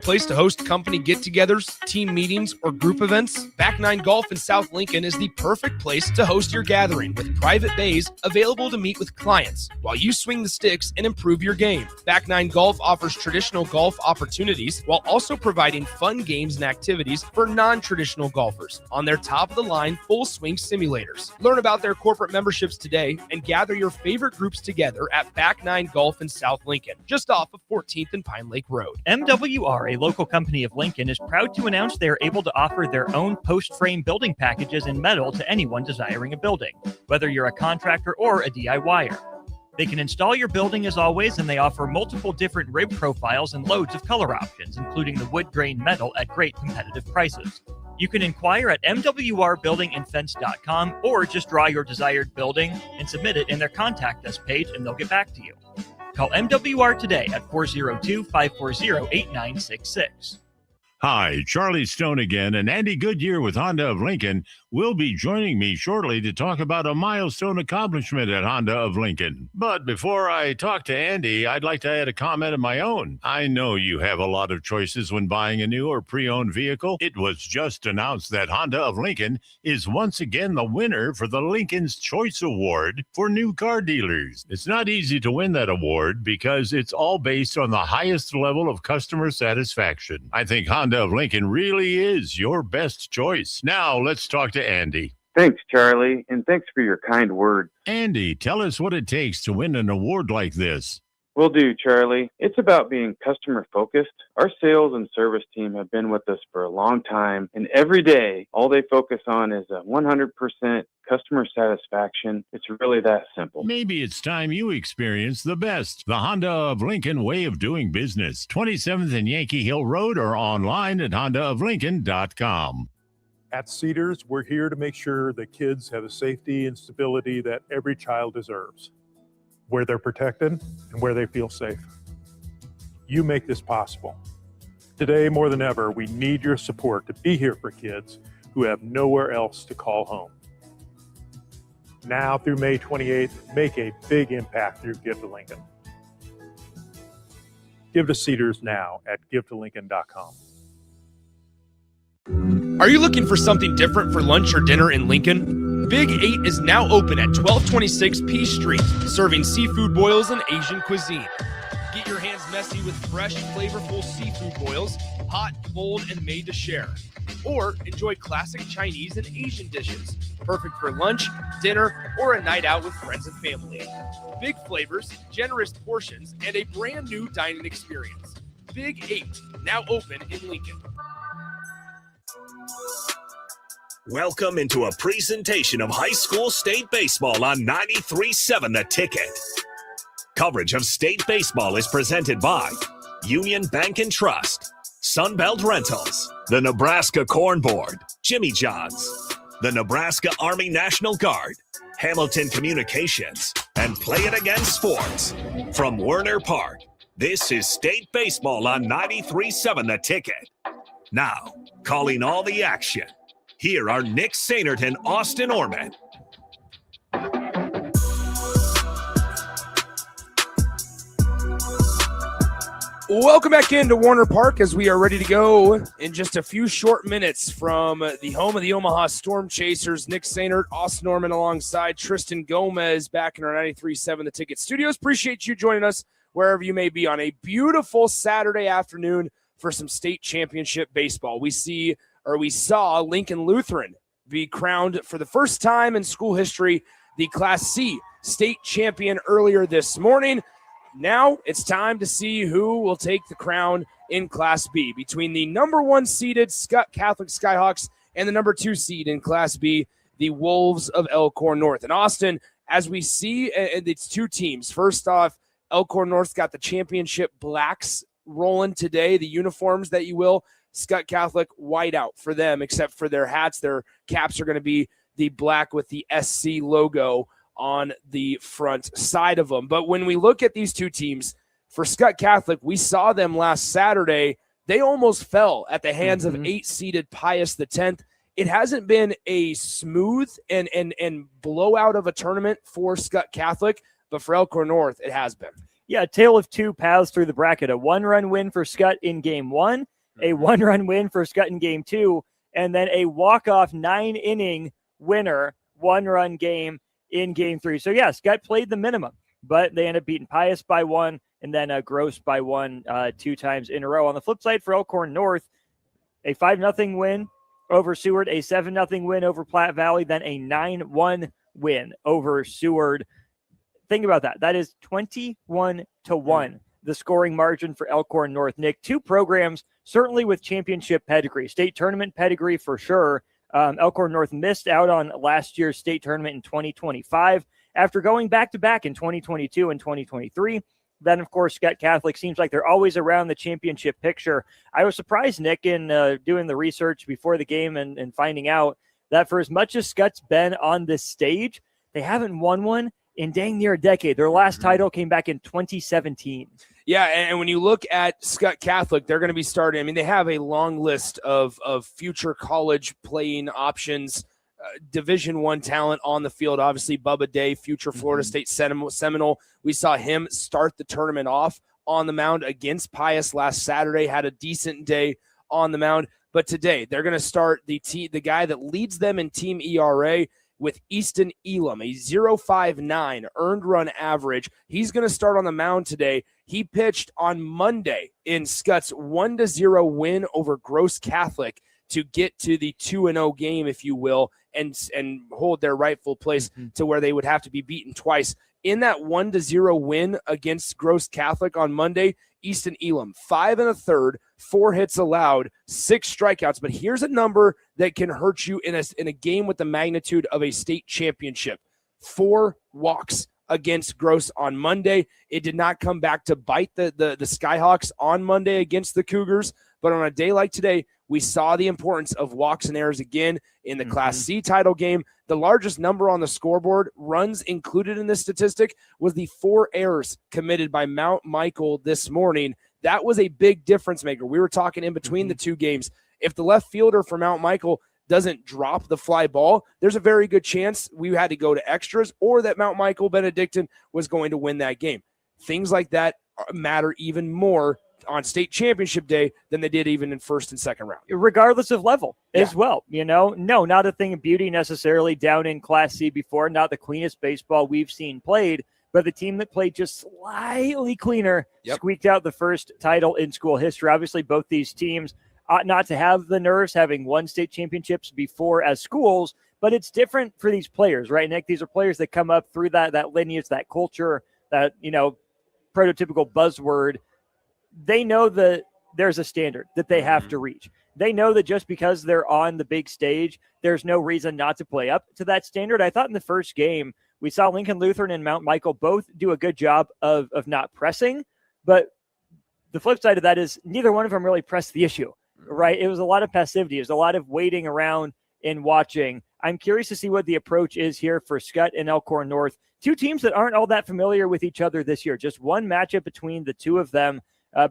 Place to host company get-togethers, team meetings, or group events? Back Nine Golf in South Lincoln is the perfect place to host your gathering with private bays available to meet with clients while you swing the sticks and improve your game. Back Nine Golf offers traditional golf opportunities while also providing fun games and activities for non-traditional golfers on their top-of-the-line full-swing simulators. Learn about their corporate memberships today and gather your favorite groups together at Back Nine Golf in South Lincoln, just off of 14th and Pine Lake Road. MWR, a local company of Lincoln, is proud to announce they are able to offer their own post-frame building packages in metal to anyone desiring a building, whether you're a contractor or a DIYer. They can install your building as always, and they offer multiple different rib profiles and loads of color options, including the wood grain metal at great competitive prices. You can inquire at mwrbuildingandfence.com or just draw your desired building and submit it in their contact us page, and they'll get back to you. Call MWR today at 402-540-8966. Hi, Charlie Stone again, and Andy Goodyear with Honda of Lincoln will be joining me shortly to talk about a milestone accomplishment at Honda of Lincoln. But before I talk to Andy, I'd like to add a comment of my own. I know you have a lot of choices when buying a new or pre-owned vehicle. It was just announced that Honda of Lincoln is once again the winner for the Lincoln's Choice Award for new car dealers. It's not easy to win that award because it's all based on the highest level of customer satisfaction. I think Honda of Lincoln really is your best choice. Now let's talk to Andy. Thanks, Charlie, and thanks for your kind words. Andy, tell us what it takes to win an award like this. Will do, Charlie. It's about being customer-focused. Our sales and service team have been with us for a long time, and every day, all they focus on is a 100% customer satisfaction. It's really that simple. Maybe it's time you experience the best. The Honda of Lincoln way of doing business. 27th and Yankee Hill Road or online at hondaoflincoln.com. At Cedars, we're here to make sure that kids have the safety and stability that every child deserves, where they're protected and where they feel safe. You make this possible. Today, more than ever, we need your support to be here for kids who have nowhere else to call home. Now through May 28th, make a big impact through Give to Lincoln. Give to Cedars now at givetolincoln.com. Are you looking for something different for lunch or dinner in Lincoln? Big 8 is now open at 1226 P Street, serving seafood boils and Asian cuisine. Get your hands messy with fresh, flavorful seafood boils, hot, cold, and made to share. Or enjoy classic Chinese and Asian dishes, perfect for lunch, dinner, or a night out with friends and family. Big flavors, generous portions, and a brand new dining experience. Big 8, now open in Lincoln. Welcome into a presentation of high school state baseball on 93.7 The Ticket. Coverage of state baseball is presented by Union Bank and Trust, Sunbelt Rentals, the Nebraska Corn Board, Jimmy John's, the Nebraska Army National Guard, Hamilton Communications, and Play It Again Sports. From Werner Park, this is state baseball on 93.7 The Ticket. Now, calling all the action, here are Nick Sainert and Austin Orman. Welcome back into Warner Park as we are ready to go in just a few short minutes from the home of the Omaha Storm Chasers. Nick Sainert, Austin Orman alongside Tristan Gomez back in our 93.7 The Ticket studios. Appreciate you joining us wherever you may be on a beautiful Saturday afternoon for some state championship baseball. We saw Lincoln Lutheran be crowned for the first time in school history the Class C state champion earlier this morning. Now it's time to see who will take the crown in Class B between the number 1 seeded Scut Catholic Skyhawks and the number 2 seed in Class B, the Wolves of Elkhorn North. And Austin, as we see, it's two teams. First off, Elkhorn North got the championship blacks rolling today, the uniforms that you will. Scut Catholic white out for them, except for their hats. Their caps are going to be the black with the SC logo on the front side of them. But when we look at these two teams, for Scut Catholic, we saw them last Saturday. They almost fell at the hands of 8-seeded Pius X. It hasn't been a smooth and blowout of a tournament for Scut Catholic, but for Elkhorn North, it has been. Yeah, a tale of two paths through the bracket. A 1-run win for Skutt in game 1, a 1-run win for Skutt in game 2, and then a walk-off 9-inning winner, 1-run game in game 3. So, yeah, Skutt played the minimum, but they ended up beating Pius by 1 and then Gross by 1 2 times in a row. On the flip side for Elkhorn North, a 5-0 win over Seward, a 7-0 win over Platte Valley, then a 9-1 win over Seward. Think about that. That is 21-1, the scoring margin for Elkhorn North. Nick, two programs certainly with championship pedigree, state tournament pedigree for sure. Elkhorn North missed out on last year's state tournament in 2025 after going back-to-back in 2022 and 2023. Then, of course, Scut Catholic seems like they're always around the championship picture. I was surprised, Nick, in doing the research before the game and finding out that for as much as Scott's been on this stage, they haven't won one in dang near a decade. Their last title came back in 2017. Yeah, and when you look at Scut Catholic, they're going to be starting. I mean, they have a long list of future college playing options, Division I talent on the field. Obviously, Bubba Day, future Florida State Seminole. We saw him start the tournament off on the mound against Pius last Saturday, had a decent day on the mound. But today, they're going to start the guy that leads them in team ERA with Easton Elam, a 0.59 earned run average. He's going to start on the mound today. He pitched on Monday in Scott's 1-0 win over Gross Catholic to get to the 2-0 game, if you will, and hold their rightful place to where they would have to be beaten twice. In that 1-0 win against Gross Catholic on Monday, Easton Elam, 5 1/3, 4 hits allowed, 6 strikeouts. But here's a number that can hurt you in a game with the magnitude of a state championship. 4 walks against Gross on Monday. It did not come back to bite the Skyhawks on Monday against the Cougars. But on a day like today, we saw the importance of walks and errors again in the Class C title game. The largest number on the scoreboard, runs included in this statistic, was the 4 errors committed by Mount Michael this morning. That was a big difference maker. We were talking in between the two games. If the left fielder for Mount Michael doesn't drop the fly ball, there's a very good chance we had to go to extras or that Mount Michael Benedictine was going to win that game. Things like that matter even more on state championship day than they did even in first and second round. Regardless of level as well, no, not a thing of beauty necessarily down in Class C before, not the cleanest baseball we've seen played, but the team that played just slightly cleaner squeaked out the first title in school history. Obviously, both these teams ought not to have the nerves having won state championships before as schools, but it's different for these players, right, Nick? These are players that come up through that lineage, that culture, that, prototypical buzzword. They know that there's a standard that they have to reach. They know that just because they're on the big stage, there's no reason not to play up to that standard. I thought in the first game, we saw Lincoln Lutheran and Mount Michael both do a good job of not pressing, but the flip side of that is neither one of them really pressed the issue, right? It was a lot of passivity. It was a lot of waiting around and watching. I'm curious to see what the approach is here for Skutt and Elkhorn North, two teams that aren't all that familiar with each other this year. Just one matchup between the two of them.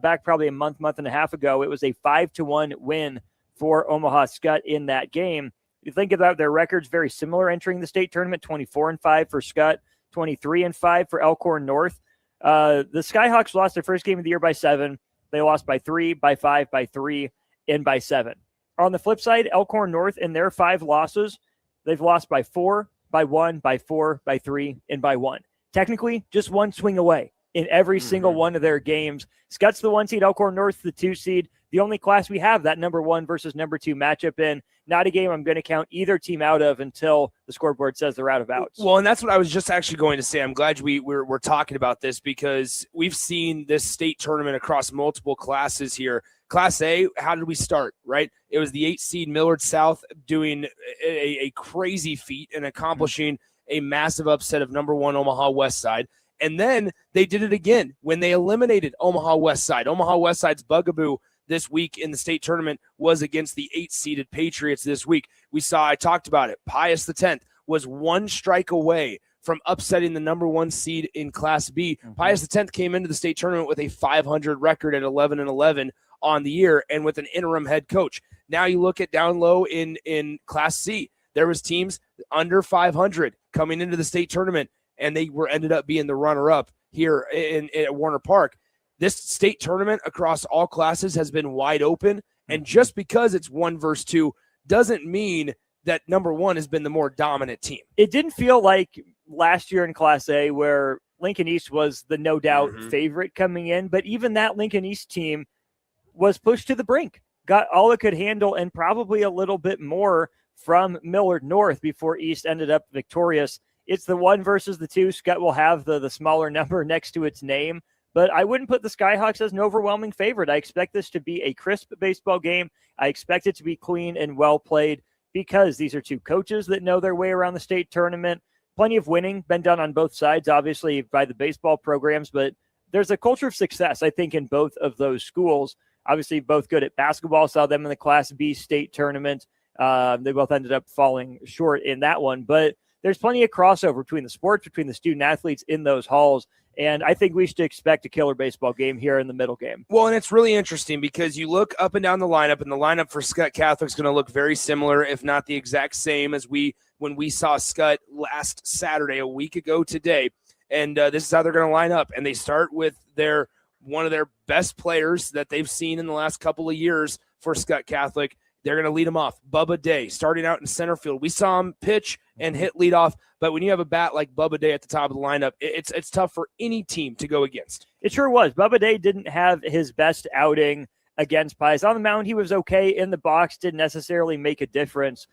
Back probably a month and a half ago, it was a 5-1 win for Omaha Skutt in that game. You think about their records, very similar entering the state tournament, 24-5 for Skutt, 23-5 for Elkhorn North. The Skyhawks lost their first game of the year by 7. They lost by 3, by 5, by 3, and by 7. On the flip side, Elkhorn North, in their 5 losses, they've lost by 4, by 1, by 4, by 3, and by 1. Technically, just one swing away in every single one of their games. Skutt's the 1 seed, Elkhorn North the 2 seed. The only class we have that number 1 versus number 2 matchup in. Not a game I'm going to count either team out of until the scoreboard says they're out of outs. Well, and that's what I was just actually going to say. I'm glad we're talking about this because we've seen this state tournament across multiple classes here. Class A, how did we start, right? It was the 8 seed Millard South doing a crazy feat and accomplishing a massive upset of number 1 Omaha West Side. And then they did it again when they eliminated Omaha West Side. Omaha West Side's bugaboo this week in the state tournament was against the 8-seeded Patriots this week. I talked about it. Pius X was 1 strike away from upsetting the number 1 seed in Class B. Pius X came into the state tournament with a 500 record at 11-11 on the year and with an interim head coach. Now you look at down low in Class C. There was teams under 500 coming into the state tournament, and they ended up being the runner-up here at Warner Park. This state tournament across all classes has been wide open, and just because it's 1 versus 2 doesn't mean that number 1 has been the more dominant team. It didn't feel like last year in Class A where Lincoln East was the no doubt favorite coming in, but even that Lincoln East team was pushed to the brink, got all it could handle and probably a little bit more from Millard North before East ended up victorious. It's the 1 versus the 2. Skutt will have the smaller number next to its name, but I wouldn't put the Skyhawks as an overwhelming favorite. I expect this to be a crisp baseball game. I expect it to be clean and well played because these are 2 coaches that know their way around the state tournament. Plenty of winning been done on both sides, obviously, by the baseball programs, but there's a culture of success, I think, in both of those schools. Obviously, both good at basketball. Saw them in the Class B state tournament. They both ended up falling short in that one, but there's plenty of crossover between the sports, between the student athletes in those halls. And I think we should expect a killer baseball game here in the middle game. Well, and it's really interesting because you look up and down the lineup, and the lineup for Scut Catholic is going to look very similar, if not the exact same as when we saw Skutt last Saturday, a week ago today. And this is how they're going to line up. And they start with one of their best players that they've seen in the last couple of years for Scut Catholic. They're going to lead him off. Bubba Day, starting out in center field. We saw him pitch and hit leadoff, but when you have a bat like Bubba Day at the top of the lineup, it's tough for any team to go against. It sure was. Bubba Day didn't have his best outing against Pies. On the mound, he was okay. In the box, didn't necessarily make a difference.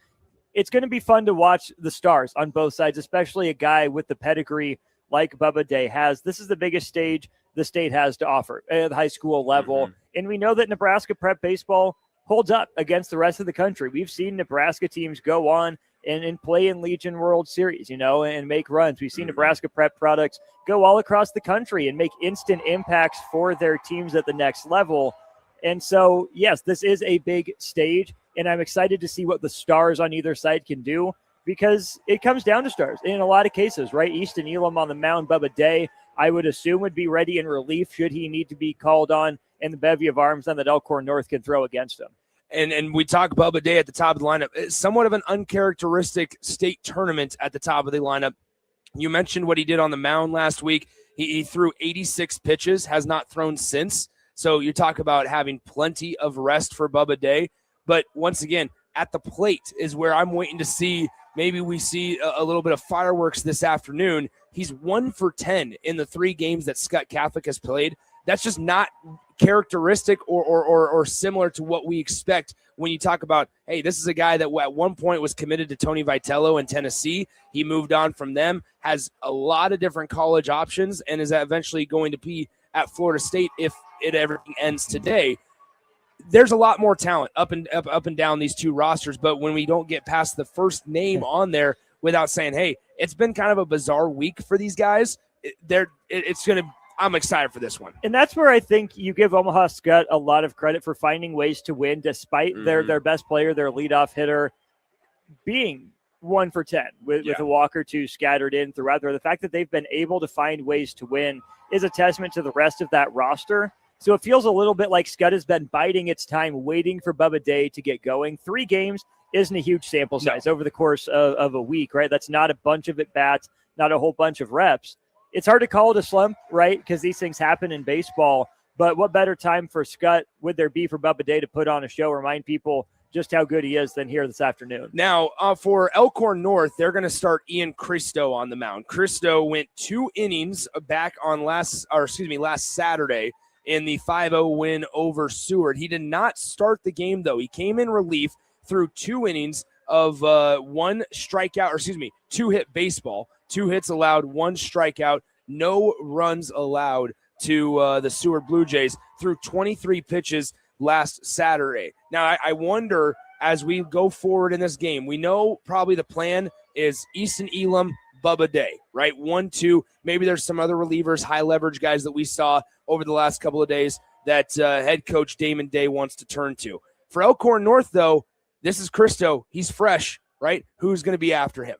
It's going to be fun to watch the stars on both sides, especially a guy with the pedigree like Bubba Day has. This is the biggest stage the state has to offer at the high school level, and we know that Nebraska prep baseball holds up against the rest of the country. We've seen Nebraska teams go on and play in Legion World Series, and make runs. We've seen Nebraska prep products go all across the country and make instant impacts for their teams at the next level. And so, yes, this is a big stage, and I'm excited to see what the stars on either side can do because it comes down to stars in a lot of cases, right? Easton Elam on the mound, Bubba Day, I would assume would be ready in relief should he need to be called on, and the bevy of arms then that Elkhorn North can throw against him. And we talk Bubba Day at the top of the lineup. It's somewhat of an uncharacteristic state tournament at the top of the lineup. You mentioned what he did on the mound last week. He threw 86 pitches, has not thrown since. So you talk about having plenty of rest for Bubba Day. But once again, at the plate is where I'm waiting to see. Maybe we see a little bit of fireworks this afternoon. He's 1 for 10 in the 3 games that Scut Catholic has played. That's just not characteristic or similar to what we expect when you talk about, hey, this is a guy that at one point was committed to Tony Vitello in Tennessee. He moved on from them, has a lot of different college options, and is eventually going to be at Florida State if it ever ends today. There's a lot more talent up and down these 2 rosters, but when we don't get past the first name on there without saying, hey, it's been kind of a bizarre week for these guys, I'm excited for this one. And that's where I think you give Omaha Skutt a lot of credit for finding ways to win despite their best player, their leadoff hitter, being 1 for 10 with a walk or 2 scattered in throughout there. The fact that they've been able to find ways to win is a testament to the rest of that roster. So it feels a little bit like Skutt has been biding its time, waiting for Bubba Day to get going. 3 games isn't a huge sample size over the course of a week, right? That's not a bunch of at-bats, not a whole bunch of reps. It's hard to call it a slump, right? Because these things happen in baseball. But what better time for Skutt would there be for Bubba Day to put on a show, remind people just how good he is than here this afternoon? Now, for Elkhorn North, they're going to start Ian Christo on the mound. Christo went 2 innings back on last Saturday in the 5-0 win over Seward. He did not start the game, though. He came in relief through 2 innings of 1 strikeout, 2-hit baseball. 2 hits allowed, 1 strikeout, no runs allowed to the Seward Blue Jays through 23 pitches last Saturday. Now, I wonder, as we go forward in this game, we know probably the plan is Easton Elam, Bubba Day, right? 1-2. Maybe there's some other relievers, high leverage guys that we saw over the last couple of days that head coach Damon Day wants to turn to. For Elkhorn North, though, this is Christo. He's fresh, right? Who's going to be after him?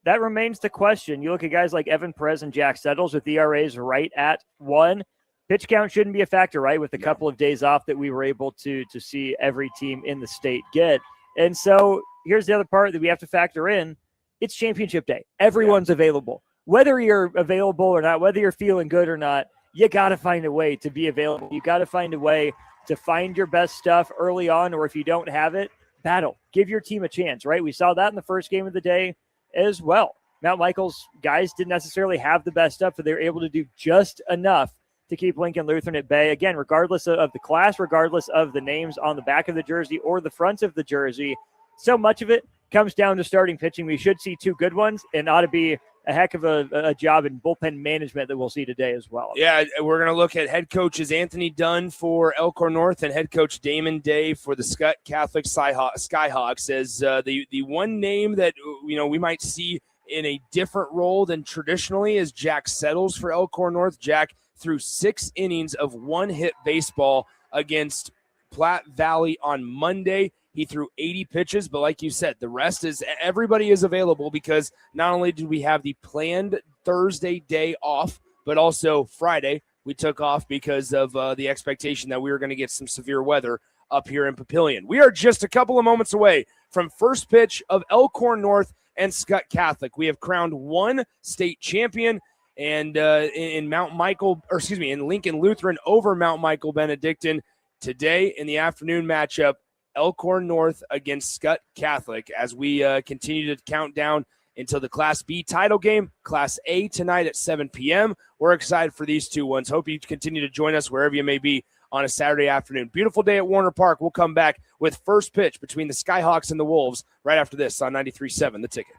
That remains the question. You look at guys like Evan Perez and Jack Settles with ERAs right at 1. Pitch count shouldn't be a factor, right, with a couple of days off that we were able to see every team in the state get. And so here's the other part that we have to factor in. It's championship day. Everyone's available. whether you're available or not, whether you're feeling good or not, you got to find a way to be available. You got to find a way to find your best stuff early on, or if you don't have it, battle. Give your team a chance, right? We saw that in the first game of the day as well. Mount Michael's guys didn't necessarily have the best stuff, but they were able to do just enough to keep Lincoln Lutheran at bay. Again, regardless of the class, regardless of the names on the back of the jersey or the front of the jersey, so much of it comes down to starting pitching. We should see two good ones, and ought to be a heck of a job in bullpen management that we'll see today as well. Yeah, we're going to look at head coaches Anthony Dunn for Elkhorn North and head coach Damon Day for the Skutt Catholic Skyhawks as the one name that we might see in a different role than traditionally is Jack Settles for Elkhorn North. Jack threw 6 innings of one-hit baseball against Platte Valley on Monday. He threw 80 pitches, but like you said, the rest is everybody is available because not only did we have the planned Thursday day off, but also Friday we took off because of the expectation that we were going to get some severe weather up here in Papillion. We are just a couple of moments away from first pitch of Elkhorn North and Scut Catholic. We have crowned one state champion, and in Lincoln Lutheran over Mount Michael Benedictine today in the afternoon matchup. Elkhorn North against Scut Catholic as we continue to count down until the Class B title game, Class A tonight at 7 p.m. We're excited for these two ones. Hope you continue to join us wherever you may be on a Saturday afternoon. Beautiful day at Warner Park. We'll come back with first pitch between the Skyhawks and the Wolves right after this on 93.7 The Ticket.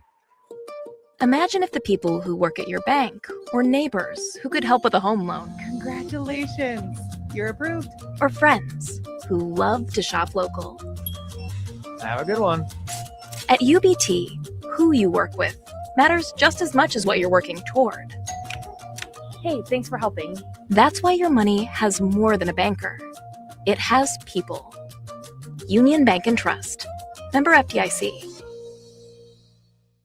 Imagine if the people who work at your bank or neighbors who could help with a home loan. Congratulations, you're approved. Or friends who love to shop local. Have a good one. At UBT, who you work with matters just as much as what you're working toward. Hey, thanks for helping. That's why your money has more than a banker. It has people. Union Bank and Trust. Member FDIC.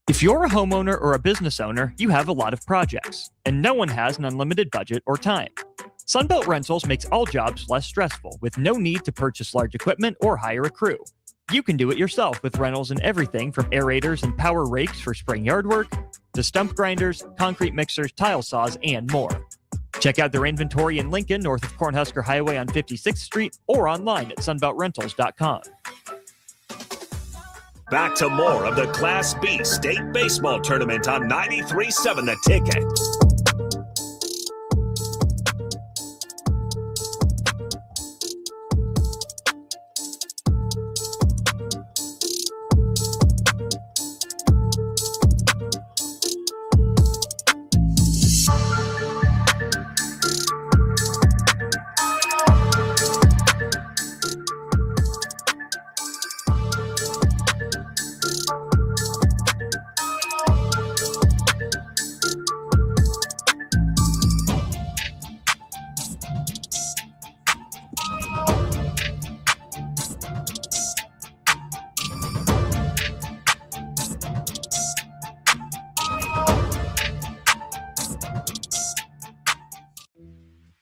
If you're a homeowner or a business owner, you have a lot of projects, and no one has an unlimited budget or time. Sunbelt Rentals makes all jobs less stressful with no need to purchase large equipment or hire a crew. You can do it yourself with rentals and everything from aerators and power rakes for spring yard work to stump grinders, concrete mixers, tile saws, and more. Check out their inventory in Lincoln, north of Cornhusker Highway on 56th Street, or online at sunbeltrentals.com. Back to more of the Class B State Baseball Tournament on 93.7 The Ticket.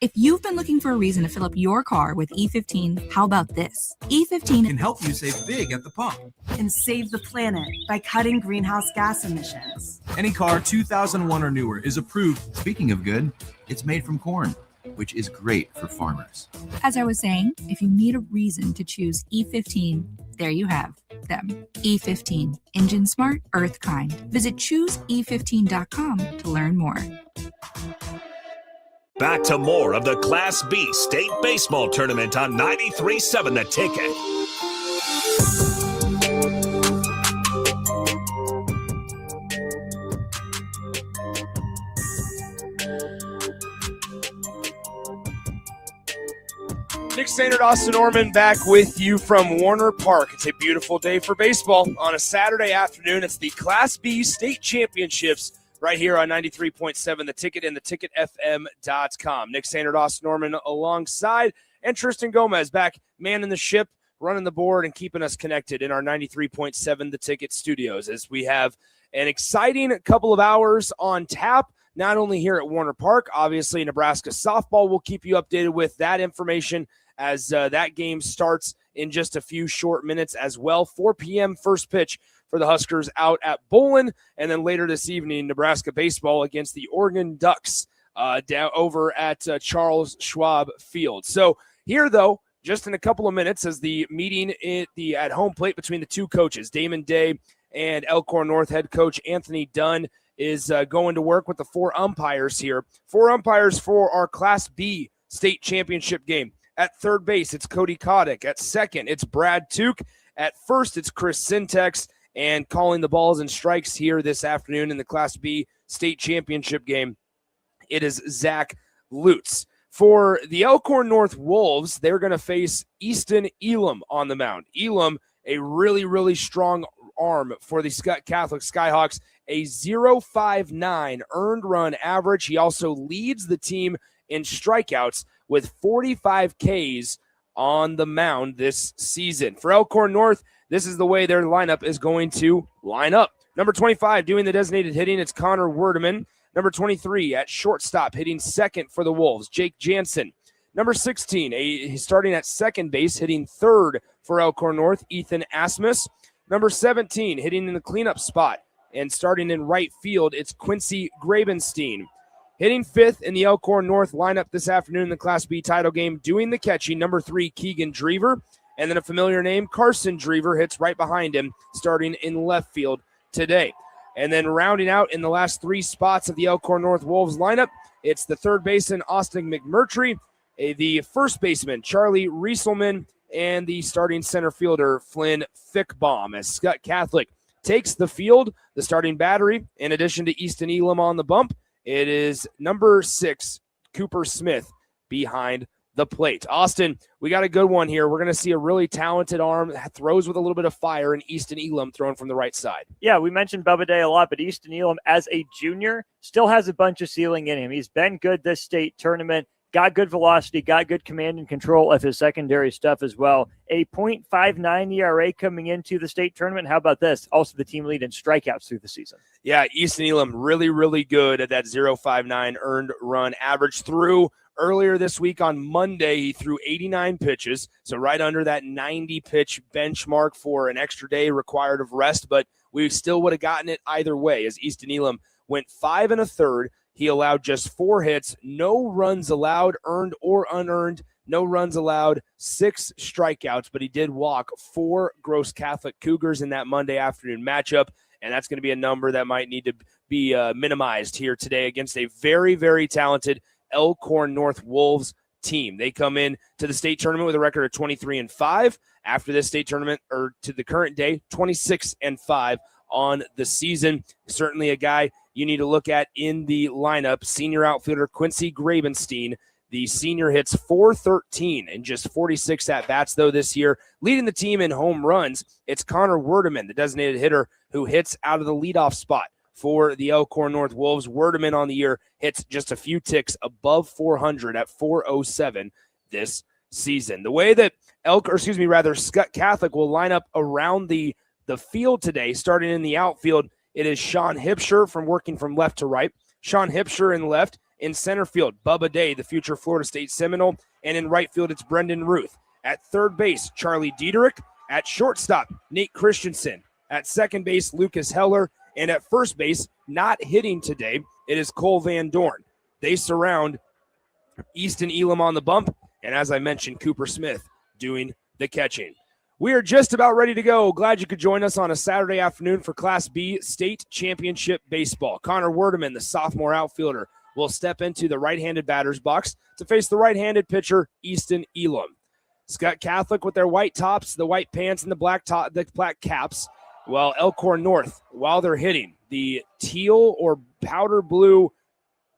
If you've been looking for a reason to fill up your car with E15, how about this? E15 can help you save big at the pump. And save the planet by cutting greenhouse gas emissions. Any car 2001 or newer is approved. Speaking of good, it's made from corn, which is great for farmers. As I was saying, if you need a reason to choose E15, there you have them. E15, engine smart, earth kind. Visit chooseE15.com to learn more. Back to more of the Class B State Baseball Tournament on 93.7 The Ticket. Nick Sainert, Austin Norman back with you from Warner Park. It's a beautiful day for baseball on a Saturday afternoon. It's the Class B State Championships right here on 93.7 The Ticket and theticketfm.com. Nick Sainert, Austin Norman alongside, and Tristan Gomez back manning the ship, running the board, and keeping us connected in our 93.7 The Ticket studios as we have an exciting couple of hours on tap, not only here at Warner Park, obviously Nebraska softball. We'll keep you updated with that information as that game starts in just a few short minutes as well. 4 p.m. first pitch for the Huskers out at Bowlin. And then later this evening, Nebraska baseball against the Oregon Ducks down over at Charles Schwab Field. So here, though, just in a couple of minutes, as the meeting at home plate between the two coaches, Damon Day and Elkhorn North head coach Anthony Dunn, is going to work with the 4 umpires here. 4 umpires for our Class B state championship game. At third base, it's Cody Kotick. At second, it's Brad Tuke. At first, it's Chris Syntex. And calling the balls and strikes here this afternoon in the Class B state championship game, it is Zach Lutz. For the Elkhorn North Wolves, they're going to face Easton Elam on the mound. Elam, a really, really strong arm for the Scut Catholic Skyhawks, a 0.59 earned run average. He also leads the team in strikeouts with 45 Ks on the mound this season. For Elkhorn North, this is the way their lineup is going to line up. Number 25 doing the designated hitting, it's Connor Werdeman. Number 23 at shortstop, hitting second for the Wolves, Jake Jansen. Number 16, starting at second base, hitting third for Elkhorn North, Ethan Asmus. Number 17, hitting in the cleanup spot and starting in right field, it's Quincy Grabenstein. Hitting fifth in the Elkhorn North lineup this afternoon in the Class B title game, doing the catching, number 3, Keegan Drever. And then a familiar name, Carson Drever, hits right behind him, starting in left field today. And then rounding out in the last 3 spots of the Elkhorn North Wolves lineup, it's the third baseman, Austin McMurtry, the first baseman, Charlie Rieselman, and the starting center fielder, Flynn Fickbaum, as Scut Catholic takes the field. The starting battery, in addition to Easton Elam on the bump, it is number 6, Cooper Smith, behind the plate. Austin, we got a good one here. We're going to see a really talented arm that throws with a little bit of fire, and Easton Elam thrown from the right side. Yeah, we mentioned Bubba Day a lot, but Easton Elam, as a junior, still has a bunch of ceiling in him. He's been good this state tournament, got good velocity, got good command and control of his secondary stuff as well. A .59 ERA coming into the state tournament. How about this? Also the team lead in strikeouts through the season. Yeah, Easton Elam really, really good at that 0.59 earned run average. Through earlier this week on Monday, he threw 89 pitches, so right under that 90-pitch benchmark for an extra day required of rest, but we still would have gotten it either way, as Easton Elam went 5 1/3. He allowed just 4 hits, no runs allowed, earned or unearned, no runs allowed, 6 strikeouts, but he did walk 4 Gross Catholic Cougars in that Monday afternoon matchup, and that's going to be a number that might need to be minimized here today against a very, very talented Elkhorn North Wolves team. They come in to the state tournament with a record of 23-5. After this state tournament, or to the current day, 26-5 on the season. Certainly a guy you need to look at in the lineup. Senior outfielder Quincy Grabenstein. The senior hits .413 in just 46 at-bats, though, this year. Leading the team in home runs, it's Connor Werdeman, the designated hitter, who hits out of the leadoff spot for the Elkhorn North Wolves. Werdeman on the year hits just a few ticks above 400 at .407 this season. The way that Scut Catholic will line up around the field today, starting in the outfield, it is Sean Hipsher from working from left to right. Sean Hipsher in left. In center field, Bubba Day, the future Florida State Seminole. And in right field, it's Brendan Ruth. At third base, Charlie Diederich. At shortstop, Nate Christensen. At second base, Lucas Heller. And at first base, not hitting today, it is Cole Van Dorn. They surround Easton Elam on the bump. And as I mentioned, Cooper Smith doing the catching. We are just about ready to go. Glad you could join us on a Saturday afternoon for Class B State Championship Baseball. Connor Werdeman, the sophomore outfielder, will step into the right-handed batter's box to face the right-handed pitcher, Easton Elam. Scut Catholic with their white tops, the white pants, and the black caps. While Elkhorn North, while they're hitting, the teal or powder blue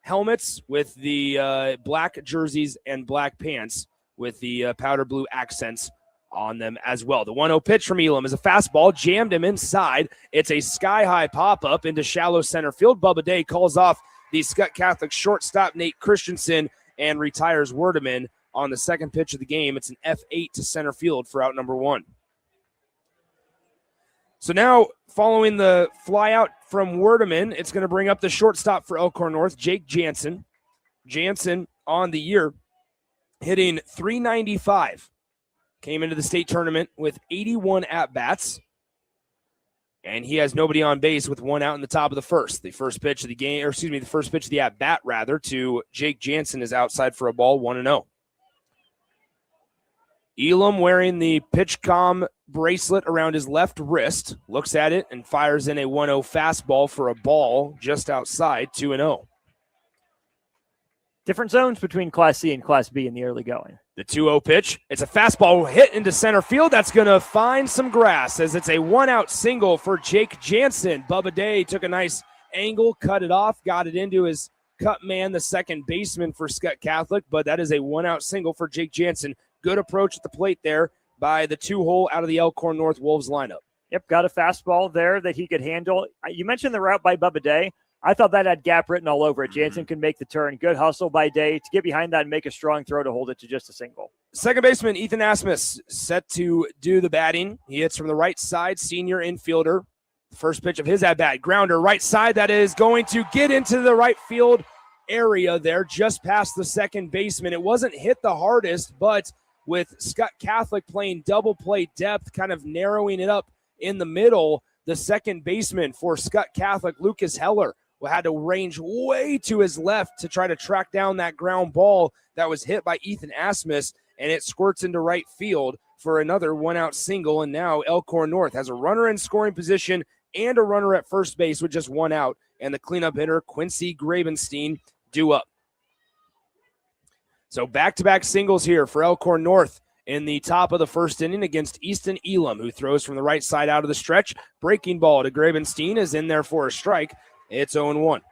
helmets with the black jerseys and black pants with the powder blue accents on them as well. The 1-0 pitch from Elam is a fastball, jammed him inside. It's a sky-high pop-up into shallow center field. Bubba Day calls off the Scut Catholic shortstop, Nate Christensen, and retires Werdeman on the second pitch of the game. It's an F8 to center field for out number 1. So now, following the fly out from Werdeman, it's going to bring up the shortstop for Elkhorn North, Jake Jansen. Jansen on the year hitting .395. Came into the state tournament with 81 at-bats. And he has nobody on base with one out in the top of the first. The first pitch of the game, the first pitch of the at-bat, to Jake Jansen is outside for a ball, 1-0. Elam, wearing the PitchCom bracelet around his left wrist, looks at it and fires in a 1-0 fastball for a ball just outside, 2-0. Different zones between Class C and Class B in the early going. The 2-0 pitch. It's a fastball hit into center field. That's going to find some grass as it's a one-out single for Jake Jansen. Bubba Day took a nice angle, cut it off, got it into his cut man, the second baseman for Scut Catholic, but that is a one-out single for Jake Jansen. Good approach at the plate there by the 2-hole out of the Elkhorn North Wolves lineup. Yep, got a fastball there that he could handle. You mentioned the route by Bubba Day. I thought that had gap written all over it. Jansen can make the turn. Good hustle by Day to get behind that and make a strong throw to hold it to just a single. Second baseman Ethan Asmus set to do the batting. He hits from the right side, senior infielder. First pitch of his at-bat, grounder right side. That is going to get into the right field area there, just past the second baseman. It wasn't hit the hardest, but with Scut Catholic playing double play depth, kind of narrowing it up in the middle, the second baseman for Scut Catholic, Lucas Heller, had to range way to his left to try to track down that ground ball that was hit by Ethan Asmus, and it squirts into right field for another one-out single. And now Elkhorn North has a runner in scoring position and a runner at first base with just one out, and the cleanup hitter, Quincy Grabenstein, due up. So back-to-back singles here for Elkhorn North in the top of the first inning against Easton Elam, who throws from the right side out of the stretch. Breaking ball to Grabenstein is in there for a strike. It's 0-1.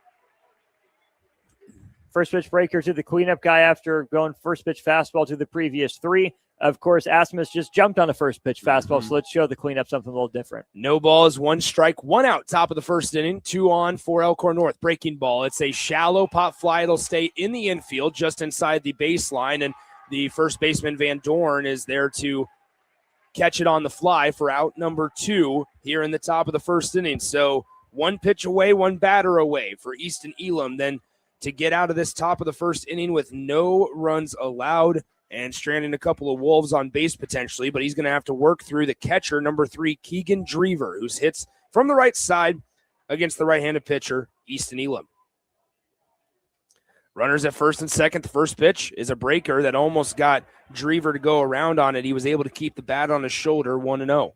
First pitch breaker to the cleanup guy after going first pitch fastball to the previous three. Of course, Asmus just jumped on a first pitch fastball, so let's show the cleanup something a little different. No balls, one strike, one out, top of the first inning, 2 on for Elkhorn North. Breaking ball. It's a shallow pop fly. It'll stay in the infield just inside the baseline, and the first baseman Van Dorn is there to catch it on the fly for out number 2 here in the top of the first inning. So one pitch away, one batter away for Easton Elam then to get out of this top of the first inning with no runs allowed and stranding a couple of Wolves on base potentially, but he's going to have to work through the catcher, number 3, Keegan Drever, who's hits from the right side against the right-handed pitcher, Easton Elam. Runners at first and second. The first pitch is a breaker that almost got Drever to go around on it. He was able to keep the bat on his shoulder, 1-0.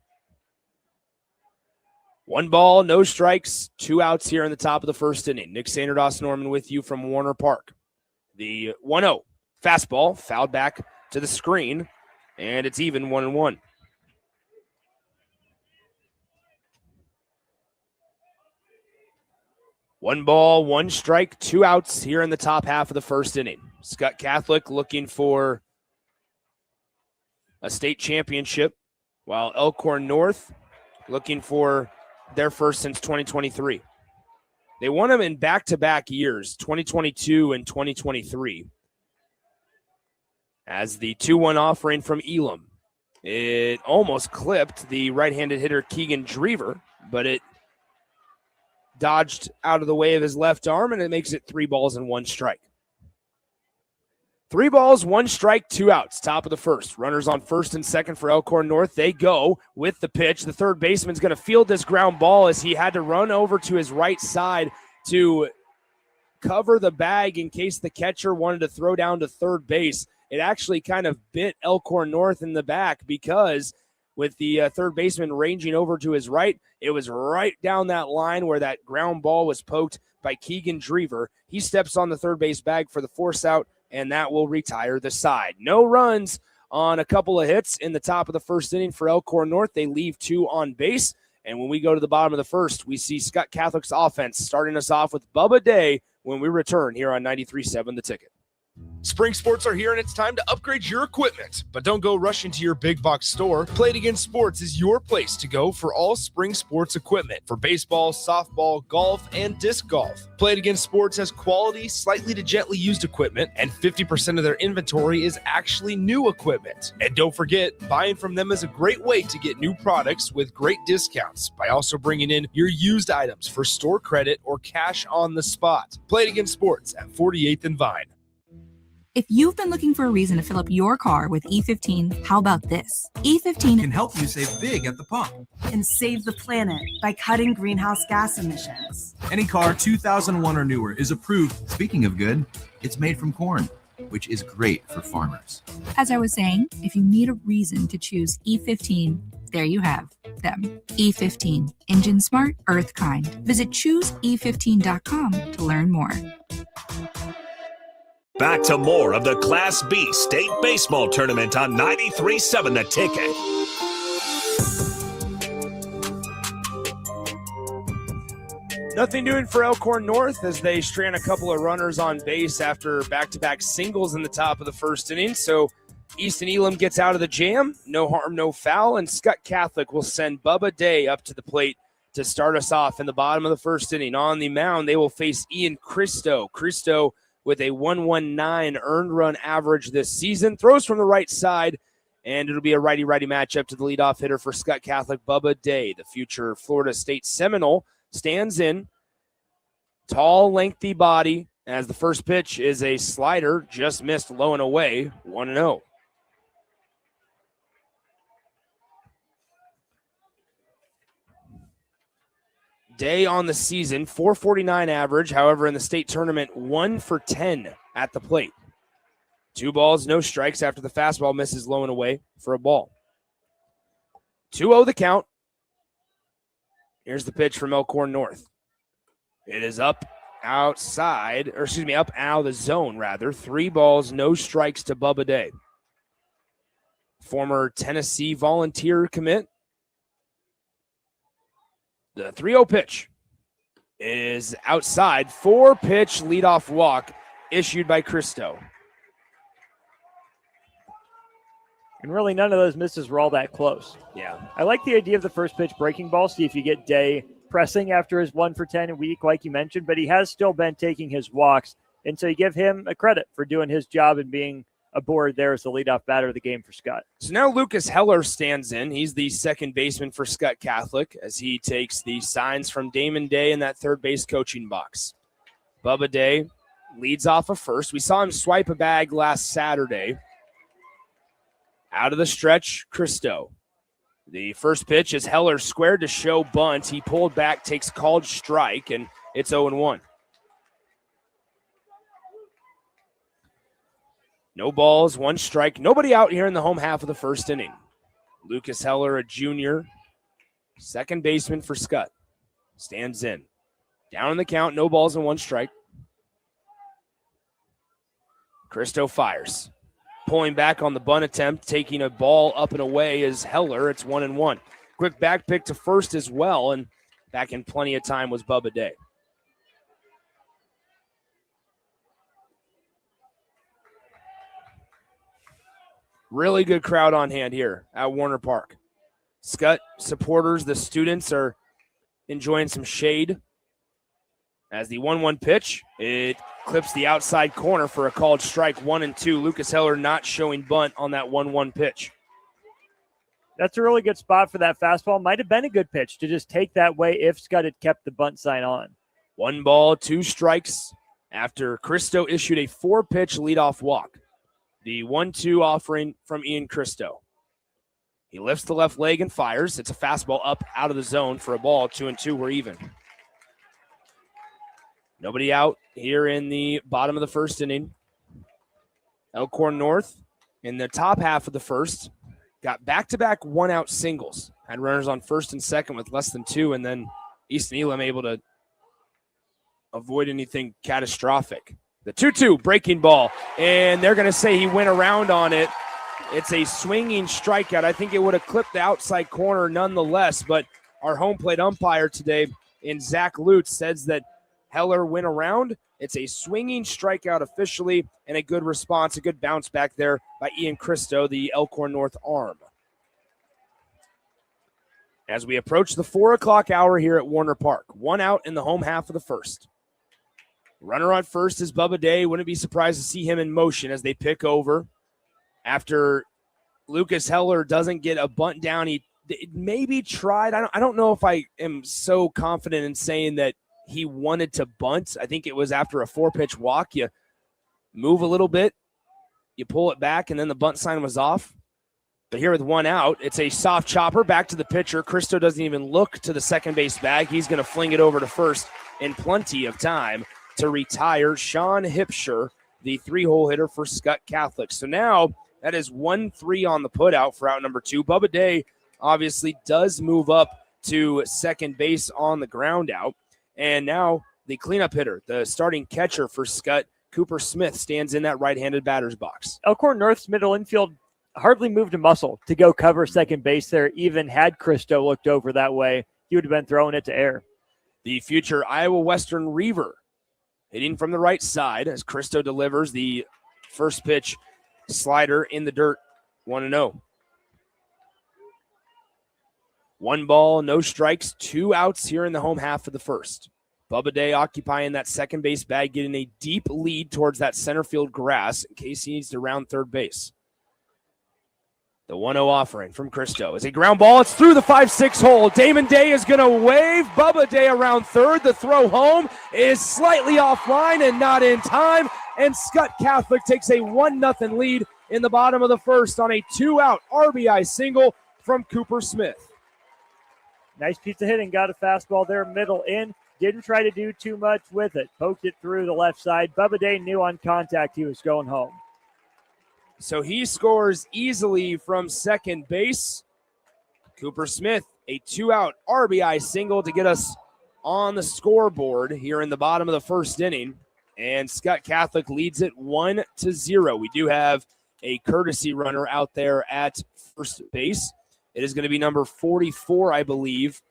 1 ball, no strikes, 2 outs here in the top of the first inning. Nick Sainert, Austin Norman with you from Warner Park. The 1-0 fastball fouled back to the screen, and it's even 1-1. One ball, 1 strike, 2 outs here in the top half of the first inning. Scut Catholic looking for a state championship, while Elkhorn North looking for their first since 2023. They won them in back-to-back years, 2022 and 2023. As the 2-1 offering from Elam, it almost clipped the right-handed hitter Keegan Drever, but it dodged out of the way of his left arm, and it makes it 3 balls and 1 strike. 3 balls, 1 strike, 2 outs, top of the first. Runners on first and second for Elkhorn North. They go with the pitch. The third baseman's going to field this ground ball as he had to run over to his right side to cover the bag in case the catcher wanted to throw down to third base. It actually kind of bit Elkhorn North in the back because with the third baseman ranging over to his right, it was right down that line where that ground ball was poked by Keegan Drever. He steps on the third base bag for the force out, and that will retire the side. No runs on a couple of hits in the top of the first inning for Elkhorn North. They leave 2 on base, and when we go to the bottom of the first, we see Scut Catholic's offense starting us off with Bubba Day when we return here on 93.7 The Ticket. Spring sports are here and it's time to upgrade your equipment. But don't go rushing to your big box store. Play It Again Sports is your place to go for all spring sports equipment for baseball, softball, golf, and disc golf. Play It Again Sports has quality, slightly to gently used equipment, and 50% of their inventory is actually new equipment. And don't forget, buying from them is a great way to get new products with great discounts by also bringing in your used items for store credit or cash on the spot. Play It Again Sports at 48th and Vine. If you've been looking for a reason to fill up your car with E15, how about this? E15 Can help you save big at the pump. And save the planet by cutting greenhouse gas emissions. Any car 2001 or newer is approved. Speaking of good, it's made from corn, which is great for farmers. As I was saying, if you need a reason to choose E15, there you have them. E15, engine smart, earth kind. Visit chooseE15.com to learn more. Back to more of the Class B State Baseball Tournament on 93.7 The Ticket. Nothing doing for Elkhorn North as they strand a couple of runners on base after back-to-back singles in the top of the first inning. So Easton Elam gets out of the jam. No harm, no foul. And Scut Catholic will send Bubba Day up to the plate to start us off in the bottom of the first inning. On the mound, they will face Ian Christo. Christo with a 119 earned run average this season. Throws from the right side, and it'll be a righty-righty matchup to the leadoff hitter for Skutt Catholic, Bubba Day. The future Florida State Seminole stands in. Tall, lengthy body, as the first pitch is a slider, just missed low and away, 1-0. Day on the season, 449 average. However, in the state tournament, 1 for 10 at the plate. 2 balls, no strikes after the fastball misses low and away for a ball. 2-0 the count. Here's the pitch from Elkhorn North. It is up outside, or excuse me, up out of the zone, rather. 3 balls, no strikes to Bubba Day. Former Tennessee Volunteer commit. The 3-0 pitch is outside. 4-pitch leadoff walk issued by Christo. And really none of those misses were all that close. Yeah. I like the idea of the first pitch breaking ball. See if you get Day pressing after his 1 for 10 week, like you mentioned, but he has still been taking his walks. And so you give him a credit for doing his job and being aboard there as the leadoff batter of the game for Skutt. So now Lucas Heller stands in. He's the second baseman for Skutt Catholic as he takes the signs from Damon Day in that third base coaching box. Bubba Day leads off of first. We saw him swipe a bag last Saturday. Out of the stretch, Christo. The first pitch is Heller squared to show bunt. He pulled back, takes called strike, and it's 0-1. No balls, 1 strike. Nobody out here in the home half of the first inning. Lucas Heller, a junior, second baseman for Skutt, stands in. Down in the count, no balls and 1 strike. Christo fires. Pulling back on the bunt attempt, taking a ball up and away is Heller. It's 1-1. Quick back pick to first as well, and back in plenty of time was Bubba Day. Really good crowd on hand here at Warner Park. Skutt supporters, the students are enjoying some shade. As the 1-1 pitch, it clips the outside corner for a called strike, 1-2. Lucas Heller not showing bunt on that 1-1 pitch. That's a really good spot for that fastball. Might have been a good pitch to just take that way if Skutt had kept the bunt sign on. 1 ball, 2 strikes after Christo issued a 4-pitch leadoff walk. The 1-2 offering from Ian Christo. He lifts the left leg and fires. It's a fastball up out of the zone for a ball. 2-2, we're even. Nobody out here in the bottom of the first inning. Elkhorn North in the top half of the first got back-to-back 1-out singles. Had runners on first and second with less than 2, and then Easton Elam able to avoid anything catastrophic. The 2-2 breaking ball, and they're going to say he went around on it. It's a swinging strikeout. I think it would have clipped the outside corner nonetheless, but our home plate umpire today in Zach Lutz says that Heller went around. It's a swinging strikeout officially, and a good response, a good bounce back there by Ian Christo, the Elkhorn North arm. As we approach the 4 o'clock hour here at Warner Park, 1 out in the home half of the first. Runner on first is Bubba Day. Wouldn't be surprised to see him in motion as they pick over. After Lucas Heller doesn't get a bunt down, he maybe tried. I don't know if I am so confident in saying that he wanted to bunt. I think it was after a 4-pitch walk. You move a little bit you pull it back, and then the bunt sign was off. But here with one out, it's a soft chopper back to the pitcher. Cristo doesn't even look to the second base bag. He's going to fling it over to first in plenty of time to retire Sean Hipsher, the 3-hole hitter for Scut Catholic. So now that is 1-3 on the putout for out number 2. Bubba Day obviously does move up to second base on the ground out. And now the cleanup hitter, the starting catcher for Skutt, Cooper Smith, stands in that right-handed batter's box. Elkhorn North's middle infield hardly moved a muscle to go cover second base there. Even had Cristo looked over that way, he would have been throwing it to air. The future Iowa Western Reaver hitting from the right side as Cristo delivers the first pitch slider in the dirt, 1-0. 1 ball, no strikes, 2 outs here in the home half of the first. Bubba Day occupying that second base bag, getting a deep lead towards that center field grass in case he needs to round third base. The 1-0 offering from Cristo is a ground ball. It's through the 5-6 hole. Damon Day is going to wave. Bubba Day around third. The throw home is slightly offline and not in time. And Scut Catholic takes a 1-0 lead in the bottom of the first on a 2-out RBI single from Cooper Smith. Nice piece of hitting. Got a fastball there, middle in. Didn't try to do too much with it. Poked it through the left side. Bubba Day knew on contact he was going home. So he scores easily from second base. Cooper Smith, a 2-out RBI single to get us on the scoreboard here in the bottom of the first inning. And Scut Catholic leads it 1-0. We do have a courtesy runner out there at first base. It is going to be number 44, I believe,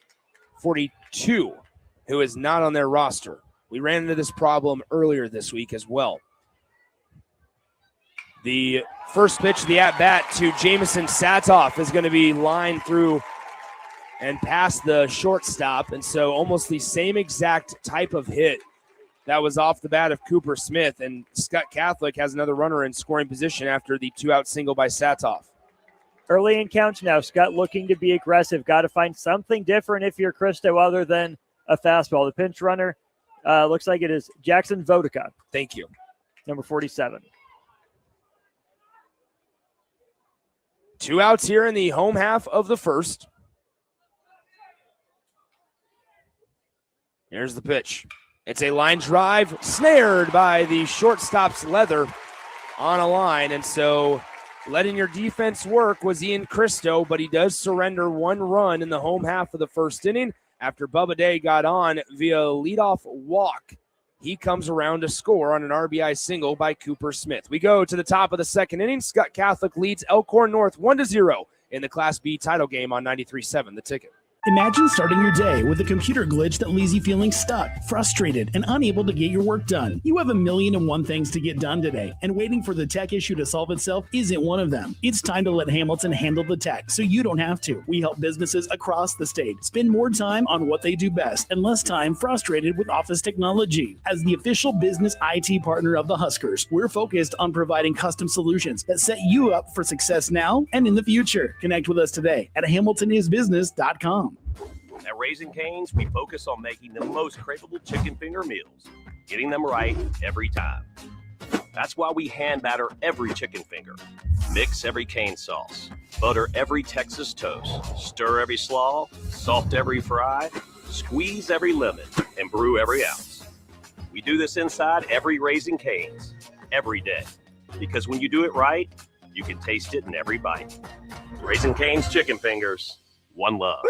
42, who is not on their roster. We ran into this problem earlier this week as well. The first pitch of the at-bat to Jamison Satoff is going to be lined through and past the shortstop. And so almost the same exact type of hit that was off the bat of Cooper Smith. And Scut Catholic has another runner in scoring position after the 2-out single by Satoff. Early in counts now. Scut looking to be aggressive. Got to find something different if you're Cristo other than a fastball. The pinch runner looks like it is Jackson Vodika. Thank you. Number 47. 2 outs here in the home half of the first. Here's the pitch. It's a line drive, snared by the shortstop's leather on a line. And so letting your defense work was Ian Cristo, but he does surrender 1 run in the home half of the first inning after Bubba Day got on via leadoff walk. He comes around to score on an RBI single by Cooper Smith. We go to the top of the second inning. Scut Catholic leads Elkhorn North 1-0 in the Class B title game on 93.7 The Ticket. Imagine starting your day with a computer glitch that leaves you feeling stuck, frustrated, and unable to get your work done. You have 1,000,001 things to get done today, and waiting for the tech issue to solve itself isn't one of them. It's time to let Hamilton handle the tech so you don't have to. We help businesses across the state spend more time on what they do best and less time frustrated with office technology. As the official business IT partner of the Huskers, we're focused on providing custom solutions that set you up for success now and in the future. Connect with us today at hamiltonisbusiness.com. At Raising Cane's, we focus on making the most craveable chicken finger meals, getting them right every time. That's why we hand batter every chicken finger, mix every cane sauce, butter every Texas toast, stir every slaw, salt every fry, squeeze every lemon, and brew every ounce. We do this inside every Raising Cane's, every day, because when you do it right, you can taste it in every bite. Raising Cane's chicken fingers, one love.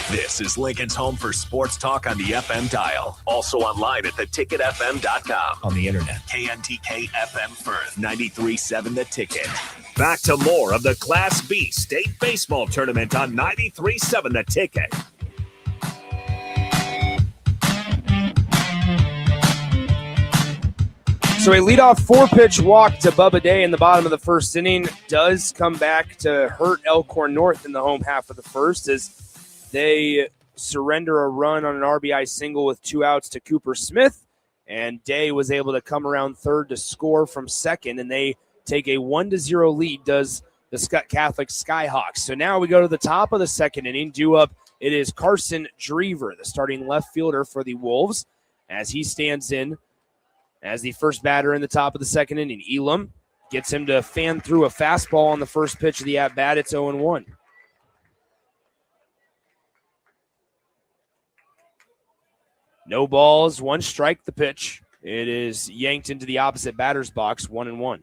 This is Lincoln's home for sports talk on the FM dial. Also online at theticketfm.com. On the internet. KNTK FM Firth, 93.7 The Ticket. Back to more of the Class B State Baseball Tournament on 93.7 The Ticket. So a leadoff 4-pitch walk to Bubba Day in the bottom of the first inning does come back to hurt Elkhorn North in the home half of the first as they surrender a run on an RBI single with 2 outs to Cooper Smith, and Day was able to come around third to score from second, and they take a 1-0 lead, does the Scut Catholic Skyhawks. So now we go to the top of the second inning. Due up, it is Carson Drever, the starting left fielder for the Wolves, as he stands in as the first batter in the top of the second inning. Elam Gets him to fan through a fastball on the first pitch of the at-bat. It's 0-1. No balls, 1 strike the pitch. It is yanked into the opposite batter's box, 1-1.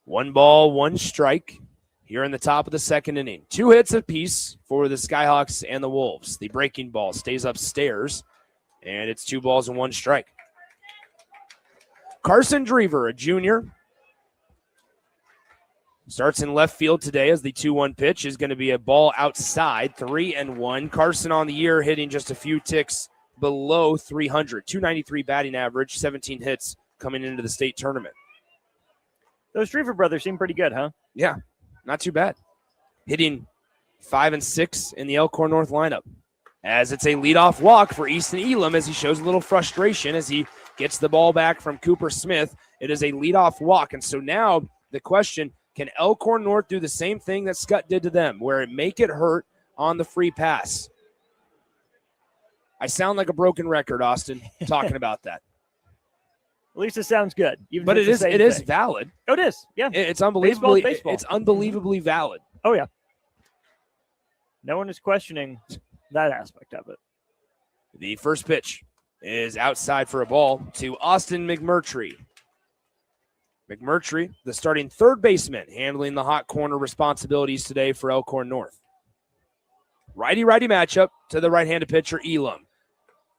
1 ball, 1 strike here in the top of the second inning. 2 hits apiece for the Skyhawks and the Wolves. The breaking ball stays upstairs, and it's 2 balls and 1 strike. Carson Drever, a junior, starts in left field today as the 2-1 pitch is going to be a ball outside, 3-1. Carson on the year hitting just a few ticks below 300, 293 batting average, 17 hits coming into the state tournament. Those Drever brothers seem pretty good, huh? Yeah, not too bad. Hitting 5 and 6 in the Elkhorn North lineup. As it's a leadoff walk for Easton Elam as he shows a little frustration as he gets the ball back from Cooper Smith. It is a leadoff walk. And so now the question, can Elkhorn North do the same thing that Skutt did to them, where it make it hurt on the free pass? I sound like a broken record, Austin, talking about that. At least it sounds good. But it is valid. Oh, it is. Yeah. It's unbelievably Baseball. It's unbelievably valid. Oh, yeah. No one is questioning that aspect of it. The first pitch is outside for a ball to Austin McMurtry. McMurtry, the starting third baseman, handling the hot corner responsibilities today for Elkhorn North. Righty-righty matchup to the right-handed pitcher, Elam.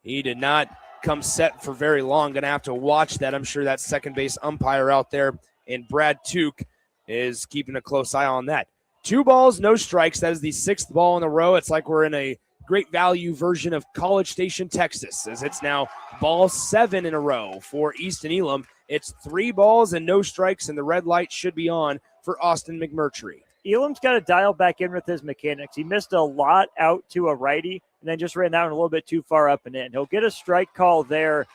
He did not come set for very long. Going to have to watch that. I'm sure that second base umpire out there, and Brad Tuke is keeping a close eye on that. 2 balls, no strikes. That is the 6th ball in a row. It's like we're in a great value version of College Station, Texas, as it's now ball 7 in a row for Easton Elam. It's 3 balls and no strikes, and the red light should be on for Austin McMurtry. Elam's got to dial back in with his mechanics. He missed a lot out to a righty and then just ran down a little bit too far up and in. He'll get a strike call there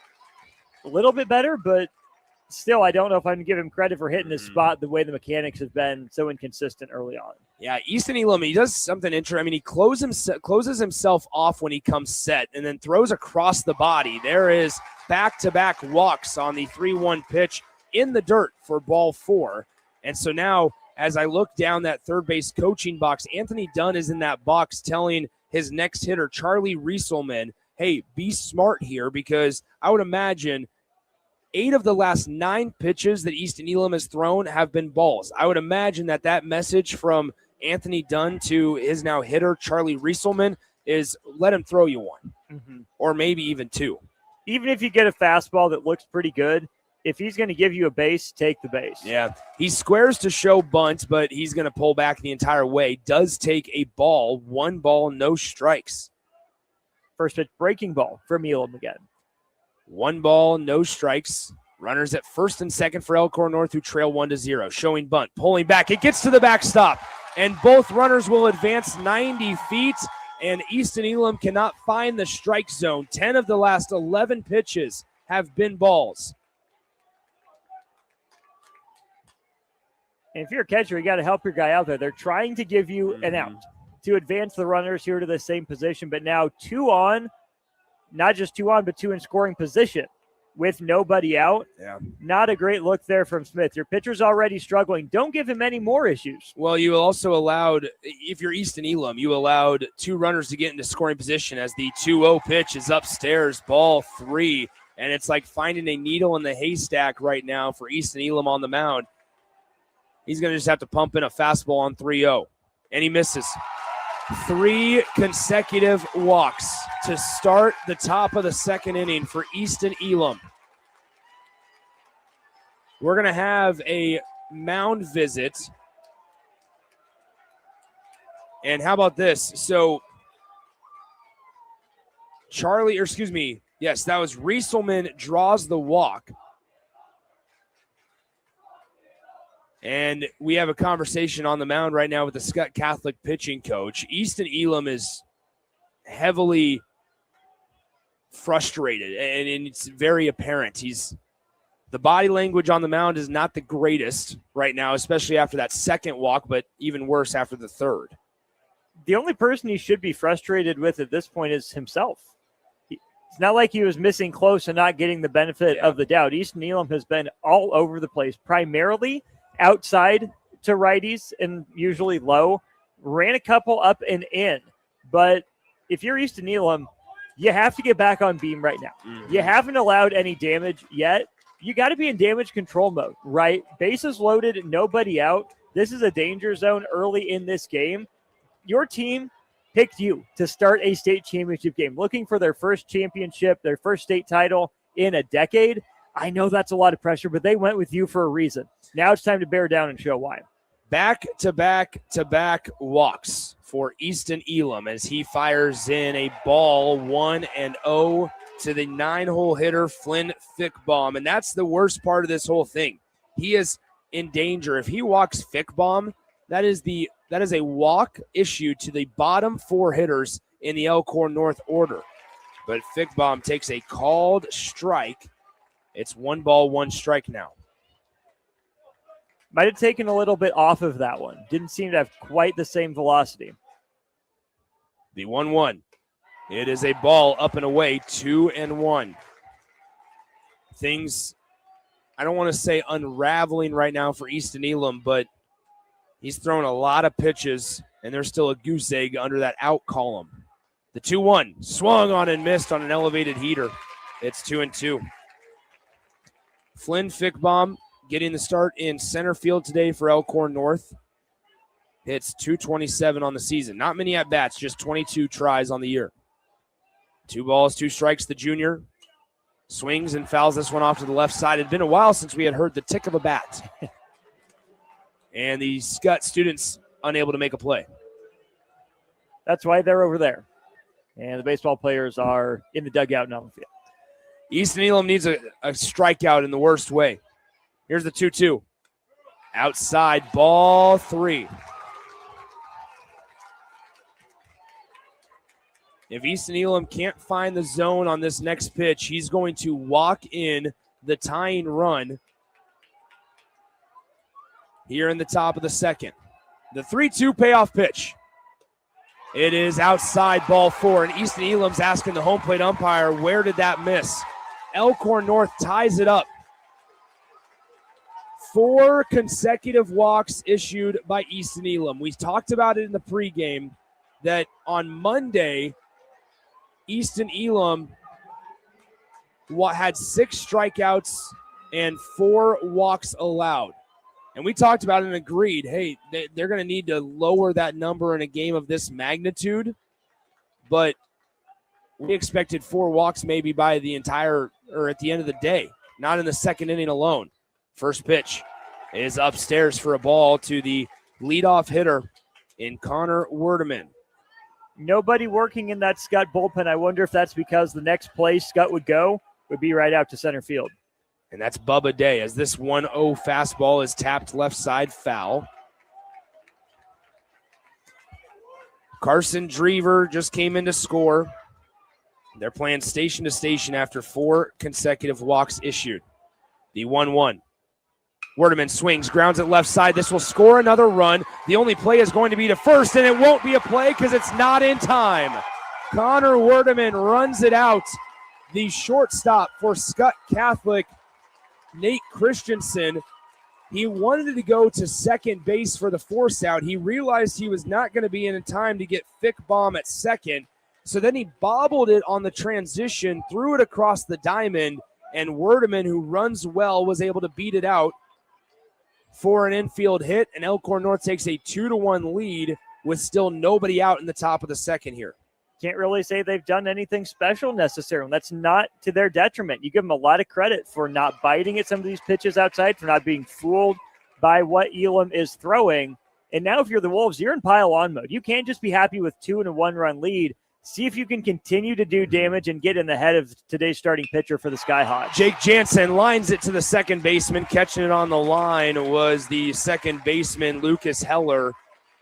a little bit better, but still, I don't know if I can give him credit for hitting his spot the way the mechanics have been so inconsistent early on. Yeah, Easton Elam, he does something interesting. I mean, he closes himself off when he comes set and then throws across the body. There is back-to-back walks on the 3-1 pitch in the dirt for ball 4. And so now, as I look down that third base coaching box, Anthony Dunn is in that box telling his next hitter, Charlie Rieselman, hey, be smart here, because I would imagine 8 of the last 9 pitches that Easton Elam has thrown have been balls. I would imagine that message from Anthony Dunn to his now hitter, Charlie Rieselman, is let him throw you one, or maybe even 2. Even if you get a fastball that looks pretty good, if he's going to give you a base, take the base. Yeah, he squares to show bunt, but he's going to pull back the entire way. Does take a ball, 1 ball, no strikes. First pitch breaking ball from Elam again. 1 ball, no strikes. Runners at first and second for Elkhorn North, who trail 1-0. Showing bunt, pulling back. It gets to the backstop, and both runners will advance 90 feet, and Easton Elam cannot find the strike zone. 10 of the last 11 pitches have been balls. And if you're a catcher, you got to help your guy out there. They're trying to give you an out to advance the runners here to the same position, but now 2 on, not just 2 on, but 2 in scoring position with nobody out. Yeah. Not a great look there from Smith. Your pitcher's already struggling. Don't give him any more issues. Well, you also allowed, if you're Easton Elam, you allowed 2 runners to get into scoring position as the 2-0 pitch is upstairs, ball 3. And it's like finding a needle in the haystack right now for Easton Elam on the mound. He's going to just have to pump in a fastball on 3-0. And he misses. 3 consecutive walks to start the top of the second inning for Easton Elam. We're going to have a mound visit. And how about this? So yes, that was Rieselman draws the walk. And we have a conversation on the mound right now with the Scut Catholic pitching coach. Easton Elam is heavily frustrated, and it's very apparent. The body language on the mound is not the greatest right now, especially after that second walk, but even worse after the third. The only person he should be frustrated with at this point is himself. It's not like he was missing close and not getting the benefit of the doubt. Easton Elam has been all over the place, primarily outside to righties and usually low. Ran a couple up and in. But if you're Easton Elam, you have to get back on beam right now. You haven't allowed any damage yet. You got to be in damage control mode, right? Bases loaded, nobody out. This is a danger zone early in this game. Your team picked you to start a state championship game, looking for their first championship, their first state title in a decade. I know that's a lot of pressure, but they went with you for a reason. Now it's time to bear down and show why. Back-to-back walks for Easton Elam as he fires in a ball 1-0 to the 9-hole hitter, Flynn Fickbaum. And that's the worst part of this whole thing. He is in danger. If he walks Fickbaum, that is a walk issued to the bottom 4 hitters in the Elkhorn North order. But Fickbaum takes a called strike. It's 1 ball, 1 strike now. Might have taken a little bit off of that one. Didn't seem to have quite the same velocity. The 1-1. It is a ball up and away, 2-1. Things, I don't want to say unraveling right now for Easton Elam, but he's thrown a lot of pitches, and there's still a goose egg under that out column. The 2-1, swung on and missed on an elevated heater. It's 2-2. Flynn Fickbaum getting the start in center field today for Elkhorn North. Hits .227 on the season. Not many at-bats, just 22 tries on the year. 2 balls, 2 strikes, the junior. Swings and fouls this one off to the left side. It had been a while since we had heard the tick of a bat. And the Skutt students unable to make a play. That's why they're over there. And the baseball players are in the dugout and on the field. Easton Elam needs a strikeout in the worst way. Here's the 2-2. Outside, ball 3. If Easton Elam can't find the zone on this next pitch, he's going to walk in the tying run here in the top of the second. The 3-2 payoff pitch. It is outside, ball 4, and Easton Elam's asking the home plate umpire, where did that miss? Elkhorn North ties it up. 4 consecutive walks issued by Easton Elam. We talked about it in the pregame that on Monday, Easton Elam had 6 strikeouts and 4 walks allowed. And we talked about it and agreed, hey, they're going to need to lower that number in a game of this magnitude. But we expected 4 walks maybe by the entire, or at the end of the day, not in the second inning alone. First pitch is upstairs for a ball to the leadoff hitter in Connor Werdeman. Nobody working in that Skutt bullpen. I wonder if that's because the next place Skutt would go would be right out to center field. And that's Bubba Day as this 1-0 fastball is tapped left side foul. Carson Drever just came in to score. They're playing station to station after 4 consecutive walks issued. The 1-1. Werdeman swings, grounds it left side. This will score another run. The only play is going to be to first, and it won't be a play because it's not in time. Connor Werdeman runs it out. The shortstop for Scut Catholic, Nate Christensen, he wanted to go to second base for the force out. He realized he was not going to be in time to get Fickbaum at second, so then he bobbled it on the transition, threw it across the diamond, and Werdeman, who runs well, was able to beat it out for an infield hit, and Elkhorn North takes a 2-1 lead with still nobody out in the top of the second here. Can't really say they've done anything special necessarily. That's not to their detriment. You give them a lot of credit for not biting at some of these pitches outside, for not being fooled by what Elam is throwing. And now if you're the Wolves, you're in pile-on mode. You can't just be happy with 2 and a 1-run lead. See if you can continue to do damage and get in the head of today's starting pitcher for the Skyhawks. Jake Jansen lines it to the second baseman. Catching it on the line was the second baseman, Lucas Heller,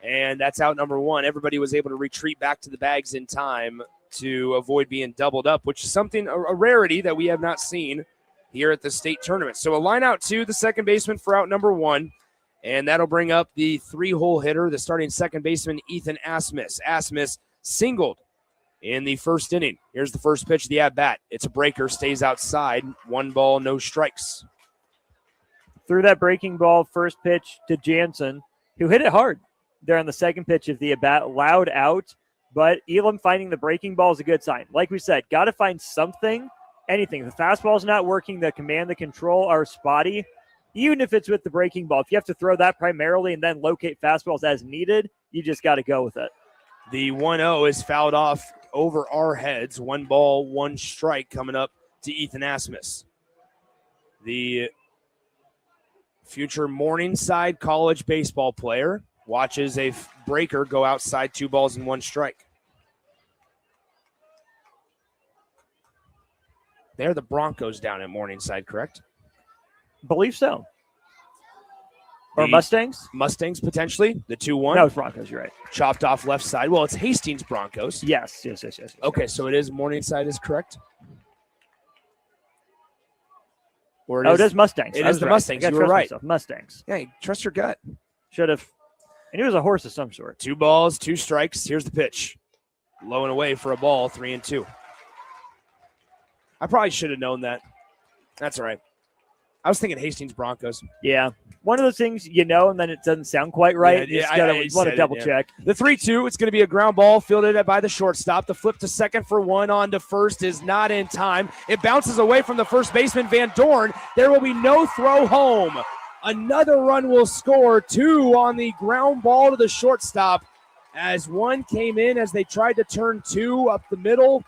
and that's out number 1. Everybody was able to retreat back to the bags in time to avoid being doubled up, which is something, a rarity that we have not seen here at the state tournament. So a line out to the second baseman for out number 1, and that'll bring up the 3-hole hitter, the starting second baseman, Ethan Asmus. Asmus singled in the first inning. Here's the first pitch of the at-bat. It's a breaker, stays outside. 1 ball, no strikes. Threw that breaking ball first pitch to Jansen, who hit it hard there on the second pitch of the at-bat. Loud out, but Elam finding the breaking ball is a good sign. Like we said, got to find something, anything. The fastball's not working. The command, the control are spotty. Even if it's with the breaking ball, if you have to throw that primarily and then locate fastballs as needed, you just got to go with it. The 1-0 is fouled off over our heads. 1 ball, 1 strike coming up to Ethan Asmus. The future Morningside College baseball player watches a breaker go outside. 2 balls and 1 strike. They're the Broncos down at Morningside, correct? Believe so. Or Mustangs? Mustangs, potentially. The 2-1. No, it's Broncos, you're right. Chopped off left side. Well, it's Hastings Broncos. Yes. Okay, so it is Morningside is correct? Or it is Mustangs. It is the Mustangs. You were right. Myself. Mustangs. Yeah, trust your gut. Should have. And he was a horse of some sort. 2 balls, 2 strikes. Here's the pitch. Low and away for a ball, 3-2. I probably should have known that. That's all right. I was thinking Hastings Broncos. Yeah. One of those things you know, and then it doesn't sound quite right. Yeah, you want to double check. The 3-2, it's going to be a ground ball fielded by the shortstop. The flip to second for 1 on to first is not in time. It bounces away from the first baseman, Van Dorn. There will be no throw home. Another run will score. 2 on the ground ball to the shortstop as 1 came in as they tried to turn 2 up the middle.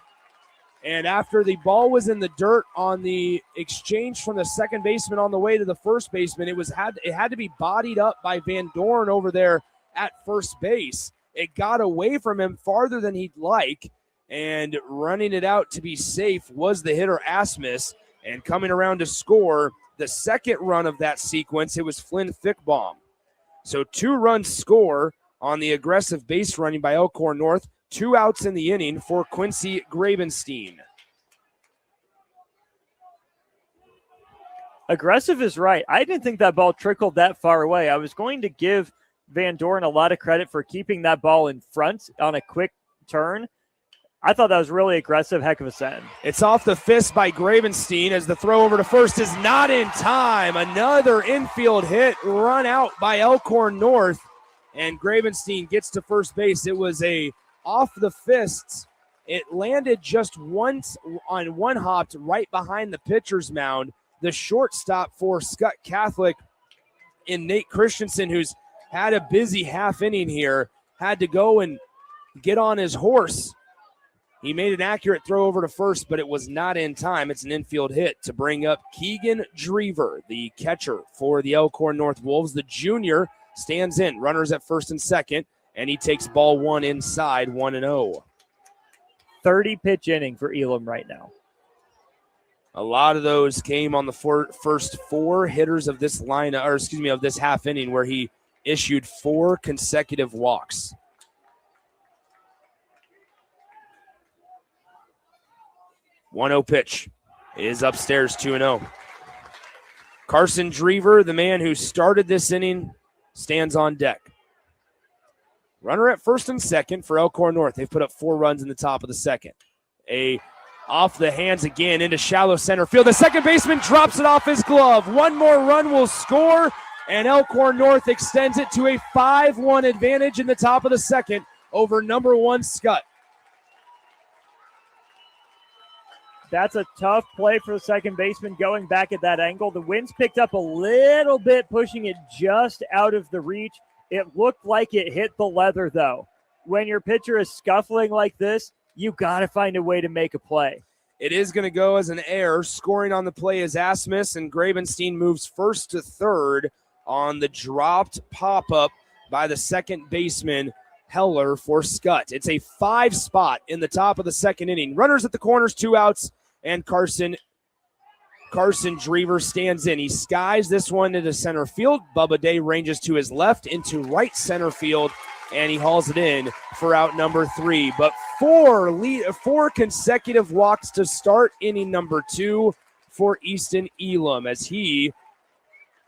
And after the ball was in the dirt on the exchange from the second baseman on the way to the first baseman, it had to be bodied up by Van Dorn over there at first base. It got away from him farther than he'd like, and running it out to be safe was the hitter Asmus. And coming around to score the second run of that sequence, it was Flynn Fickbaum. So 2 runs score on the aggressive base running by Elkhorn North. 2 outs in the inning for Quincy Gravenstein. Aggressive is right. I didn't think that ball trickled that far away. I was going to give Van Dorn a lot of credit for keeping that ball in front on a quick turn. I thought that was really aggressive. Heck of a send. It's off the fist by Gravenstein as the throw over to first is not in time. Another infield hit run out by Elkhorn North, and Gravenstein gets to first base. It was a off the fists. It landed just once on 1 hopped right behind the pitcher's mound. The shortstop for Scut Catholic in Nate Christensen, who's had a busy half inning here, had to go and get on his horse. He made an accurate throw over to first, but it was not in time. It's an infield hit to bring up Keegan Drever, the catcher for the Elkhorn North Wolves. The junior stands in, runners at first and second, and he takes ball 1 inside, 1-0. 30-pitch inning for Elam right now. A lot of those came on the first 4 hitters of this of this half inning, where he issued 4 consecutive walks. One-0 pitch is upstairs, 2-0. Carson Drever, the man who started this inning, stands on deck. Runner at first and second for Elkhorn North. They've put up 4 runs in the top of the second. Off the hands again into shallow center field. The second baseman drops it off his glove. 1 more run will score, and Elkhorn North extends it to a 5-1 advantage in the top of the second over number 1 Skutt. That's a tough play for the second baseman going back at that angle. The wind's picked up a little bit, pushing it just out of the reach. It looked like it hit the leather, though. When your pitcher is scuffling like this, you got to find a way to make a play. It is going to go as an error. Scoring on the play is Asmus, and Gravenstein moves first to third on the dropped pop-up by the second baseman, Heller, for Skutt. It's a 5 spot in the top of the second inning. Runners at the corners, 2 outs, and Carson Drever stands in. He skies this one into center field. Bubba Day ranges to his left into right center field, and he hauls it in for out number 3. But 4 consecutive walks to start inning number 2 for Easton Elam as he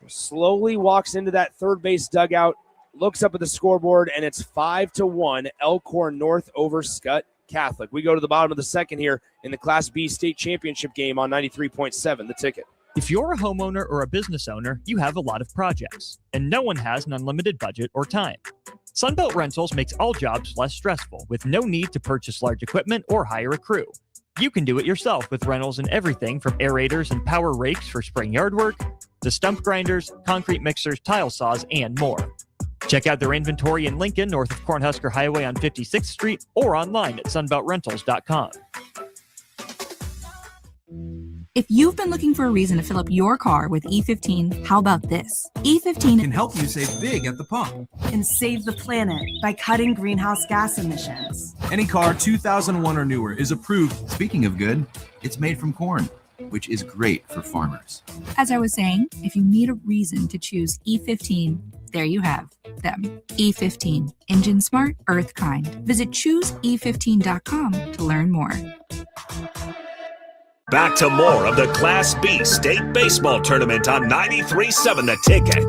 slowly walks into that third base dugout, looks up at the scoreboard, and it's 5-1 Elkhorn North over Skutt Catholic. We go to the bottom of the second here in the Class B state championship game on 93.7, The Ticket. If you're a homeowner or a business owner, you have a lot of projects, and no one has an unlimited budget or time. Sunbelt Rentals makes all jobs less stressful with no need to purchase large equipment or hire a crew. You can do it yourself with rentals and everything from aerators and power rakes for spring yard work to stump grinders, concrete mixers, tile saws, and more. Check out their inventory in Lincoln, north of Cornhusker Highway on 56th Street, or online at sunbeltrentals.com. If you've been looking for a reason to fill up your car with E15, how about this? E15 can help you save big at the pump and save the planet by cutting greenhouse gas emissions. Any car 2001 or newer is approved. Speaking of good, it's made from corn, which is great for farmers. As I was saying, if you need a reason to choose E15, there you have them. E15, engine smart, earth kind. Visit chooseE15.com to learn more. Back to more of the Class B State Baseball Tournament on 93.7 The Ticket.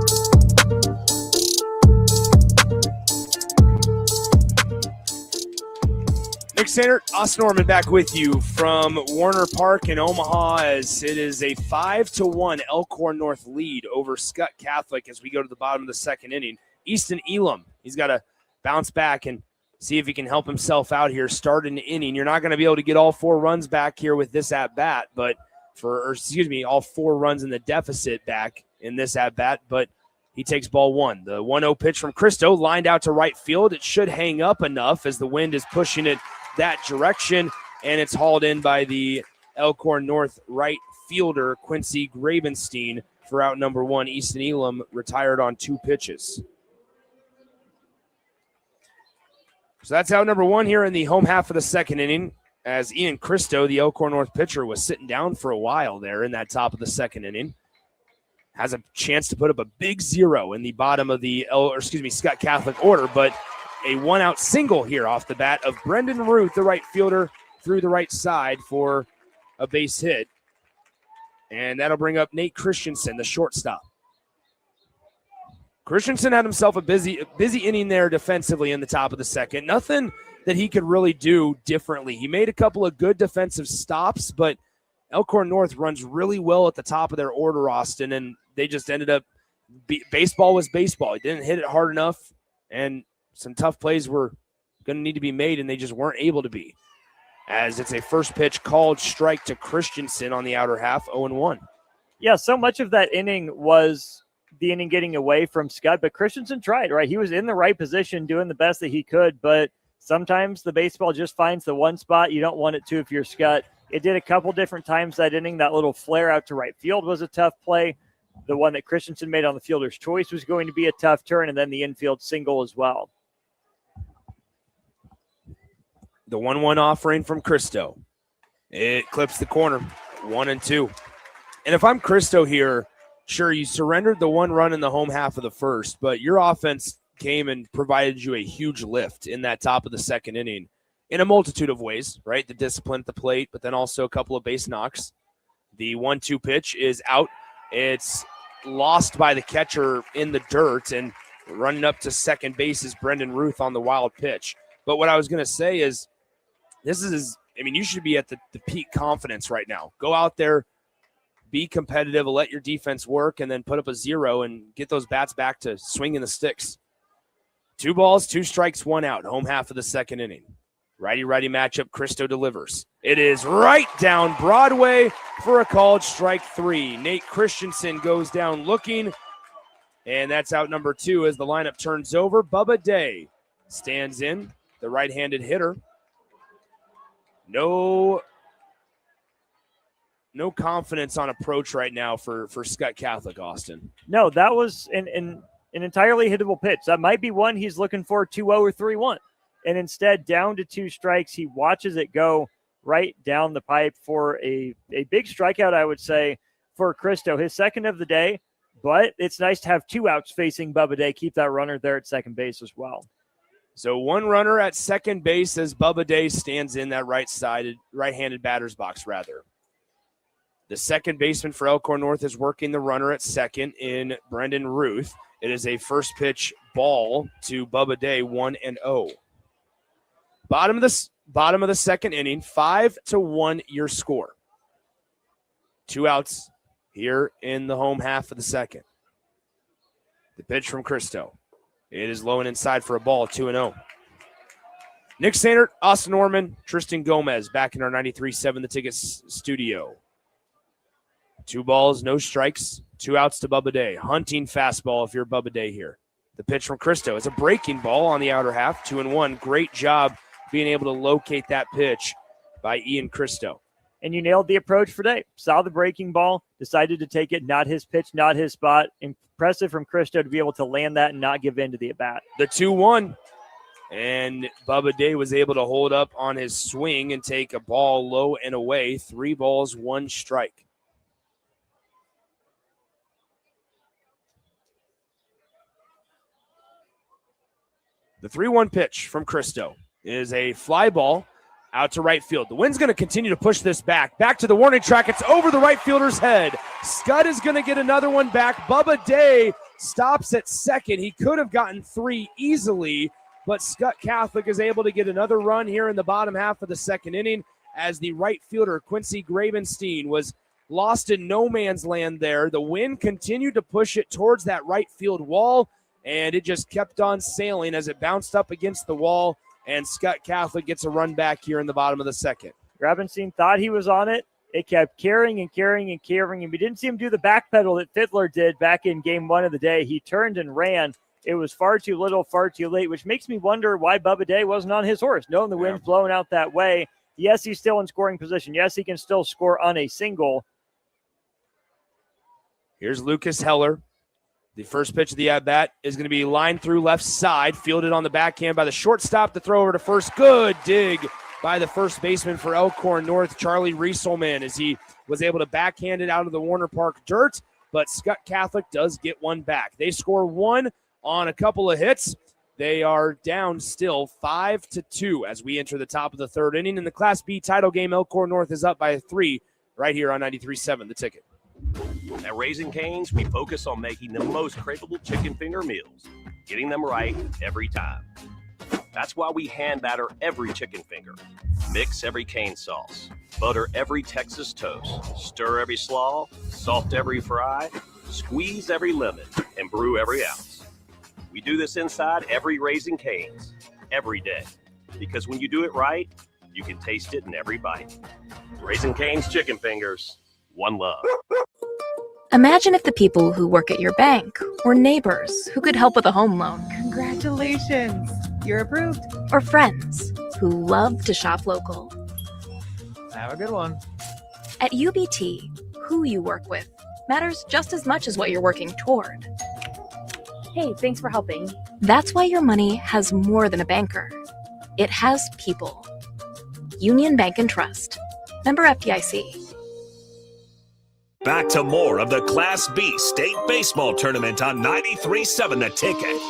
Nick Sainert, Austin Norman back with you from Warner Park in Omaha as it is a 5-1 Elkhorn North lead over Scut Catholic as we go to the bottom of the second inning. Easton Elam, he's got to bounce back and see if he can help himself out here, start an inning. You're not going to be able to get all 4 runs back here with this at-bat, but all 4 runs in the deficit back in this at-bat, but he takes ball 1. The 1-0 pitch from Cristo lined out to right field. It should hang up enough as the wind is pushing it that direction, and it's hauled in by the Elkhorn North right fielder, Quincy Grabenstein, for out number 1. Easton Elam retired on 2 pitches. So that's out number 1 here in the home half of the second inning, as Ian Cristo, the Elkhorn North pitcher, was sitting down for a while there in that top of the second inning. Has a chance to put up a big 0 in the bottom of the Scut Catholic order, but a 1-out single here off the bat of Brendan Ruth, the right fielder, through the right side for a base hit. And that'll bring up Nate Christensen, the shortstop. Christensen had himself a busy inning there defensively in the top of the second. Nothing that he could really do differently. He made a couple of good defensive stops, but Elkhorn North runs really well at the top of their order, Austin, and they just ended up baseball was baseball. He didn't hit it hard enough, and some tough plays were going to need to be made, and they just weren't able to be. As it's a first pitch called strike to Christensen on the outer half, 0-1. Yeah, so much of that inning was the inning getting away from Skutt, but Christensen tried, right? He was in the right position doing the best that he could, but sometimes the baseball just finds the one spot you don't want it to if you're Skutt. It did a couple different times that inning. That little flare out to right field was a tough play. The one that Christensen made on the fielder's choice was going to be a tough turn, and then the infield single as well. The 1-1 offering from Cristo. It clips the corner, 1-2. And if I'm Cristo here, sure, you surrendered the 1 run in the home half of the first, but your offense came and provided you a huge lift in that top of the second inning in a multitude of ways, right? The discipline at the plate, but then also a couple of base knocks. The 1-2 pitch is out. It's lost by the catcher in the dirt, and running up to second base is Brendan Ruth on the wild pitch. But what I was going to say is, you should be at the peak confidence right now. Go out there, be competitive, let your defense work, and then put up a 0 and get those bats back to swinging the sticks. 2 balls, 2 strikes, 1 out, home half of the second inning. Righty-righty matchup, Cristo delivers. It is right down Broadway for a called strike 3. Nate Christensen goes down looking, and that's out number 2 as the lineup turns over. Bubba Day stands in, the right-handed hitter. No confidence on approach right now for Scut Catholic, Austin. No, that was an entirely hittable pitch. That might be one he's looking for 2-0 or 3-1. And instead, down to 2 strikes, he watches it go right down the pipe for a big strikeout, I would say, for Cristo. His second of the day, but it's nice to have 2 outs facing Bubba Day. Keep that runner there at second base as well. So 1 runner at second base as Bubba Day stands in that right-handed batter's box, rather. The second baseman for Elkhorn North is working the runner at second in Brendan Ruth. It is a first pitch ball to Bubba Day, 1-0. Bottom of bottom of the second inning, 5-1 your score. 2 outs here in the home half of the second. The pitch from Cristo. It is low and inside for a ball, 2-0. Nick Sainert, Austin Norman, Tristan Gomez back in our 93.7 The Ticket studio. 2 balls, no strikes, 2 outs to Bubba Day. Hunting fastball if you're Bubba Day here. The pitch from Cristo. It's a breaking ball on the outer half, 2-1. Great job being able to locate that pitch by Ian Cristo. And you nailed the approach for Day. Saw the breaking ball, decided to take it, not his pitch, not his spot. Impressive from Cristo to be able to land that and not give in to the at-bat. The 2-1. And Bubba Day was able to hold up on his swing and take a ball low and away. 3 balls, 1 strike. The 3-1 pitch from Cristo is a fly ball out to right field. The wind's going to continue to push this back. Back to the warning track. It's over the right fielder's head. Skutt is going to get another one back. Bubba Day stops at second. He could have gotten 3 easily, but Scut Catholic is able to get another run here in the bottom half of the second inning as the right fielder, Quincy Gravenstein, was lost in no man's land there. The wind continued to push it towards that right field wall, and it just kept on sailing as it bounced up against the wall, and Scut Catholic gets a run back here in the bottom of the second. Gravenstein thought he was on it. It kept carrying and carrying and carrying, and we didn't see him do the back pedal that Fiddler did back in game 1 of the day. He turned and ran. It was far too little, far too late, which makes me wonder why Bubba Day wasn't on his horse, knowing the wind's blowing out that way. Yes, he's still in scoring position. Yes, he can still score on a single. Here's Lucas Heller. The first pitch of the at-bat is going to be lined through left side, fielded on the backhand by the shortstop. The throw over to first. Good dig by the first baseman for Elkhorn North, Charlie Rieselman, as he was able to backhand it out of the Warner Park dirt, but Scut Catholic does get one back. They score 1 on a couple of hits. They are down still 5-2 as we enter the top of the third inning. In the Class B title game, Elkhorn North is up by 3 right here on 93.7 The Ticket. At Raising Cane's, we focus on making the most craveable chicken finger meals, getting them right every time. That's why we hand batter every chicken finger, mix every cane sauce, butter every Texas toast, stir every slaw, salt every fry, squeeze every lemon, and brew every ounce. We do this inside every Raising Cane's, every day, because when you do it right, you can taste it in every bite. Raising Cane's chicken fingers, one love. Imagine if the people who work at your bank were neighbors who could help with a home loan. Congratulations, you're approved. Or friends who love to shop local. Have a good one. At UBT, who you work with matters just as much as what you're working toward. Hey, thanks for helping. That's why your money has more than a banker. It has people. Union Bank and Trust. Member FDIC. Back to more of the Class B State Baseball Tournament on 93.7 The Ticket.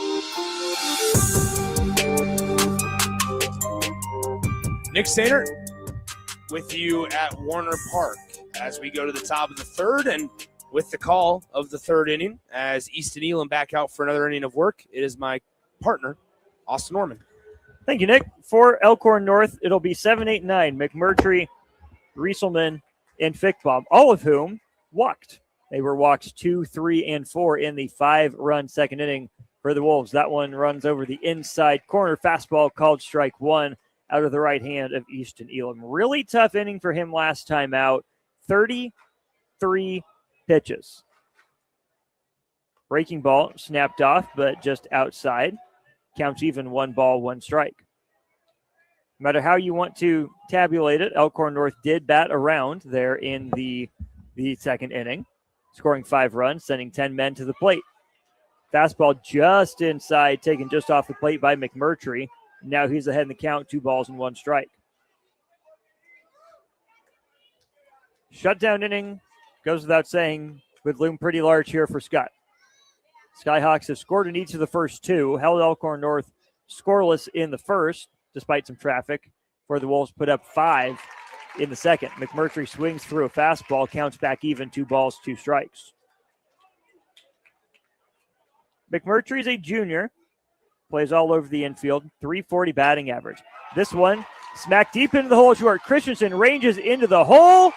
Nick Sainert with you at Warner Park as we go to the top of the third, and with the call of the third inning as Easton Elam back out for another inning of work, it is my partner, Austin Norman. Thank you, Nick. For Elkhorn North, it'll be 7, 8, 9. McMurtry, Rieselman, and Fickbaum, all of whom walked. They were walked 2, 3, and 4 in the 5-run second inning for the Wolves. That one runs over the inside corner. Fastball called strike 1 out of the right hand of Easton Elam. Really tough inning for him last time out. 33 pitches. Breaking ball snapped off, but just outside. Counts even 1 ball, 1 strike. No matter how you want to tabulate it, Elkhorn North did bat around there in the second inning, scoring 5 runs, sending 10 men to the plate. Fastball just inside, taken just off the plate by McMurtry. Now he's ahead in the count, 2 balls and 1 strike. Shutdown inning, goes without saying, would loom pretty large here for Skutt. Skyhawks have scored in each of the first 2, held Elkhorn North scoreless in the first, despite some traffic, where the Wolves put up 5 in the second. McMurtry swings through a fastball, counts back even, 2 balls, 2 strikes. McMurtry's a junior, plays all over the infield, .340 batting average. This one Smack deep into the hole short. Christensen ranges into the hole,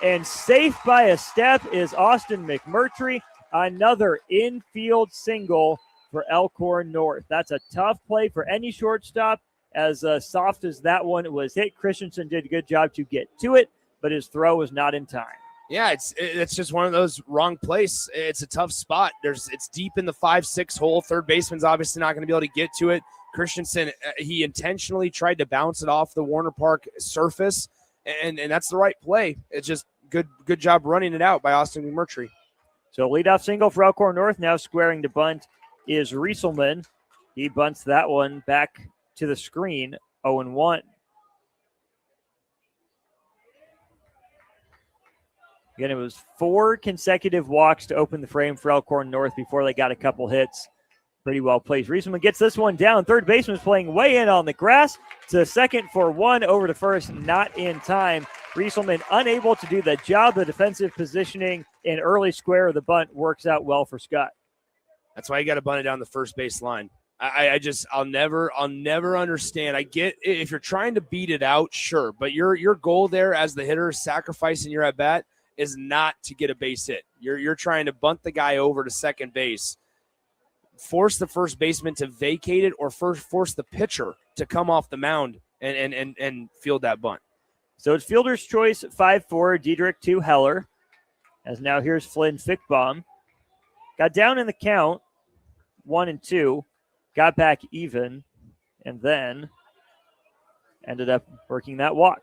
and safe by a step is Austin McMurtry. Another infield single for Elkhorn North. That's a tough play for any shortstop. As soft as that one was hit, Christensen did a good job to get to it, but his throw was not in time. Yeah, it's just one of those wrong place. It's a tough spot. It's deep in the 5-6 hole. Third baseman's obviously not going to be able to get to it. Christensen, he intentionally tried to bounce it off the Warner Park surface, and that's the right play. It's just good job running it out by Austin McMurtry. So leadoff single for Elkhorn North. Now squaring to bunt is Rieselman. He bunts that one back to the screen, 0-1. Again, it was 4 consecutive walks to open the frame for Elkhorn North before they got a couple hits. Pretty well played. Rieselman gets this one down. Third baseman's playing way in on the grass. To second for 1, over to first, not in time. Rieselman unable to do the job. The defensive positioning in early square of the bunt works out well for Skutt. That's why you got to bunt it down the first base line. I'll never understand. I get if you're trying to beat it out, sure, but your goal there as the hitter, sacrificing your at bat, is not to get a base hit. You're trying to bunt the guy over to second base, force the first baseman to vacate it, or force the pitcher to come off the mound and field that bunt. So it's fielder's choice, 5-4, Diedrich to Heller. As now here's Flynn Fickbaum. Got down in the count, 1-2, got back even, and then ended up working that walk.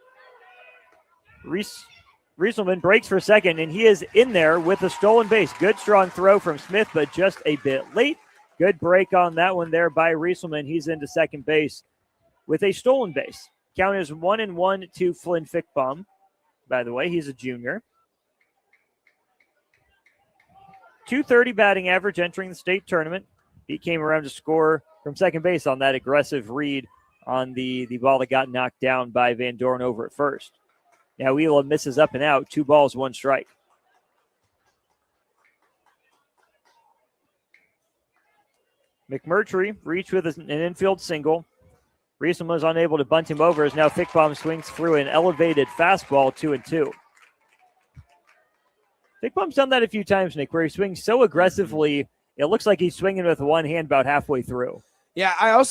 Rieselman breaks for second, and he is in there with a stolen base. Good strong throw from Smith, but just a bit late. Good break on that one there by Rieselman. He's into second base with a stolen base. Count is 1-1 to Flynn Fickbaum. By the way, he's a junior. .230 batting average entering the state tournament. He came around to score from second base on that aggressive read on the ball that got knocked down by Van Dorn over at first. Now Elam misses up and out. 2 balls, 1 strike. McMurtry reached with an infield single. Rieselman was unable to bunt him over as now Fickbaum swings through an elevated fastball, 2-2. Fickbaum's done that a few times, Nick, where he swings so aggressively, it looks like he's swinging with one hand about halfway through. Yeah, I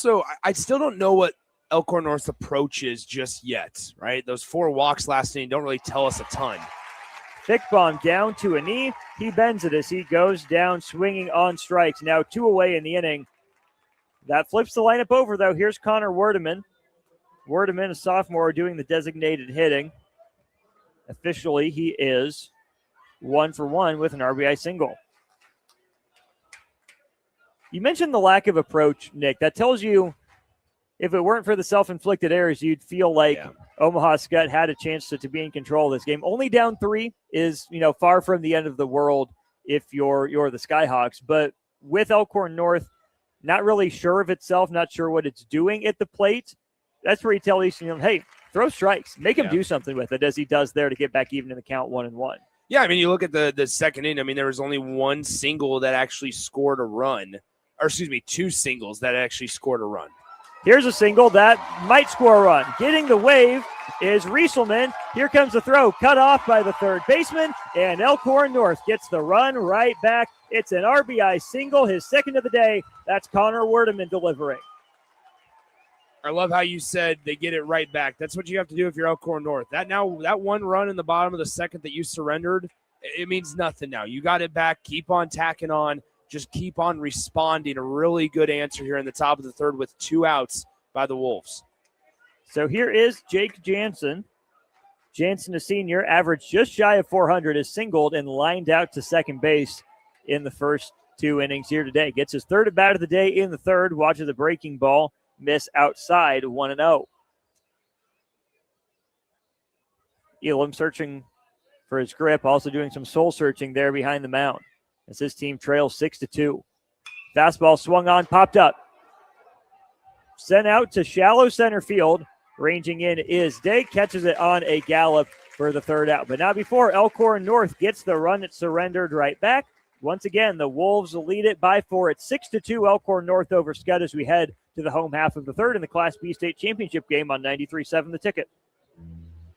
still don't know what Elkhorn North's approach is just yet, right? Those 4 walks last inning don't really tell us a ton. Fickbaum down to a knee. He bends it as he goes down swinging on strikes. Now 2 away in the inning. That flips the lineup over, though. Here's Connor Werdeman. Werdeman, a sophomore, doing the designated hitting. Officially, he is 1 for 1 with an RBI single. You mentioned the lack of approach, Nick. That tells you if it weren't for the self-inflicted errors, you'd feel like Omaha Skutt had a chance to be in control of this game. Only down 3 is, far from the end of the world if you're the Skyhawks. But with Elkhorn North, not really sure of itself, not sure what it's doing at the plate, that's where you tell Easton, hey, throw strikes. Make him do something with it, as he does there to get back even in the count 1-1. Yeah, I mean, you look at the second inning. I mean, there was only 1 single that actually scored a run. Or, 2 singles that actually scored a run. Here's a single that might score a run. Getting the wave is Rieselman. Here comes the throw, cut off by the third baseman, and Elkhorn North gets the run right back. It's an RBI single, his second of the day. That's Connor Werdeman delivering. I love how you said they get it right back. That's what you have to do if you're Elkhorn North. That 1 run in the bottom of the second that you surrendered, it means nothing now. You got it back. Keep on tacking on. Just keep on responding. A really good answer here in the top of the third with 2 outs by the Wolves. So here is Jake Jansen. Jansen, a senior, averaged just shy of 400, is singled and lined out to second base in the first 2 innings here today. Gets his 3rd at bat of the day in the 3rd. Watches a breaking ball miss outside, 1-0. Elam searching for his grip, also doing some soul searching there behind the mound as his team trails 6-2. Fastball swung on, popped up. Sent out to shallow center field. Ranging in is Day, catches it on a gallop for the 3rd out. But not before Elkhorn North gets the run that surrendered right back. Once again, the Wolves lead it by 4. It's 6-2 Elkhorn North over Skutt as we head to the home half of the third in the Class B state championship game on 93.7 The Ticket.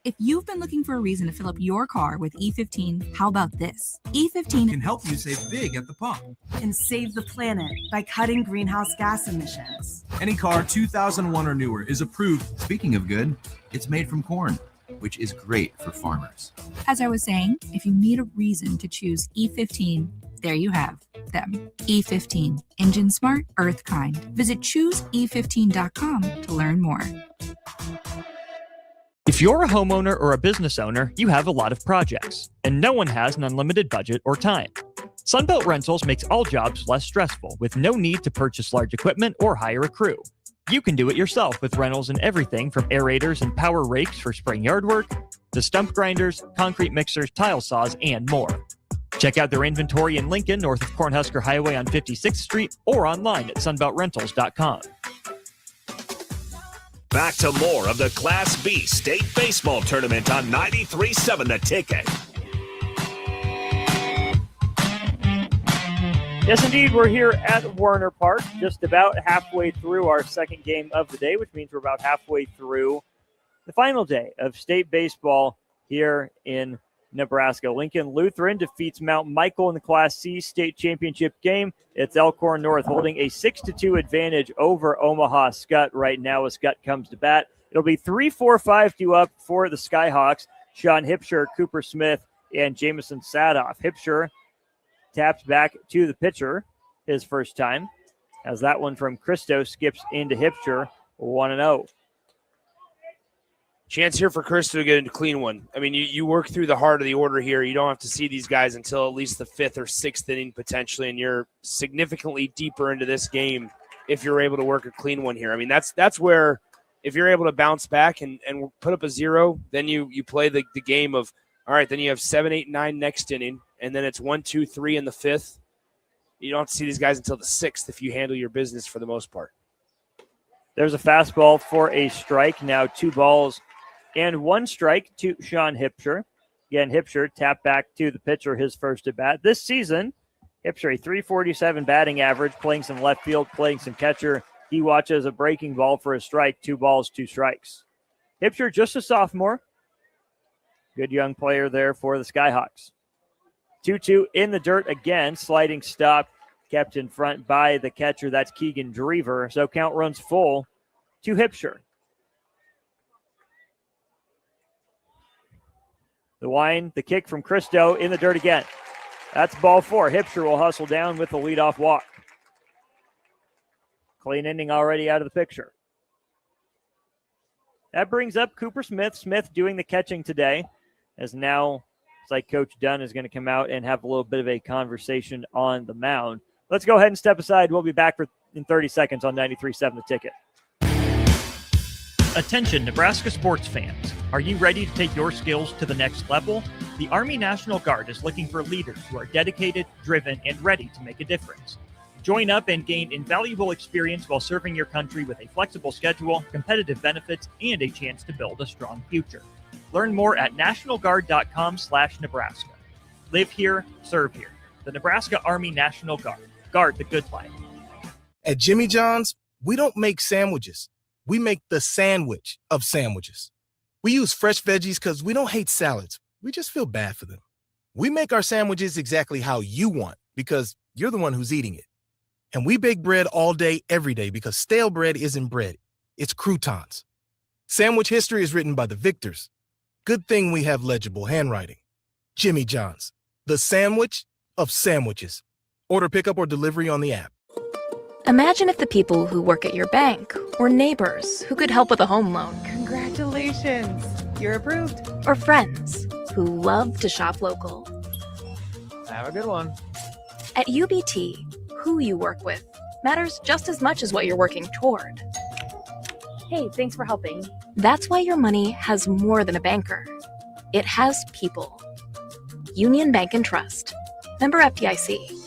If you've been looking for a reason to fill up your car with E15, how about this? E15 Can help you save big at the pump. And save the planet by cutting greenhouse gas emissions. Any car 2001 or newer is approved. Speaking of good, it's made from corn, which is great for farmers. As I was saying, if you need a reason to choose E15, there you have them. E15, engine smart, earth kind. Visit chooseE15.com to learn more. If you're a homeowner or a business owner, you have a lot of projects, and no one has an unlimited budget or time. Sunbelt Rentals makes all jobs less stressful with no need to purchase large equipment or hire a crew. You can do it yourself with rentals and everything from aerators and power rakes for spring yard work to stump grinders, concrete mixers, tile saws, and more. Check out their inventory in Lincoln, north of Cornhusker Highway on 56th Street, or online at sunbeltrentals.com. Back to more of the Class B State Baseball Tournament on 93.7 The Ticket. Yes, indeed, we're here at Werner Park, just about halfway through our second game of the day, which means we're about halfway through the final day of state baseball here in Nebraska. Lincoln Lutheran defeats Mount Michael in the Class C state championship game. It's Elkhorn North holding a 6-2 advantage over Omaha Skutt right now as Skutt comes to bat. It'll be 3-4-5-2 up for the Skyhawks. Sean Hipsher, Cooper Smith, and Jamison Sadoff. Hipsher taps back to the pitcher his first time as that one from Christo skips into Hipsher, 1-0. Chance here for Christo to get into clean one. I mean, you work through the heart of the order here. You don't have to see these guys until at least the 5th or 6th inning potentially, and you're significantly deeper into this game if you're able to work a clean one here. I mean, that's where if you're able to bounce back and put up a 0, then you play the game of, all right, then you have 7, 8, 9 next inning, and then it's 1, 2, 3 in the 5th. You don't have to see these guys until the 6th if you handle your business for the most part. There's a fastball for a strike. Now 2 balls and 1 strike to Sean Hipsher. Again, Hipsher tapped back to the pitcher his first at bat. This season, Hipsher, a 347 batting average, playing some left field, playing some catcher. He watches a breaking ball for a strike, 2 balls, 2 strikes. Hipsher, just a sophomore. Good young player there for the Skyhawks. 2-2 in the dirt again. Sliding stop kept in front by the catcher. That's Keegan Drever. So count runs full to Hipsher. The kick from Christo in the dirt again. That's ball 4. Hipsher will hustle down with the leadoff walk. Clean inning already out of the picture. That brings up Cooper Smith. Smith doing the catching today, as now it's like Coach Dunn is going to come out and have a little bit of a conversation on the mound. Let's go ahead and step aside. We'll be back in 30 seconds on 93.7 The Ticket. Attention, Nebraska sports fans. Are you ready to take your skills to the next level? The Army National Guard is looking for leaders who are dedicated, driven, and ready to make a difference. Join up and gain invaluable experience while serving your country with a flexible schedule, competitive benefits, and a chance to build a strong future. Learn more at nationalguard.com/Nebraska. Live here, serve here. The Nebraska Army National Guard. Guard the good life. At Jimmy John's, we don't make sandwiches. We make the sandwich of sandwiches. We use fresh veggies because we don't hate salads. We just feel bad for them. We make our sandwiches exactly how you want because you're the one who's eating it. And we bake bread all day, every day because stale bread isn't bread. It's croutons. Sandwich history is written by the victors. Good thing we have legible handwriting. Jimmy John's, the sandwich of sandwiches. Order pickup or delivery on the app. Imagine if the people who work at your bank or neighbors who could help with a home loan. Congratulations, you're approved. Or friends who love to shop local. Have a good one. At UBT, who you work with matters just as much as what you're working toward. Hey, thanks for helping. That's why your money has more than a banker. It has people. Union Bank and Trust. Member FDIC.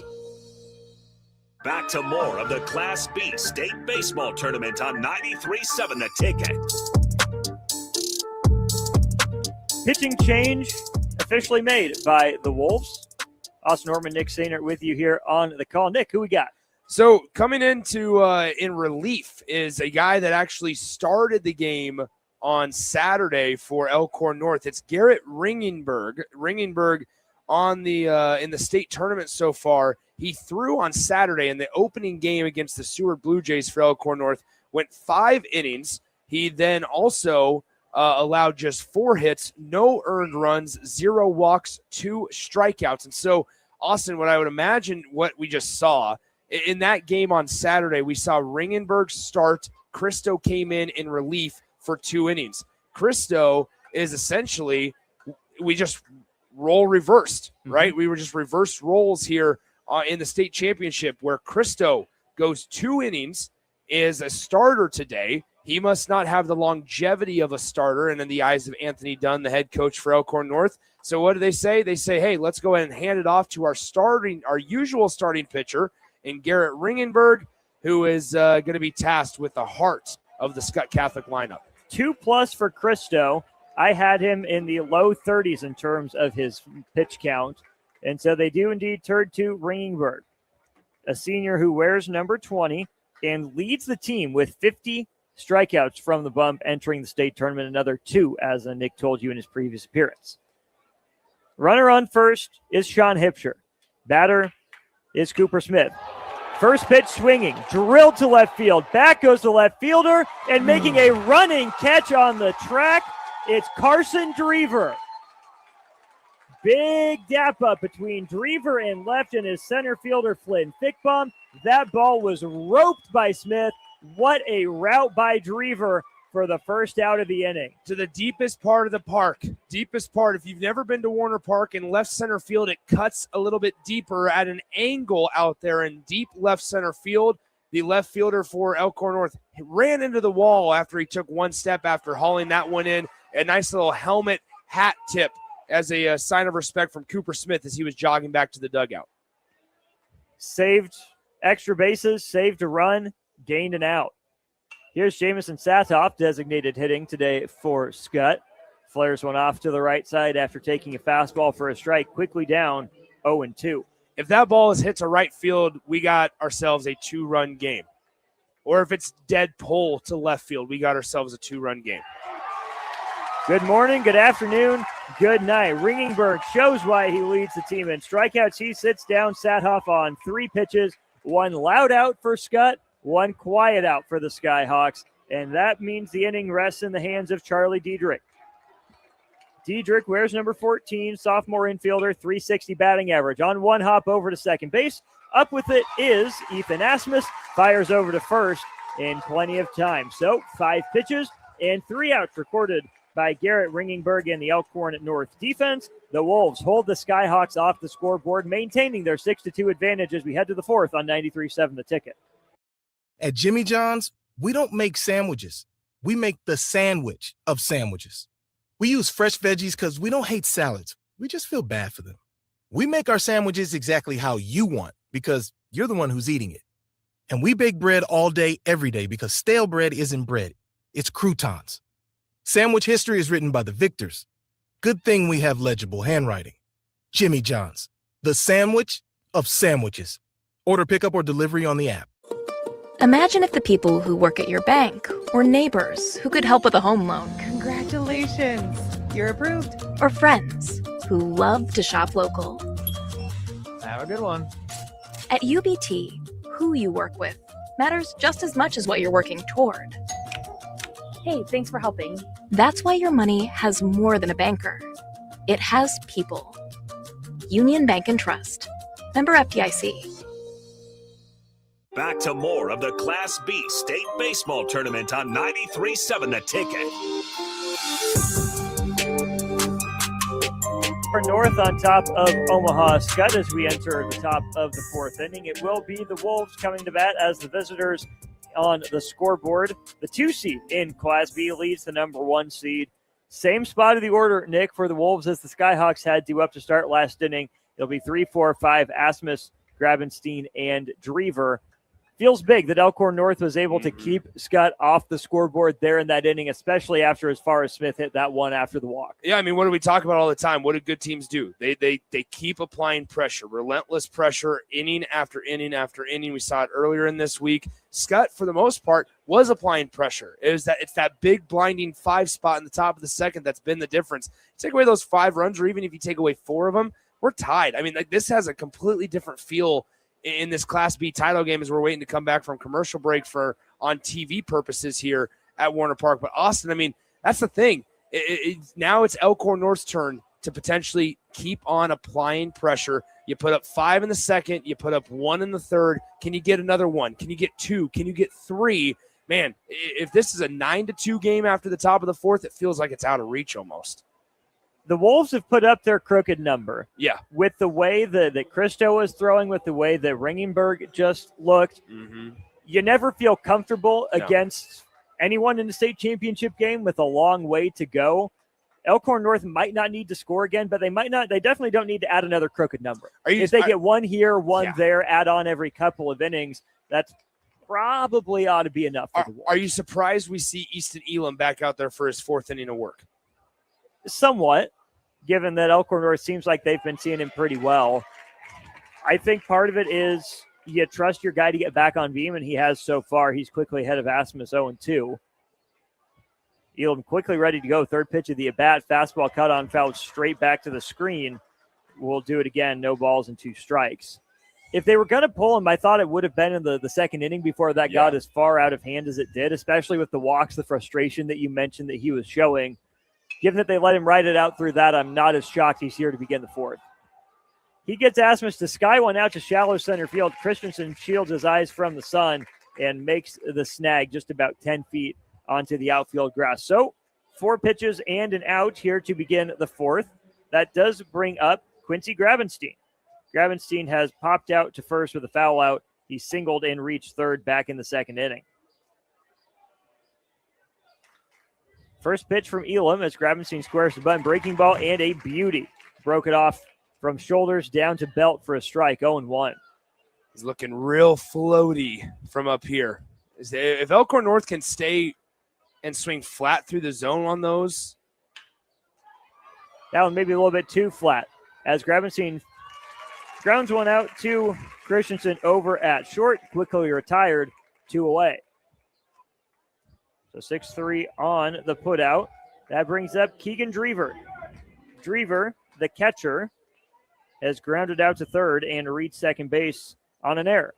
Back to more of the Class B State Baseball Tournament on 93.7 The Ticket. Pitching change officially made by the Wolves. Austin Norman, Nick Sainert with you here on the call. Nick, who we got? So coming into in relief is a guy that actually started the game on Saturday for Elkhorn North. It's Garrett Ringenberg. Ringenberg on the in the state tournament so far. He threw on Saturday in the opening game against the Seward Blue Jays for Elkhorn North. Went 5 innings. He then also allowed just 4 hits, no earned runs, 0 walks, 2 strikeouts. And so, Austin, what I would imagine what we just saw in that game on Saturday, we saw Ringenberg start. Christo came in relief for 2 innings. Christo is essentially, we just role reversed, right? We were just reversed roles here in the state championship where Christo goes 2 innings, is a starter today. He must not have the longevity of a starter, and in the eyes of Anthony Dunn, the head coach for Elkhorn North. So what do they say? They say, hey, let's go ahead and hand it off to our usual starting pitcher in Garrett Ringenberg, who is going to be tasked with the heart of the Scut Catholic lineup. 2+ for Christo. I had him in the low 30s in terms of his pitch count. And so they do indeed turn to Ringenberg, a senior who wears number 20 and leads the team with 50 strikeouts from the bump entering the state tournament, another 2, as Nick told you in his previous appearance. Runner on first is Sean Hipsher. Batter is Cooper Smith. First pitch swinging, drilled to left field. Back goes the left fielder, and making a running catch on the track, it's Carson Drever. Big dap up between Drever and left and his center fielder, Flynn Fickbaum. That ball was roped by Smith. What a route by Drever for the first out of the inning. To the deepest part of the park. Deepest part. If you've never been to Warner Park in left center field, it cuts a little bit deeper at an angle out there in deep left center field. The left fielder for Elkhorn North ran into the wall after he took 1 step after hauling that one in. A nice little helmet hat tip as a sign of respect from Cooper Smith as he was jogging back to the dugout. Saved extra bases, saved a run, gained an out. Here's Jamison Satoff, designated hitting today for Skutt. Flares one off to the right side after taking a fastball for a strike, quickly down 0-2. If that ball is hit to right field, we got ourselves a 2-run game. Or if it's dead pull to left field, we got ourselves a 2-run game. Good morning, good afternoon, good night. Ringenberg shows why he leads the team in strikeouts. He sits down Satoff on 3 pitches, 1 loud out for Skutt, 1 quiet out for the Skyhawks, and that means the inning rests in the hands of Charlie Diedrich. Diedrich wears number 14, sophomore infielder, 360 batting average. On 1 hop over to second base. Up with it is Ethan Asmus, fires over to first in plenty of time. So 5 pitches and 3 outs recorded by Garrett Ringenberg and the Elkhorn North defense. The Wolves hold the Skyhawks off the scoreboard, maintaining their 6-2 advantage as we head to the 4th on 93.7 The Ticket. At Jimmy John's, we don't make sandwiches. We make the sandwich of sandwiches. We use fresh veggies because we don't hate salads. We just feel bad for them. We make our sandwiches exactly how you want because you're the one who's eating it. And we bake bread all day, every day because stale bread isn't bread. It's croutons. Sandwich history is written by the victors. Good thing we have legible handwriting. Jimmy John's, the sandwich of sandwiches. Order pickup or delivery on the app. Imagine if the people who work at your bank or neighbors who could help with a home loan. Congratulations, you're approved. Or friends who love to shop local. Have a good one. At UBT, who you work with matters just as much as what you're working toward. Hey, thanks for helping. That's why your money has more than a banker. It has people. Union Bank and Trust. Member FDIC. Back to more of the Class B State Baseball Tournament on 93.7 The Ticket. North on top of Omaha Skutt as we enter the top of the 4th inning. It will be the Wolves coming to bat as the visitors on the scoreboard. The 2 seed in Class B leads the number 1 seed. Same spot of the order, Nick, for the Wolves as the Skyhawks had to up to start last inning. It'll be 3, 4, 5, Asmus, Grabenstein, and Drever. feels big that Elkhorn North was able to keep Skutt off the scoreboard there in that inning, especially after as far as Smith hit that one after the walk. Yeah, I mean, what do we talk about all the time? What do good teams do? They keep applying pressure, relentless pressure, inning after inning after inning. We saw it earlier in this week. Skutt, for the most part, was applying pressure. It's that big blinding 5 spot in the top of the second that's been the difference. Take away those 5 runs, or even if you take away 4 of them, we're tied. I mean, like, this has a completely different feel in this Class B title game as we're waiting to come back from commercial break for on TV purposes here at Warner Park. But Austin, I mean, that's the thing. Now it's Elkhorn North's turn to potentially keep on applying pressure. You put up 5 in the second. You put up 1 in the third. Can you get another 1? Can you get 2? Can you get 3? Man, if this is a 9-2 game after the top of the fourth, it feels like it's out of reach almost. The Wolves have put up their crooked number. Yeah. With the way that Christo was throwing, with the way that Ringenberg just looked, you never feel comfortable against anyone in the state championship game with a long way to go. Elkhorn North might not need to score again, but they definitely don't need to add another crooked number. If they get 1 here, 1 there, add on every couple of innings, that's probably ought to be enough for the Wolves. Are you surprised we see Easton Elam back out there for his 4th inning of work? Somewhat, given that Elkhorn North seems like they've been seeing him pretty well. I think part of it is you trust your guy to get back on beam, and he has so far. He's quickly ahead of Asmus 0-2. Elam quickly ready to go. 3rd pitch of the at-bat. Fastball cut on foul straight back to the screen. We'll do it again. No balls and 2 strikes. If they were going to pull him, I thought it would have been in the 2nd inning before that got as far out of hand as it did, especially with the walks, the frustration that you mentioned that he was showing. Given that they let him ride it out through that, I'm not as shocked he's here to begin the 4th. He gets Asmus to sky one out to shallow center field. Christensen shields his eyes from the sun and makes the snag just about 10 feet onto the outfield grass. So 4 pitches and an out here to begin the 4th. That does bring up Quincy Grabenstein. Grabenstein has popped out to first with a foul out. He singled and reached 3rd back in the 2nd inning. First pitch from Elam as Grabenstein squares the bunt. Breaking ball and a beauty. Broke it off from shoulders down to belt for a strike. 0-1. He's looking real floaty from up here. If Elkhorn North can stay and swing flat through the zone on those. That one maybe a little bit too flat as Grabenstein grounds one out to Christensen over at short. Quickly retired. 2 away. So 6-3 on the putout. That brings up Keegan Drever. Drever, the catcher, has grounded out to 3rd and reached 2nd base on an error.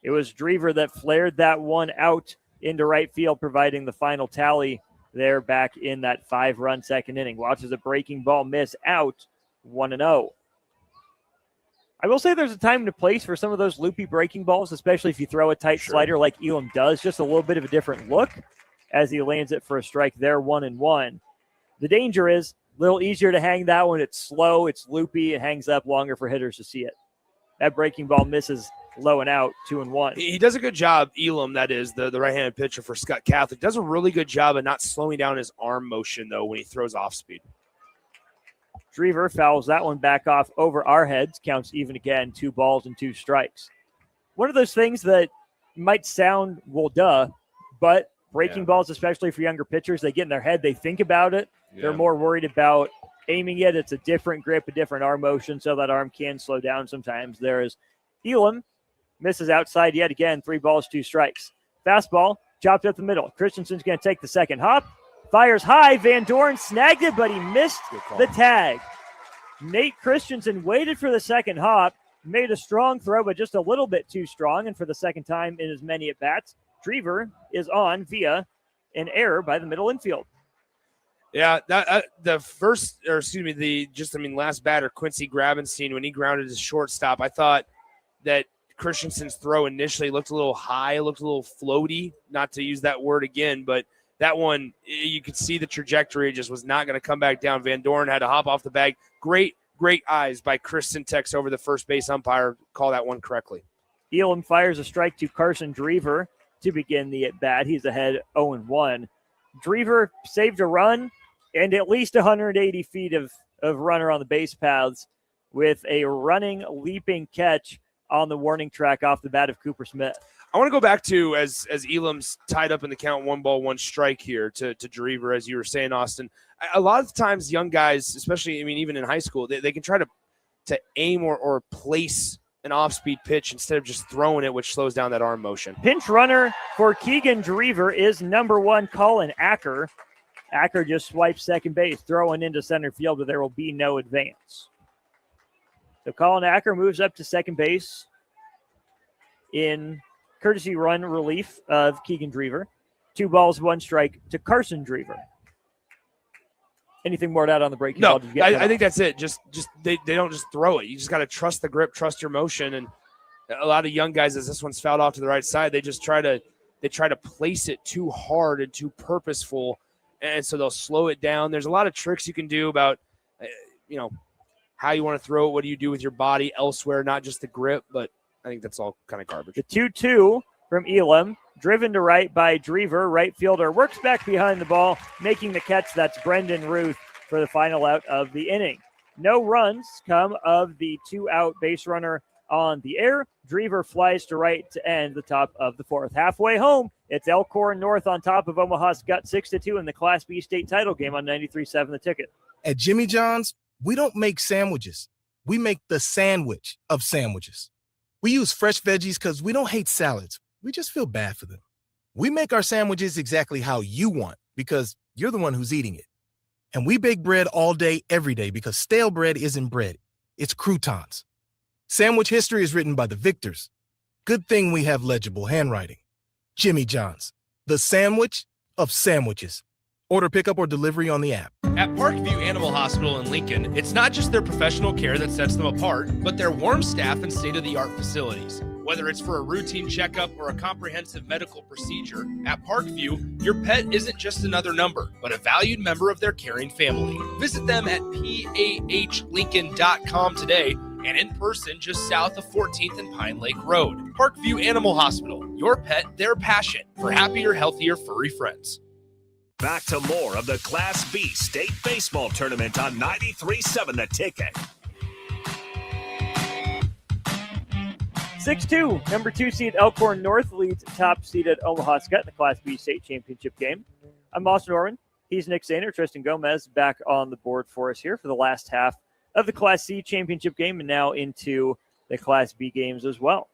It was Drever that flared that one out into right field, providing the final tally there back in that 5-run 2nd inning. Watches a breaking ball miss out, 1-0. I will say there's a time and a place for some of those loopy breaking balls, especially if you throw a tight slider like Elam does. Just a little bit of a different look as he lands it for a strike there, 1-1. The danger is a little easier to hang that one. It's slow, it's loopy, it hangs up longer for hitters to see it. That breaking ball misses low and out, 2-1. He does a good job, Elam, that is, the right-handed pitcher for Scut Catholic. Does a really good job of not slowing down his arm motion, though, when he throws off speed. Drever fouls that one back off over our heads. Counts even again, 2 balls and 2 strikes. One of those things that might sound, well, duh, but breaking balls, especially for younger pitchers, they get in their head, they think about it. They're more worried about aiming it. It's a different grip, a different arm motion, so that arm can slow down sometimes. There is Elam, misses outside yet again, 3 balls, 2 strikes. Fastball, chopped up the middle. Christensen's going to take the second hop. Fires high. Van Dorn snagged it, but he missed the tag. Nate Christensen waited for the second hop, made a strong throw, but just a little bit too strong. And for the second time in as many at-bats, Drever is on via an error by the middle infield. Yeah, last batter, Quincy Grabenstein, when he grounded his shortstop, I thought that Christensen's throw initially looked a little high, looked a little floaty, not to use that word again, but that one, you could see the trajectory just was not going to come back down. Van Dorn had to hop off the bag. Great eyes by Kristen Tex over the first base umpire. Call that one correctly. Elam fires a strike to Carson Drever to begin the at-bat. He's ahead 0-1. Drever saved a run and at least 180 feet of runner on the base paths with a running, leaping catch on the warning track off the bat of Cooper Smith. I want to go back to as Elam's tied up in the count, 1-1 here to Drever, as you were saying, Austin. A lot of times young guys, especially, even in high school, they can try to aim or place an off-speed pitch instead of just throwing it, which slows down that arm motion. Pinch runner for Keegan Drever is number 1, Colin Acker. Acker just swipes second base, throwing into center field, but there will be no advance. So Colin Acker moves up to second base in courtesy run relief of Keegan Drever. 2 balls, 1 strike to Carson Drever. Anything more to add on the break? No, I think that's it. Just they don't just throw it. You just got to trust the grip, trust your motion. And a lot of young guys, as this one's fouled off to the right side, they try to place it too hard and too purposeful, and so they'll slow it down. There's a lot of tricks you can do about, how you want to throw it. What do you do with your body elsewhere, not just the grip? But I think that's all kind of garbage. The 2-2 from Elam, driven to right by Drever. Right fielder works back behind the ball, making the catch. That's Brendan Ruth for the final out of the inning. No runs come of the 2-out base runner on the air. Drever flies to right to end the top of the 4th. Halfway home, it's Elkhorn North on top of Omaha Skutt 6-2 in the Class B state title game on 93.7 The Ticket. At Jimmy John's, we don't make sandwiches. We make the sandwich of sandwiches. We use fresh veggies because we don't hate salads. We just feel bad for them. We make our sandwiches exactly how you want because you're the one who's eating it. And we bake bread all day, every day because stale bread isn't bread. It's croutons. Sandwich history is written by the victors. Good thing we have legible handwriting. Jimmy John's, the sandwich of sandwiches. Order pickup or delivery on the app. At Parkview Animal Hospital in Lincoln, it's not just their professional care that sets them apart, but their warm staff and state-of-the-art facilities. Whether it's for a routine checkup or a comprehensive medical procedure, at Parkview, your pet isn't just another number, but a valued member of their caring family. Visit them at pahlincoln.com today and in person just south of 14th and Pine Lake Road. Parkview Animal Hospital, your pet, their passion for happier, healthier, furry friends. Back to more of the Class B State Baseball Tournament on 93.7 The Ticket. 6-2, number 2 seed Elkhorn North leads top seeded Omaha Skutt in the Class B state championship game. I'm Austin Norman. He's Nick Sainer. Tristan Gomez back on the board for us here for the last half of the Class C championship game and now into the Class B games as well.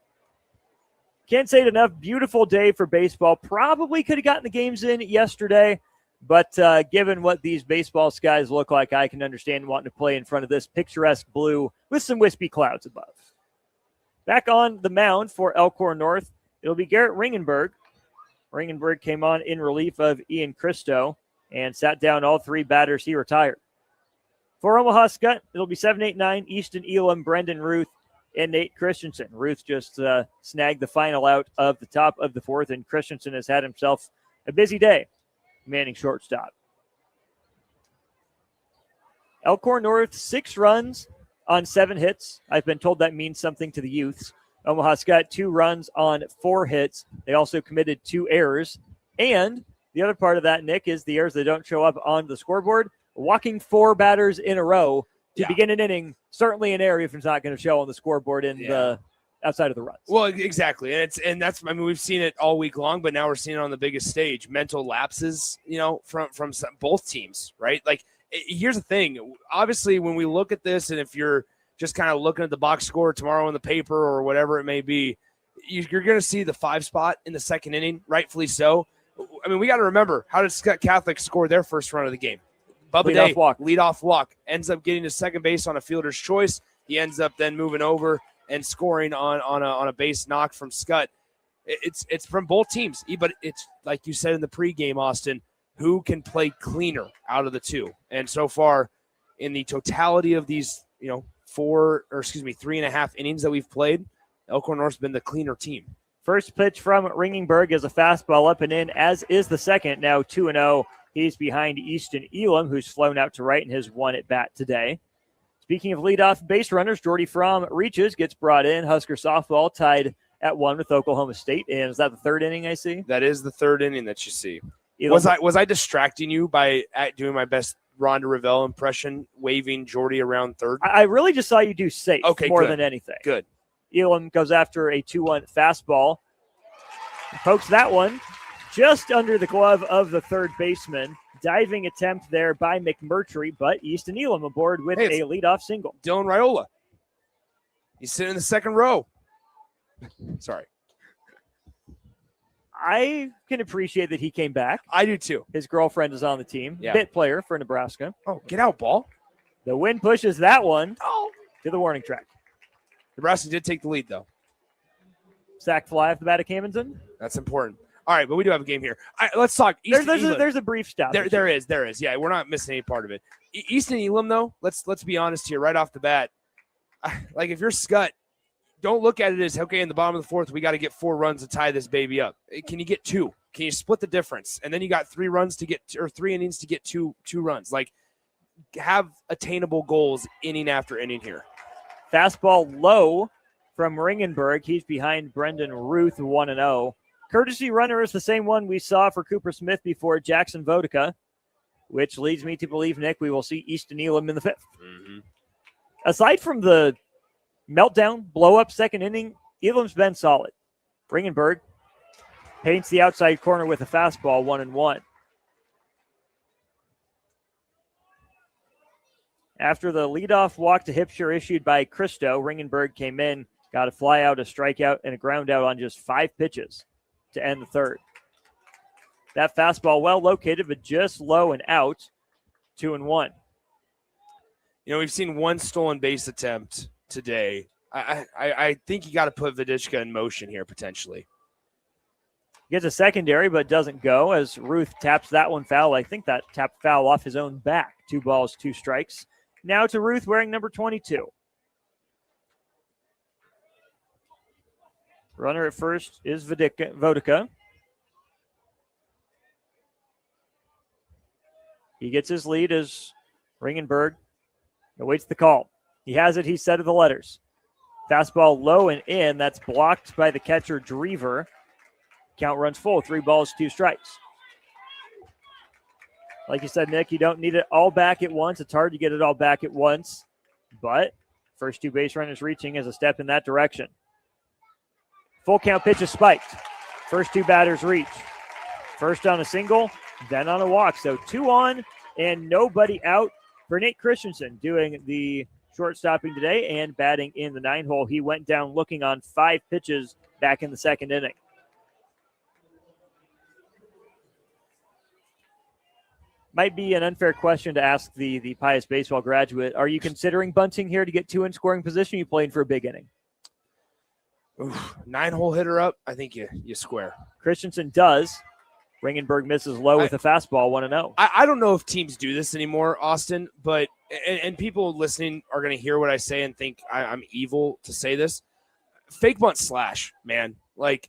Can't say it enough. Beautiful day for baseball. Probably could have gotten the games in yesterday, but given what these baseball skies look like, I can understand wanting to play in front of this picturesque blue with some wispy clouds above. Back on the mound for Elkhorn North, it'll be Garrett Ringenberg. Ringenberg came on in relief of Ian Christo and sat down all 3 batters he retired. For Omaha Skutt, it'll be 7-8-9, Easton Elam, Brendan Ruth, and Nate Christensen. Ruth just snagged the final out of the top of the 4th, and Christensen has had himself a busy day manning shortstop. Elkhorn North, 6 runs on 7 hits. I've been told that means something to the youths. Omaha Skutt, 2 runs on 4 hits. They also committed 2 errors. And the other part of that, Nick, is the errors that don't show up on the scoreboard. Walking 4 batters in a row to begin an inning, certainly an error if it's not going to show on the scoreboard in the outside of the runs. Well, exactly. And that's we've seen it all week long, but now we're seeing it on the biggest stage. Mental lapses, from both teams, right? Like, here's the thing. Obviously, when we look at this, and if you're just kind of looking at the box score tomorrow in the paper or whatever it may be, you're going to see the 5 spot in the 2nd inning, rightfully so. I mean, we got to remember, how did Scut Catholic score their first run of the game? Bubba Day, leadoff walk, ends up getting to second base on a fielder's choice. He ends up then moving over and scoring on a base knock from Skutt. It's from both teams, but it's like you said in the pregame, Austin, who can play cleaner out of the 2. And so far, in the totality of these, 3.5 innings that we've played, Elkhorn North's been the cleaner team. First pitch from Ringenberg is a fastball up and in, as is the second. Now 2-0. He's behind Easton Elam, who's flown out to right in his 1 at bat today. Speaking of leadoff base runners, Jordy Fromm reaches, gets brought in. Husker softball tied at 1 with Oklahoma State. And is that the 3rd inning I see? That is the 3rd inning that you see. Was I distracting you by doing my best Rhonda Revelle impression, waving Jordy around third? I really just saw you do safe more than anything. Good. Elam goes after a 2-1 fastball. Pokes that one just under the glove of the third baseman. Diving attempt there by McMurtry, but Easton Elam aboard with a leadoff single. Dylan Raiola. He's sitting in the second row. Sorry. I can appreciate that he came back. I do too. His girlfriend is on the team. Yeah. Bit player for Nebraska. Oh, get out, ball. The wind pushes that one to the warning track. Nebraska did take the lead, though. Sack fly off the bat of Camenton. That's important. All right, but we do have a game here. Let's talk. There's a brief stop. There is. Yeah, we're not missing any part of it. Easton Elam, though, let's be honest here right off the bat. Like, if you're Skutt, don't look at it as, okay, in the bottom of the fourth, we got to get 4 runs to tie this baby up. Can you get 2? Can you split the difference? And then you got 3 innings to get two runs. Like, have attainable goals inning after inning here. Fastball low from Ringenberg. He's behind Brendan Ruth, 1-0. Courtesy runner is the same one we saw for Cooper Smith before Jackson Vodika, which leads me to believe, Nick, we will see Easton Elam in the 5th. Mm-hmm. Aside from the meltdown, blow-up second inning, Elam's been solid. Ringenberg paints the outside corner with a fastball, 1-1. After the leadoff walk to Hipsher issued by Christo, Ringenberg came in, got a fly out, a strikeout, and a ground out on just 5 pitches to end the third. That fastball well located, but just low and out, 2-1. You know, we've seen 1 stolen base attempt today. I think you got to put Vidishka in motion here potentially. Gets a secondary, but doesn't go as Ruth taps that one foul. I think that tapped foul off his own back. 2 balls, 2 strikes. Now to Ruth wearing number 22. Runner at first is Vodika. He gets his lead as Ringenberg awaits the call. He has it. He's set of the letters. Fastball low and in. That's blocked by the catcher, Drever. Count runs full. 3 balls, 2 strikes. Like you said, Nick, you don't need it all back at once. It's hard to get it all back at once. But first 2 base runners reaching is a step in that direction. Full count pitch is spiked. First 2 batters reach. First on a single, then on a walk. So 2 on and nobody out for Nate Christensen doing the shortstopping today and batting in the 9-hole. He went down looking on 5 pitches back in the second inning. Might be an unfair question to ask the Pius baseball graduate. Are you considering bunting here to get 2 in scoring position? You playing for a big inning? 9-hole hitter up. I think you square. Christensen does. Ringenberg misses low with a fastball, 1-0. I don't know if teams do this anymore, Austin, but and people listening are going to hear what I say and think I'm evil to say this. Fake bunt slash, man. Like,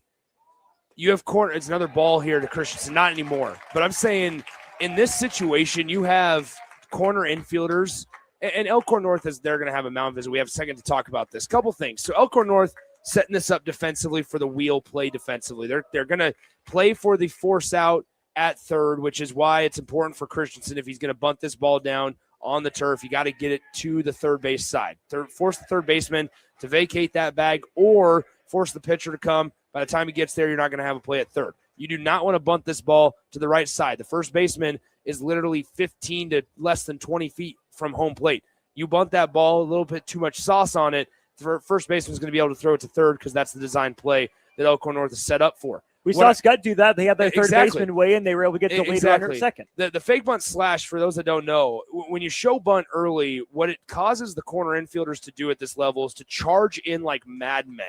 you have corner. It's another ball here to Christensen. Not anymore. But I'm saying in this situation, you have corner infielders, and Elkhorn North they're going to have a mound visit. We have a second to talk about this. Couple things. So Elkhorn North setting this up defensively for the wheel play defensively. They're going to play for the force out at third, which is why it's important for Christensen if he's going to bunt this ball down on the turf. You got to get it to the third base side. Force the third baseman to vacate that bag or force the pitcher to come. By the time he gets there, you're not going to have a play at third. You do not want to bunt this ball to the right side. The first baseman is literally 15 to less than 20 feet from home plate. You bunt that ball, a little bit too much sauce on it, the first baseman is going to be able to throw it to third because that's the design play that Elkhorn North is set up for. We saw Skutt do that. They had their third baseman weigh in. They were able to get the lead runner at second. The fake bunt slash, for those that don't know, when you show bunt early, what it causes the corner infielders to do at this level is to charge in like madmen.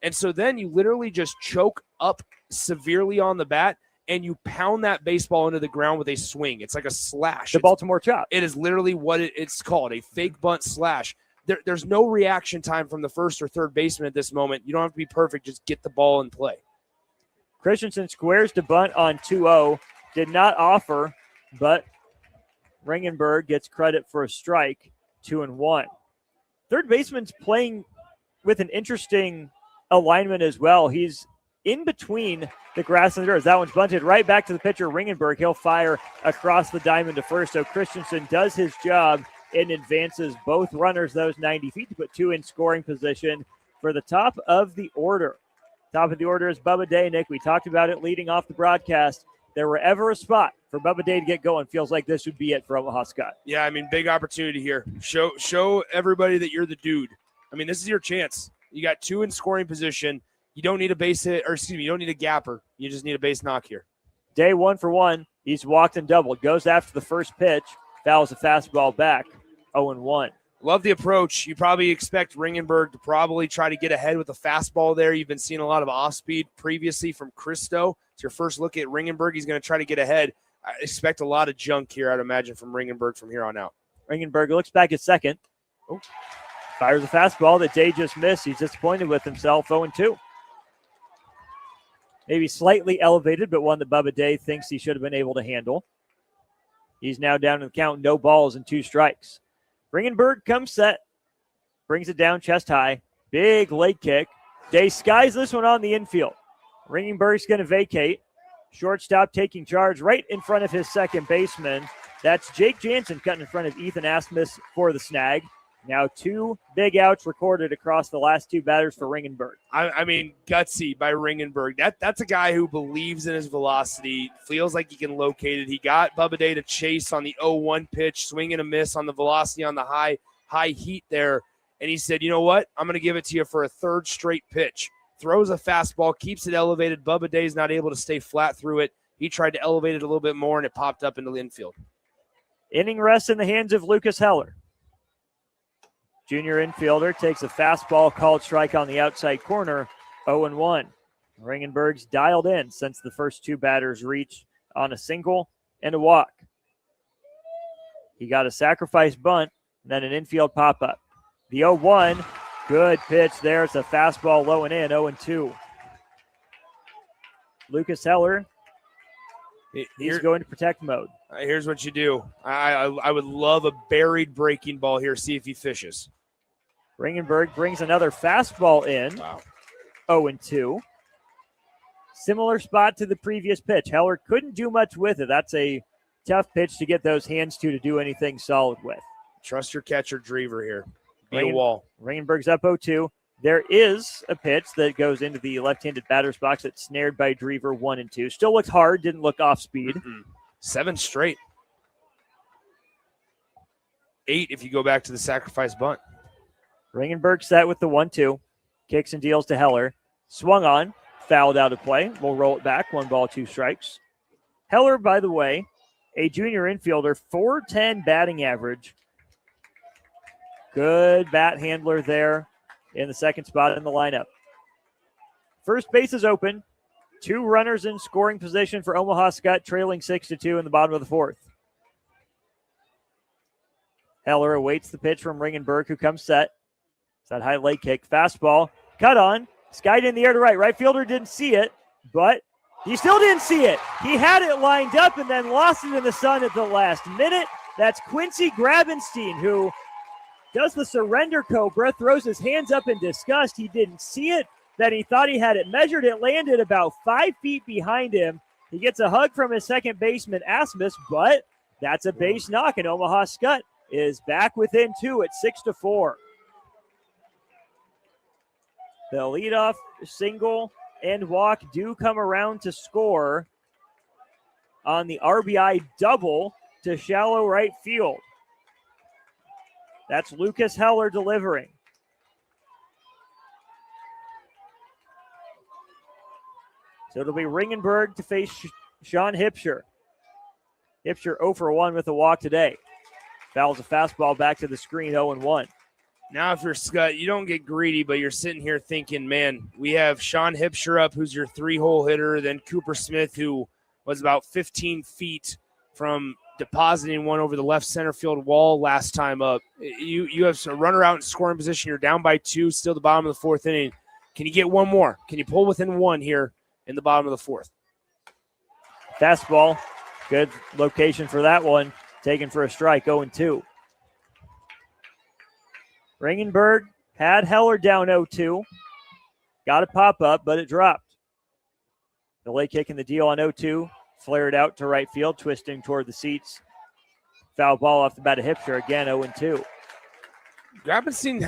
And so then you literally just choke up severely on the bat and you pound that baseball into the ground with a swing. It's like a slash. The Baltimore chop. It is literally what it's called, a fake bunt slash. There's no reaction time from the first or third baseman at this moment. You don't have to be perfect. Just get the ball in play. Christensen squares to bunt on 2-0. Did not offer, but Ringenberg gets credit for a strike, 2-1. Third baseman's playing with an interesting alignment as well. He's in between the grass and the dirt. That one's bunted right back to the pitcher, Ringenberg. He'll fire across the diamond to first. So Christensen does his job and advances both runners those 90 feet to put 2 in scoring position for the top of the order. Top of the order is Bubba Day, Nick. We talked about it leading off the broadcast. If there were ever a spot for Bubba Day to get going, feels like this would be it for Omaha Skutt. Yeah, I mean, big opportunity here. Show everybody that you're the dude. I mean, this is your chance. You got 2 in scoring position. You don't need a base hit, or excuse me, you don't need a gapper. You just need a base knock here. Day 1 for 1. He's walked and doubled. Goes after the first pitch. Fouls the fastball back. 0-1. Love the approach. You probably expect Ringenberg to probably try to get ahead with a fastball there. You've been seeing a lot of off-speed previously from Christo. It's your first look at Ringenberg. He's going to try to get ahead. I expect a lot of junk here, I'd imagine, from Ringenberg from here on out. Ringenberg looks back at second. Oh, fires a fastball that Day just missed. He's disappointed with himself, 0-2. Maybe slightly elevated, but one that Bubba Day thinks he should have been able to handle. He's now down in the count, no balls and 2 strikes. Ringenberg comes set, brings it down chest high. Big leg kick. Day skies this one on the infield. Ringenberg's going to vacate. Shortstop taking charge right in front of his second baseman. That's Jake Jansen cutting in front of Ethan Asmus for the snag. Now 2 big outs recorded across the last 2 batters for Ringenberg. I mean, gutsy by Ringenberg. That's a guy who believes in his velocity, feels like he can locate it. He got Bubba Day to chase on the 0-1 pitch, swing and a miss on the velocity on the high heat there. And he said, you know what? I'm going to give it to you for a 3rd straight pitch. Throws a fastball, keeps it elevated. Bubba Day's not able to stay flat through it. He tried to elevate it a little bit more, and it popped up into the infield. Inning rest in the hands of Lucas Heller. Junior infielder takes a fastball called strike on the outside corner, 0-1. Ringenberg's dialed in since the first 2 batters reached on a single and a walk. He got a sacrifice bunt, and then an infield pop-up. The 0-1, good pitch there. It's a fastball low and in, 0-2. Lucas Heller, he's going to protect mode. Here's what you do. I would love a buried breaking ball here. See if he fishes. Ringenberg brings another fastball in. Wow. 0-2. Similar spot to the previous pitch. Heller couldn't do much with it. That's a tough pitch to get those hands to do anything solid with. Trust your catcher, Drever, here. Be a wall. Ringenberg's up 0-2. There is a pitch that goes into the left-handed batter's box that's snared by Drever, 1-2. Still looked hard, didn't look off speed. 7 straight. 8 if you go back to the sacrifice bunt. Ringenberg set with the 1-2. Kicks and deals to Heller. Swung on. Fouled out of play. We'll roll it back. 1 ball, 2 strikes. Heller, by the way, a junior infielder, .410 batting average. Good bat handler there in the second spot in the lineup. First base is open. 2 runners in scoring position for Omaha Skutt, trailing 6-2 in the bottom of the 4th. Heller awaits the pitch from Ringenberg, who comes set. It's that high leg kick. Fastball. Cut on. Skied in the air to right. Right fielder didn't see it, but he still didn't see it. He had it lined up and then lost it in the sun at the last minute. That's Quincy Grabenstein, who does the surrender cobra, throws his hands up in disgust. He didn't see it. Then he thought he had it measured. It landed about 5 feet behind him. He gets a hug from his second baseman, Asmus, but that's a base knock, and Omaha Skutt is back within 2 at 6-4. The leadoff single and walk do come around to score on the RBI double to shallow right field. That's Lucas Heller delivering. So it'll be Ringenberg to face Sean Hipscher. Hipscher 0 for 1 with a walk today. Fouls a fastball back to the screen, 0-1. Now, if you're Skutt, you don't get greedy, but you're sitting here thinking, man, we have Sean Hipscher up, who's your 3-hole hitter, then Cooper Smith, who was about 15 feet from depositing one over the left center field wall last time up. You have a runner out in scoring position. You're down by 2, still the bottom of the 4th inning. Can you get one more? Can you pull within 1 here in the bottom of the 4th? Fastball. Good location for that one. Taken for a strike, 0-2. Ringenberg had Heller down 0-2. Got a pop-up, but it dropped. The late kick in the deal on 0-2. Flared out to right field, twisting toward the seats. Foul ball off the bat of Hipscher, again 0-2. Grabenstein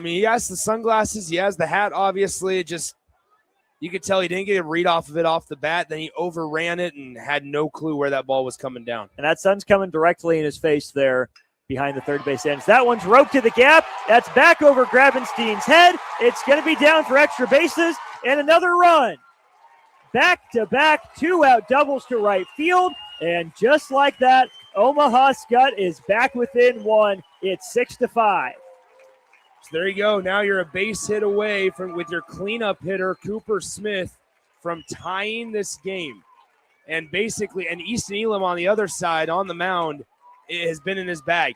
he has the sunglasses, he has the hat, obviously. It just, you could tell he didn't get a read off of it off the bat. Then he overran it and had no clue where that ball was coming down. And that sun's coming directly in his face there behind the third base ends. That one's roped to the gap. That's back over Grabenstein's head. It's going to be down for extra bases and another run. Back-to-back 2-out doubles to right field. And just like that, Omaha Skutt is back within one. It's 6-5. So there you go. Now you're a base hit away with your cleanup hitter, Cooper Smith, from tying this game. And basically, and Easton Elam on the other side on the mound, it has been in his bag.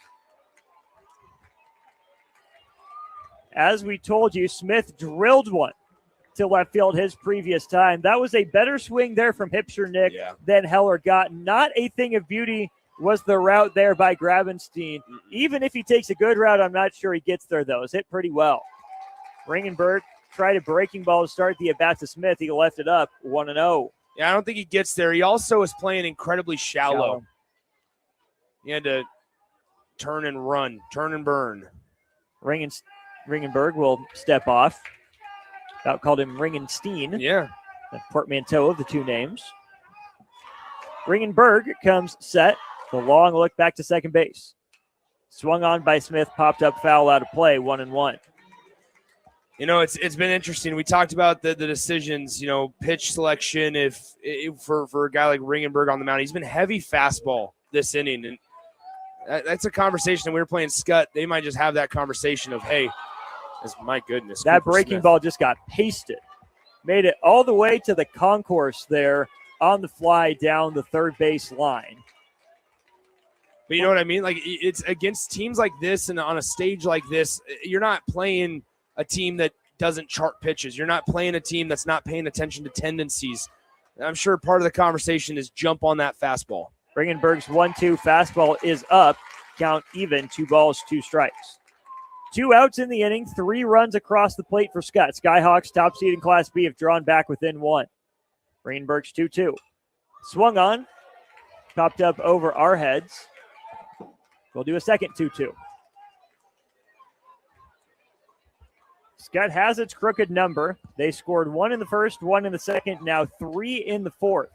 As we told you, Smith drilled one to left field his previous time. That was a better swing there from Hipsher Nick than Heller got. Not a thing of beauty was the route there by Grabenstein. Even if he takes a good route, I'm not sure he gets there, though. It's hit pretty well. Ringenberg tried a breaking ball to start the at-bat to Smith. He left it up 1-0. Yeah, I don't think he gets there. He also is playing incredibly shallow. He had to turn and run, turn and burn. Ringenberg will step off. About called him Ringenstein. Yeah. The portmanteau of the two names. Ringenberg comes set. The long look back to second base. Swung on by Smith, popped up foul out of play, 1-1. You know, it's been interesting. We talked about the decisions, pitch selection for a guy like Ringenberg on the mound. He's been heavy fastball this inning, and that's a conversation. We were playing Skutt. They might just have that conversation of, hey, my goodness. That Cooper breaking Smith. ball just got pasted. Made it all the way to the concourse there on the fly down the third base line. But you know what I mean? Like, it's against teams like this and on a stage like this, you're not playing a team that doesn't chart pitches. You're not playing a team that's not paying attention to tendencies. I'm sure part of the conversation is jump on that fastball. Ringenberg's 1-2 fastball is up. Count even, 2 balls, 2 strikes. 2 outs in the inning, 3 runs across the plate for Skutt. Skyhawks, top seed in Class B, have drawn back within 1. Ringenberg's 2-2. Swung on, popped up over our heads. We'll do a second 2-2. Skutt has its crooked number. They scored 1 in the first, 1 in the second, now 3 in the fourth.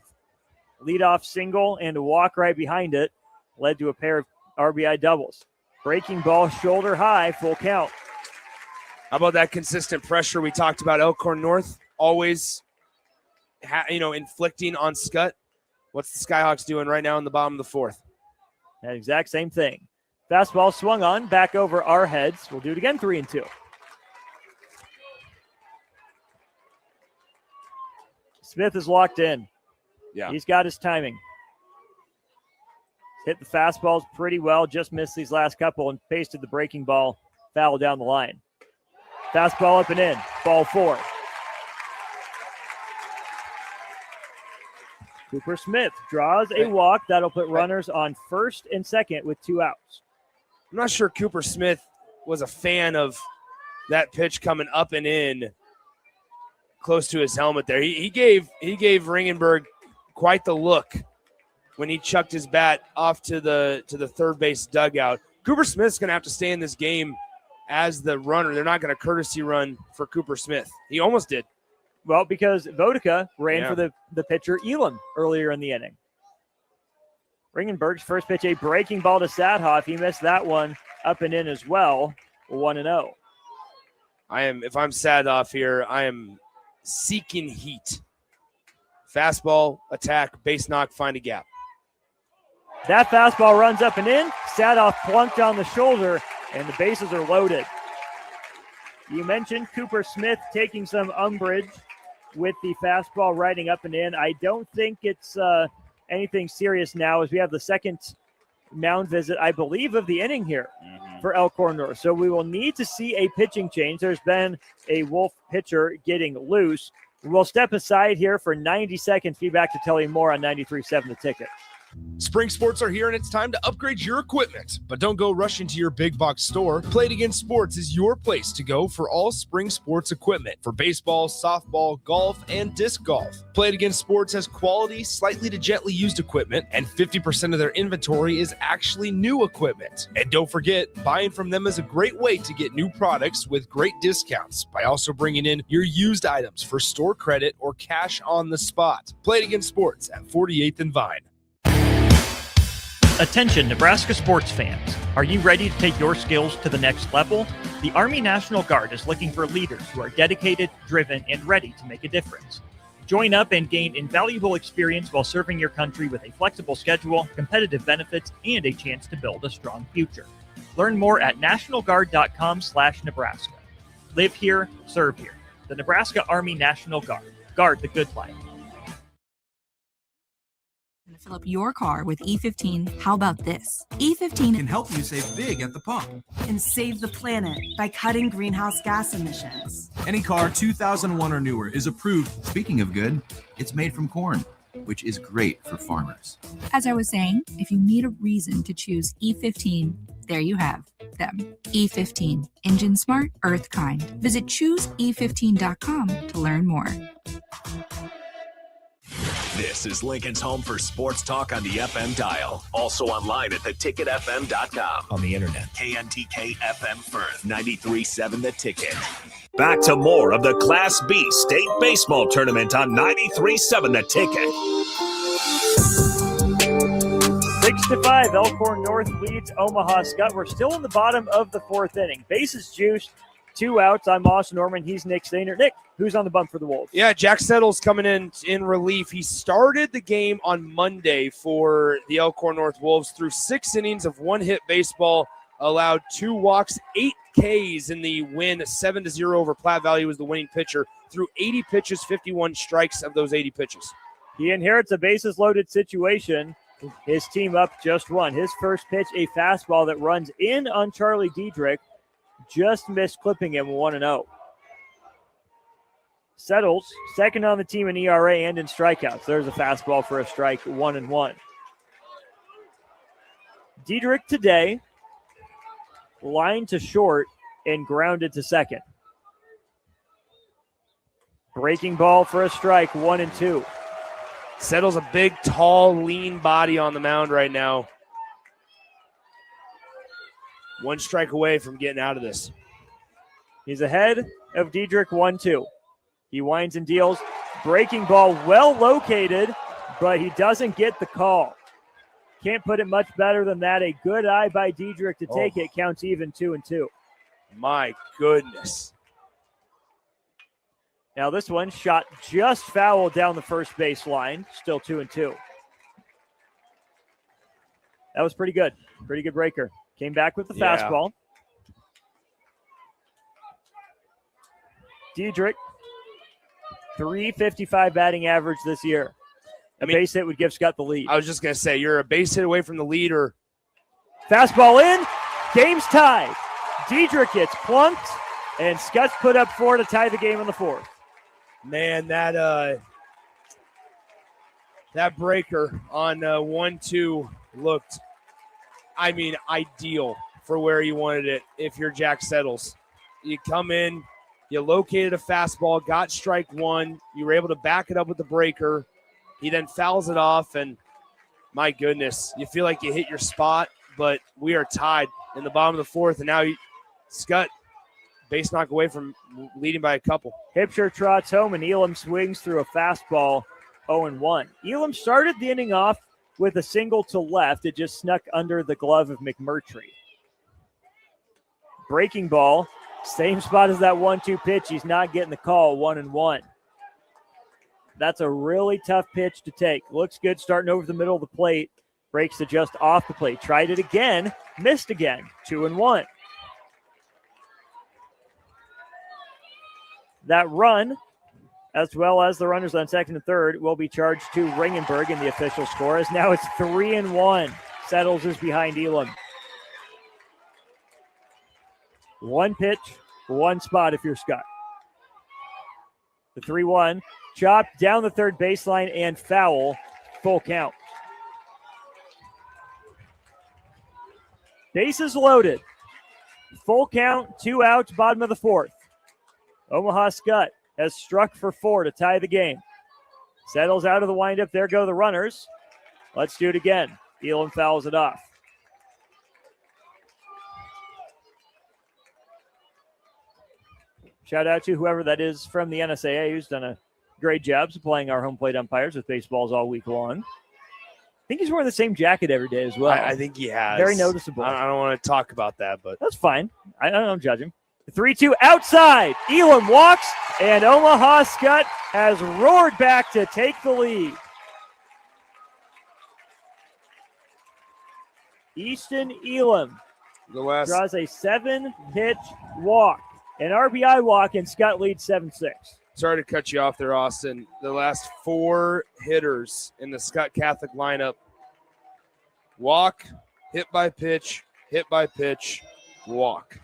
Leadoff single and a walk right behind it led to a pair of RBI doubles. Breaking ball shoulder high, full count. How about that consistent pressure we talked about? Elkhorn North always, inflicting on Skutt. What's the Skyhawks doing right now in the bottom of the fourth? That exact same thing. Fastball swung on, back over our heads. We'll do it again, 3-2. Smith is locked in. Yeah. He's got his timing. Hit the fastballs pretty well, just missed these last couple and pasted the breaking ball foul down the line. Fastball up and in, ball 4. Cooper Smith draws a walk. That'll put runners on first and second with 2 outs. I'm not sure Cooper Smith was a fan of that pitch coming up and in close to his helmet there. He gave Ringenberg quite the look when he chucked his bat off to the third base dugout. Cooper Smith's going to have to stay in this game as the runner. They're not going to courtesy run for Cooper Smith. He almost did. Well, because Vodika ran for the pitcher Elam earlier in the inning. Ringenberg's first pitch, a breaking ball to Sadhoff. He missed that one up and in as well, 1-0. If I'm Sadhoff here, I am seeking heat. Fastball, attack, base knock, find a gap. That fastball runs up and in. Sadhoff plunked on the shoulder, and the bases are loaded. You mentioned Cooper Smith taking some umbrage with the fastball riding up and in. I don't think it's anything serious now as we have the second mound visit, I believe, of the inning here for Elkhorn North. So we will need to see a pitching change. There's been a Wolf pitcher getting loose. We'll step aside here for 90 seconds. Be back to tell you more on 93.7 The Ticket. Spring sports are here and it's time to upgrade your equipment. But don't go rushing to your big box store. Play It Again Sports is your place to go for all spring sports equipment for baseball, softball, golf, and disc golf. Play It Again Sports has quality, slightly to gently used equipment, and 50% of their inventory is actually new equipment. And don't forget, buying from them is a great way to get new products with great discounts by also bringing in your used items for store credit or cash on the spot. Play It Again Sports at 48th and Vine. Attention, Nebraska sports fans. Are you ready to take your skills to the next level? The Army National Guard is looking for leaders who are dedicated, driven, and ready to make a difference. Join up and gain invaluable experience while serving your country with a flexible schedule, competitive benefits, and a chance to build a strong future. Learn more at nationalguard.com/Nebraska. Live here, serve here. The Nebraska Army National Guard. Guard the good life. To fill up your car with E15, how about this? E15 can help you save big at the pump and save the planet by cutting greenhouse gas emissions. Any car 2001 or newer is approved. Speaking of good, it's made from corn, which is great for farmers. As I was saying, if you need a reason to choose E15, there you have them. E15, engine smart, earth kind. Visit chooseE15.com to learn more. This is Lincoln's home for sports talk on the FM dial. Also online at theticketfm.com. On the internet. KNTK FM Firth, 93.7 The Ticket. Back to more of the Class B State Baseball Tournament on 93.7 The Ticket. 6-5, Elkhorn North leads Omaha Skutt. We're still in the bottom of the fourth inning. Bases juiced, 2 outs. I'm Austin Norman. He's Nick Stainer. Nick, who's on the bump for the Wolves? Yeah, Jack Settles coming in relief. He started the game on Monday for the Elkhorn North Wolves through 6 innings of one-hit baseball, allowed 2 walks, 8 Ks in the win, 7-0 over Platte Valley was the winning pitcher, through 80 pitches, 51 strikes of those 80 pitches. He inherits a bases-loaded situation. His team up just 1. His first pitch, a fastball that runs in on Charlie Diedrich, just missed clipping him 1-0. Settles, second on the team in ERA and in strikeouts. There's a fastball for a strike, 1-1. Diedrich today, lined to short and grounded to second. Breaking ball for a strike, 1-2. Settles a big, tall, lean body on the mound right now. 1 strike away from getting out of this. He's ahead of Diedrich, 1-2. He winds and deals. Breaking ball well located, but he doesn't get the call. Can't put it much better than that. A good eye by Diedrich to take it. Counts even, 2-2. My goodness. Now this one shot just foul down the first base line. Still 2-2. That was pretty good. Pretty good breaker. Came back with the fastball. Diedrich, .355 batting average this year. A base hit would give Skutt the lead. I was just going to say, you're a base hit away from the lead. Or fastball in. Game's tied. Diedrich gets plunked, and Skutt's put up 4 to tie the game in the 4th. Man, that breaker on 1-2 looked, ideal for where you wanted it if you're Jack Settles. You come in, you located a fastball, got strike 1. You were able to back it up with the breaker. He then fouls it off, and my goodness, you feel like you hit your spot, but we are tied in the bottom of the 4th, and now Skutt base knock away from leading by a couple. Hipsher trots home, and Elam swings through a fastball, 0-1. Elam started the inning off with a single to left. It just snuck under the glove of McMurtry. Breaking ball, same spot as that 1-2 pitch. He's not getting the call, 1-1. That's a really tough pitch to take. Looks good starting over the middle of the plate. Breaks to just off the plate. Tried it again, missed again, 2-1. That run, as well as the runners on second and third, will be charged to Ringenberg in the official score. As now it's 3-1. Settles is behind Elam. 1 pitch, 1 spot if you're Skutt. The 3-1, chopped down the third baseline and foul, full count. Bases loaded. Full count, 2 outs, bottom of the 4th. Omaha Skutt has struck for 4 to tie the game. Settles out of the windup. There go the runners. Let's do it again. Elam fouls it off. Shout out to whoever that is from the NSAA who's done a great job supplying our home plate umpires with baseballs all week long. I think he's wearing the same jacket every day as well. I think he has. Very noticeable. I don't want to talk about that, but that's fine. I don't judge him. 3-2 outside. Elam walks, and Omaha Skutt has roared back to take the lead. Easton Elam draws a 7-pitch walk. An RBI walk, and Skutt leads 7-6. Sorry to cut you off there, Austin. The last 4 hitters in the Scut Catholic lineup: walk, hit by pitch, walk.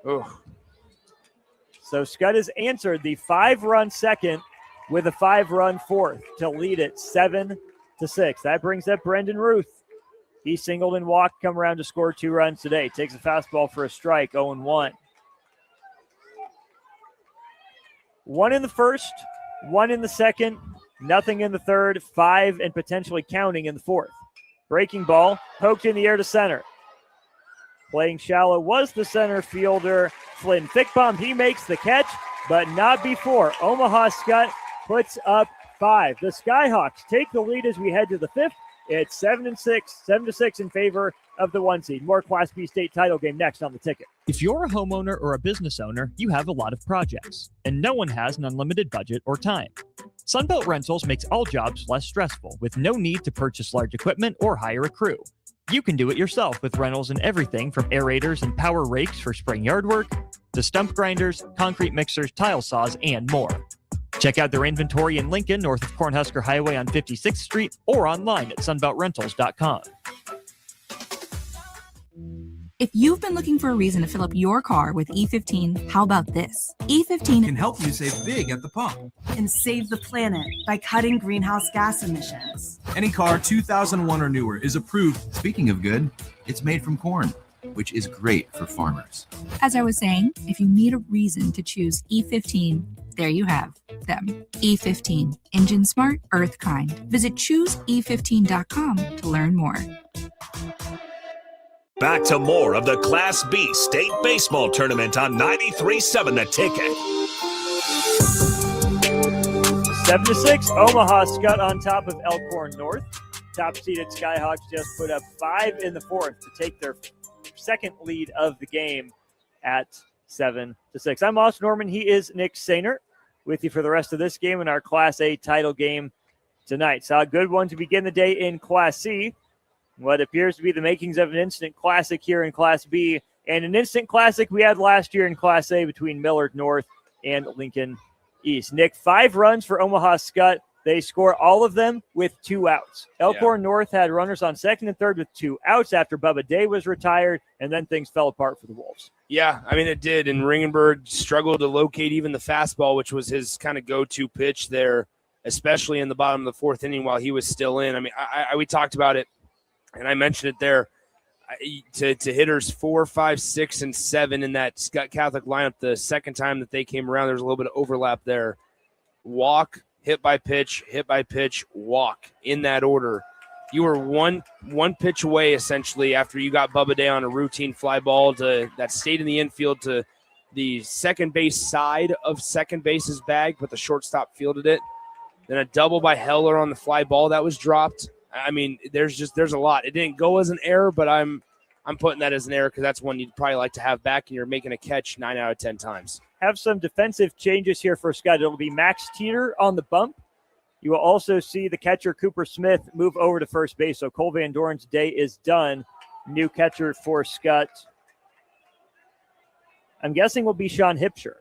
Oh. So Skutt has answered the 5-run second with a 5-run fourth to lead it 7-6. That brings up Brendan Ruth. He singled and walked, come around to score 2 runs today. Takes a fastball for a strike, 0-1. 1 in the first, 1 in the second, nothing in the third, 5 and potentially counting in the 4th. Breaking ball, poked in the air to center. Playing shallow was the center fielder, Flynn Fickbaum. He makes the catch, but not before Omaha Skutt puts up 5. The Skyhawks take the lead as we head to the 5th. It's 7-6 in favor of the 1 seed. More Class B state title game next on the ticket. If you're a homeowner or a business owner, you have a lot of projects, and no one has an unlimited budget or time. Sunbelt Rentals makes all jobs less stressful with no need to purchase large equipment or hire a crew. You can do it yourself with rentals and everything from aerators and power rakes for spring yard work to stump grinders, concrete mixers, tile saws, and more. Check out their inventory in Lincoln, north of Cornhusker Highway on 56th Street, or online at sunbeltrentals.com. If you've been looking for a reason to fill up your car with E15, how about this? E15 can help you save big at the pump and save the planet by cutting greenhouse gas emissions. Any car 2001 or newer is approved. Speaking of good, it's made from corn, which is great for farmers. As I was saying, if you need a reason to choose E15, there you have them. E15, engine smart, earth kind. Visit chooseE15.com to learn more. Back to more of the Class B State Baseball Tournament on 93.7 The Ticket. 7-6, Omaha Skutt on top of Elkhorn North. Top-seeded Skyhawks just put up 5 in the 4th to take their second lead of the game at 7-6. I'm Austin Norman. He is Nick Sainer with you for the rest of this game in our Class A title game tonight. Saw a good one to begin the day in Class C. What appears to be the makings of an instant classic here in Class B, and an instant classic we had last year in Class A between Millard North and Lincoln East. Nick, 5 runs for Omaha Skutt. They score all of them with 2 outs. Elkhorn North had runners on second and third with 2 outs after Bubba Day was retired, and then things fell apart for the Wolves. Yeah, I mean, it did, and Ringenberg struggled to locate even the fastball, which was his kind of go-to pitch there, especially in the bottom of the 4th inning while he was still in. I mean, we talked about it, and I mentioned it there, to hitters 4, 5, 6, and 7 in that Scut Catholic lineup. The second time that they came around, there was a little bit of overlap there. Walk, hit by pitch, walk, in that order. You were one pitch away, essentially, after you got Bubba Day on a routine fly ball that stayed in the infield to the second base side of second base's bag, but the shortstop fielded it. Then a double by Heller on the fly ball that was dropped. I mean, there's a lot. It didn't go as an error, but I'm putting that as an error because that's one you'd probably like to have back, and you're making a catch 9 out of 10 times. Have some defensive changes here for Skutt. It'll be Max Teeter on the bump. You will also see the catcher Cooper Smith move over to first base. So Cole Van Doren's day is done. New catcher for Skutt, I'm guessing, will be Sean Hipsher.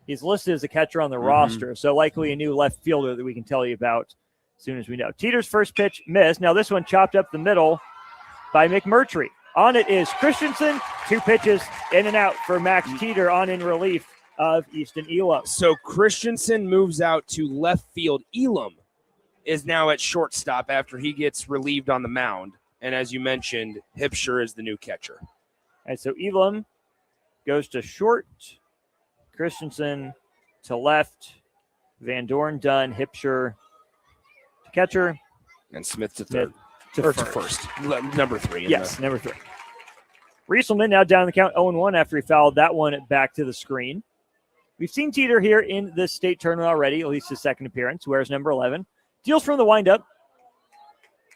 He's listed as a catcher on the roster, so likely a new left fielder that we can tell you about as soon as we know. Teeter's first pitch missed. Now this one chopped up the middle by McMurtry. On it is Christensen. 2 pitches in and out for Max Teeter on in relief of Easton Elam. So Christensen moves out to left field. Elam is now at shortstop after he gets relieved on the mound. And as you mentioned, Hipsher is the new catcher. And so Elam goes to short, Christensen to left, Van Dorn done, Hipsher to catcher. And Smith to third. To first. Number 3. Yes, number 3. Rieselman now down the count 0-1 after he fouled that one back to the screen. We've seen Teeter here in this state tournament already, at least his second appearance, wears number 11. Deals from the windup.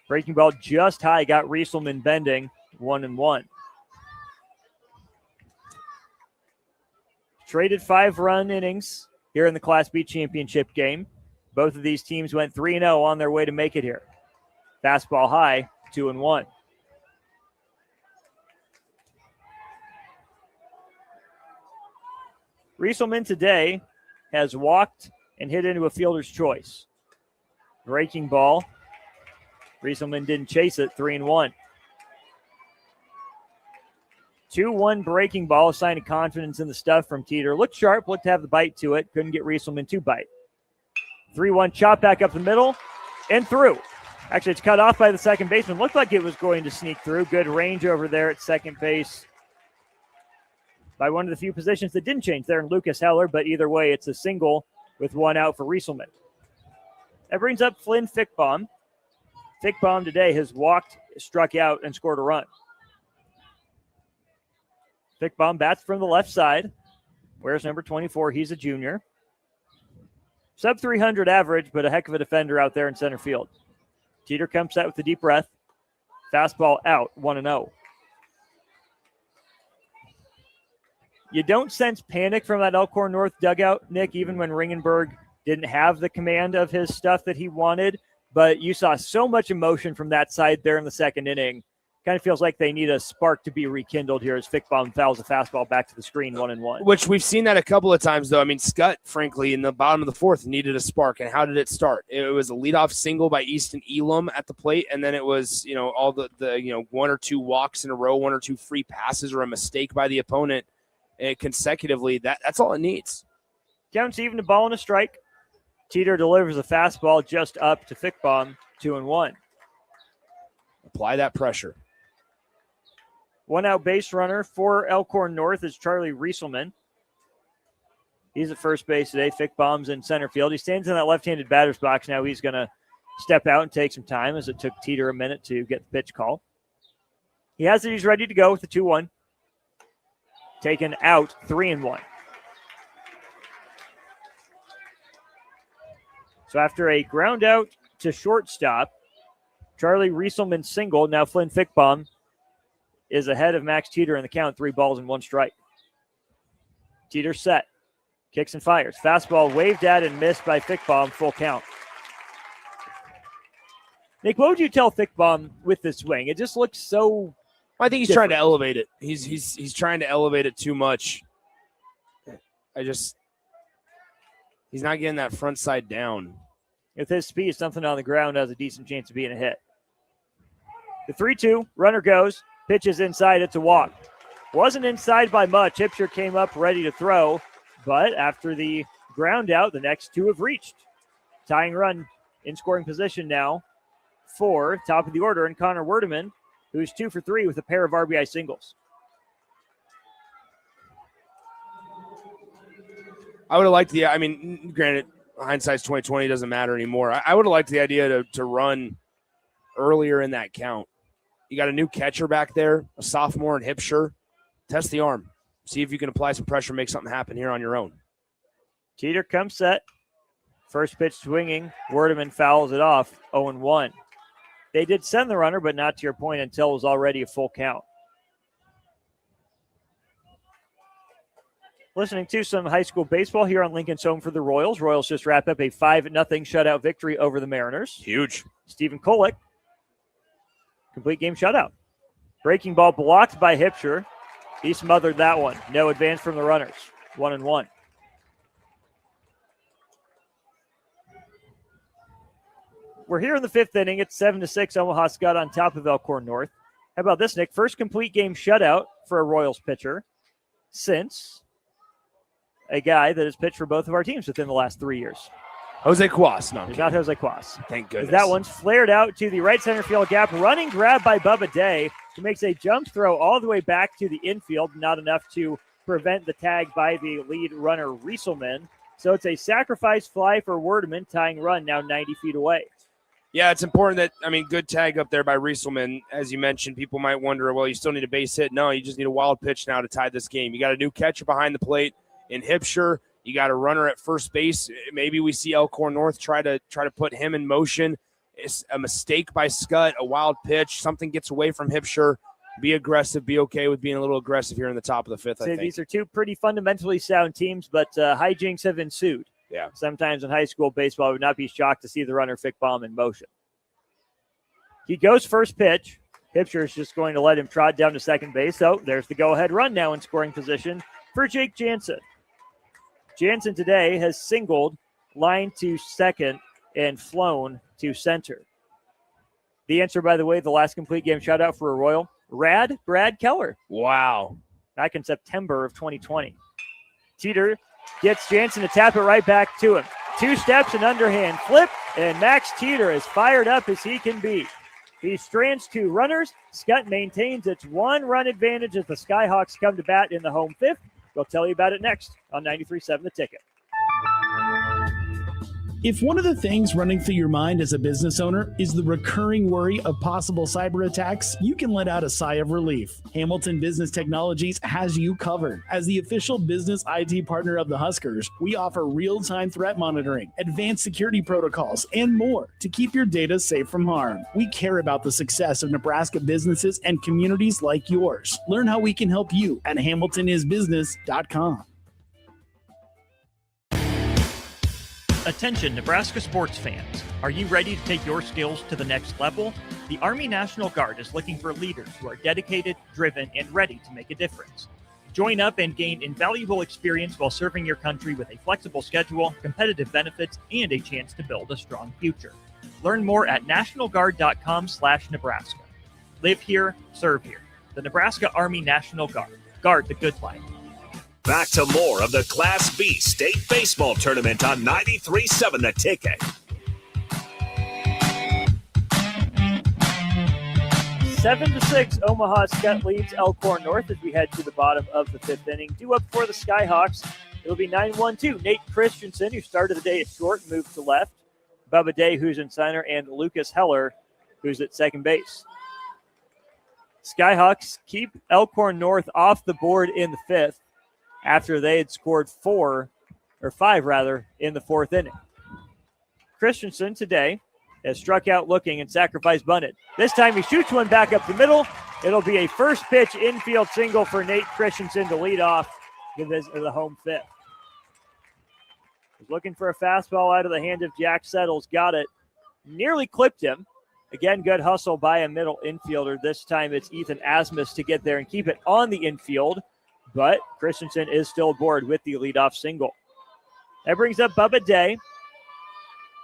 Breaking ball just high, got Rieselman bending, 1-1. Traded 5-run innings here in the Class B championship game. Both of these teams went 3-0 on their way to make it here. Fastball high, 2-1. Rieselman today has walked and hit into a fielder's choice. Breaking ball. Rieselman didn't chase it, 3-1. 2-1 breaking ball, a sign of confidence in the stuff from Teeter. Looked sharp, looked to have the bite to it. Couldn't get Rieselman to bite. 3-1 chop back up the middle and through. Actually, it's cut off by the second baseman. Looked like it was going to sneak through. Good range over there at second base by one of the few positions that didn't change there in Lucas Heller, but either way, it's a single with 1 out for Rieselman. That brings up Flynn Fickbaum. Fickbaum today has walked, struck out, and scored a run. Fickbaum bats from the left side. Wears number 24. He's a junior. Sub 300 average, but a heck of a defender out there in center field. Teeter comes out with a deep breath. Fastball out, 1-0. You don't sense panic from that Elkhorn North dugout, Nick, even when Ringenberg didn't have the command of his stuff that he wanted. But you saw so much emotion from that side there in the second inning. Kind of feels like they need a spark to be rekindled here as Fickbaum fouls a fastball back to the screen, 1-1. Which we've seen that a couple of times, though. I mean, Skutt, frankly, in the bottom of the fourth needed a spark. And how did it start? It was a leadoff single by Easton Elam at the plate, and then it was, all the 1 or 2 walks in a row, 1 or 2 free passes or a mistake by the opponent consecutively. That's all it needs. Counts even to ball and a strike. Teeter delivers a fastball just up to Fickbaum, 2-1. Apply that pressure. 1 out base runner for Elkhorn North is Charlie Rieselman. He's at first base today. Fickbaum's in center field. He stands in that left-handed batter's box now. He's going to step out and take some time as it took Teeter a minute to get the pitch call. He has it. He's ready to go with the 2-1. Taken out, 3-1. So after a ground out to shortstop, Charlie Rieselman single. Now Flynn Fickbaum is ahead of Max Teeter in the count, 3 balls and 1 strike. Teeter set, kicks and fires. Fastball waved at and missed by Fickbaum, full count. Nick, what would you tell Fickbaum with this swing? It just looks so I think he's trying to elevate it. He's trying to elevate it too much. He's not getting that front side down. With his speed, something on the ground has a decent chance of being a hit. The 3-2, runner goes, pitches inside, it's a walk. Wasn't inside by much. Hipsher came up ready to throw, but after the ground out, the next 2 have reached. Tying run in scoring position now for top of the order, and Connor Werdeman, who's 2 for 3 with a pair of RBI singles. I would have liked granted, hindsight's 20/20, doesn't matter anymore. I would have liked the idea to run earlier in that count. You got a new catcher back there, a sophomore in Hipsher. Test the arm. See if you can apply some pressure, make something happen here on your own. Teeter comes set. First pitch swinging. Werdeman fouls it off, 0-1. They did send the runner, but not to your point until it was already a full count. Listening to some high school baseball here on Lincoln's home for the Royals. Royals just wrapped up a 5-0 shutout victory over the Mariners. Huge. Stephen Kolick, complete game shutout. Breaking ball blocked by Hipsher. He smothered that one. No advance from the runners. 1-1. We're here in the 5th inning. It's 7-6. Omaha Skutt on top of Elkhorn North. How about this, Nick? First complete game shutout for a Royals pitcher since a guy that has pitched for both of our teams within the last 3 years. Jose Quas. No, It's not Jose Quas. Thank goodness. That one's flared out to the right center field gap. Running grab by Bubba Day, who makes a jump throw all the way back to the infield. Not enough to prevent the tag by the lead runner, Rieselman. So it's a sacrifice fly for Wordman, tying run now 90 feet away. Yeah, it's important that, good tag up there by Rieselman. As you mentioned, people might wonder, well, you still need a base hit. No, you just need a wild pitch now to tie this game. You got a new catcher behind the plate in Hipsher. You got a runner at first base. Maybe we see Elkhorn North try to put him in motion. It's a mistake by Skutt, a wild pitch. Something gets away from Hipsher. Be aggressive. Be okay with being a little aggressive here in the top of the fifth, I think. These are two pretty fundamentally sound teams, but hijinks have ensued. Yeah. Sometimes in high school baseball, I would not be shocked to see the runner Fick bomb in motion. He goes first pitch. Hipsher is just going to let him trot down to second base. So there's the go-ahead run now in scoring position for Jake Jansen. Jansen today has singled, lined to second, and flown to center. The answer, by the way, the last complete game shutout for Arroyo, Brad Keller. Wow. Back in September of 2020. Teeter gets Jansen to tap it right back to him. 2 steps and underhand flip, and Max Teeter as fired up as he can be. He strands 2 runners. Skutt maintains its 1-run advantage as the Skyhawks come to bat in the home fifth. We'll tell you about it next on 93.7 The Ticket. If one of the things running through your mind as a business owner is the recurring worry of possible cyber attacks, you can let out a sigh of relief. Hamilton Business Technologies has you covered. As the official business IT partner of the Huskers, we offer real-time threat monitoring, advanced security protocols, and more to keep your data safe from harm. We care about the success of Nebraska businesses and communities like yours. Learn how we can help you at hamiltonisbusiness.com. Attention Nebraska sports fans. Are you ready to take your skills to the next level? The Army National Guard is looking for leaders who are dedicated, driven, and ready to make a difference. Join up and gain invaluable experience while serving your country with a flexible schedule, competitive benefits, and a chance to build a strong future. Learn more at nationalguard.com/Nebraska. Live here, serve here. The Nebraska Army National Guard. Guard the good life. Back to more of the Class B State Baseball Tournament on 93.7 The Ticket. 7-6, Omaha Skutt leads Elkhorn North as we head to the bottom of the 5th inning. Due up for the Skyhawks, it'll be 9-1-2. Nate Christensen, who started the day at short, moves to left. Bubba Day, who's in center, and Lucas Heller, who's at second base. Skyhawks keep Elkhorn North off the board in the 5th. After they had scored 5 in the 4th inning. Christensen today has struck out looking and sacrifice bunted. This time he shoots one back up the middle. It'll be a first pitch infield single for Nate Christensen to lead off the home 5th. He's looking for a fastball out of the hand of Jack Settles. Got it. Nearly clipped him. Again, good hustle by a middle infielder. This time it's Ethan Asmus to get there and keep it on the infield. But Christensen is still aboard with the leadoff single. That brings up Bubba Day.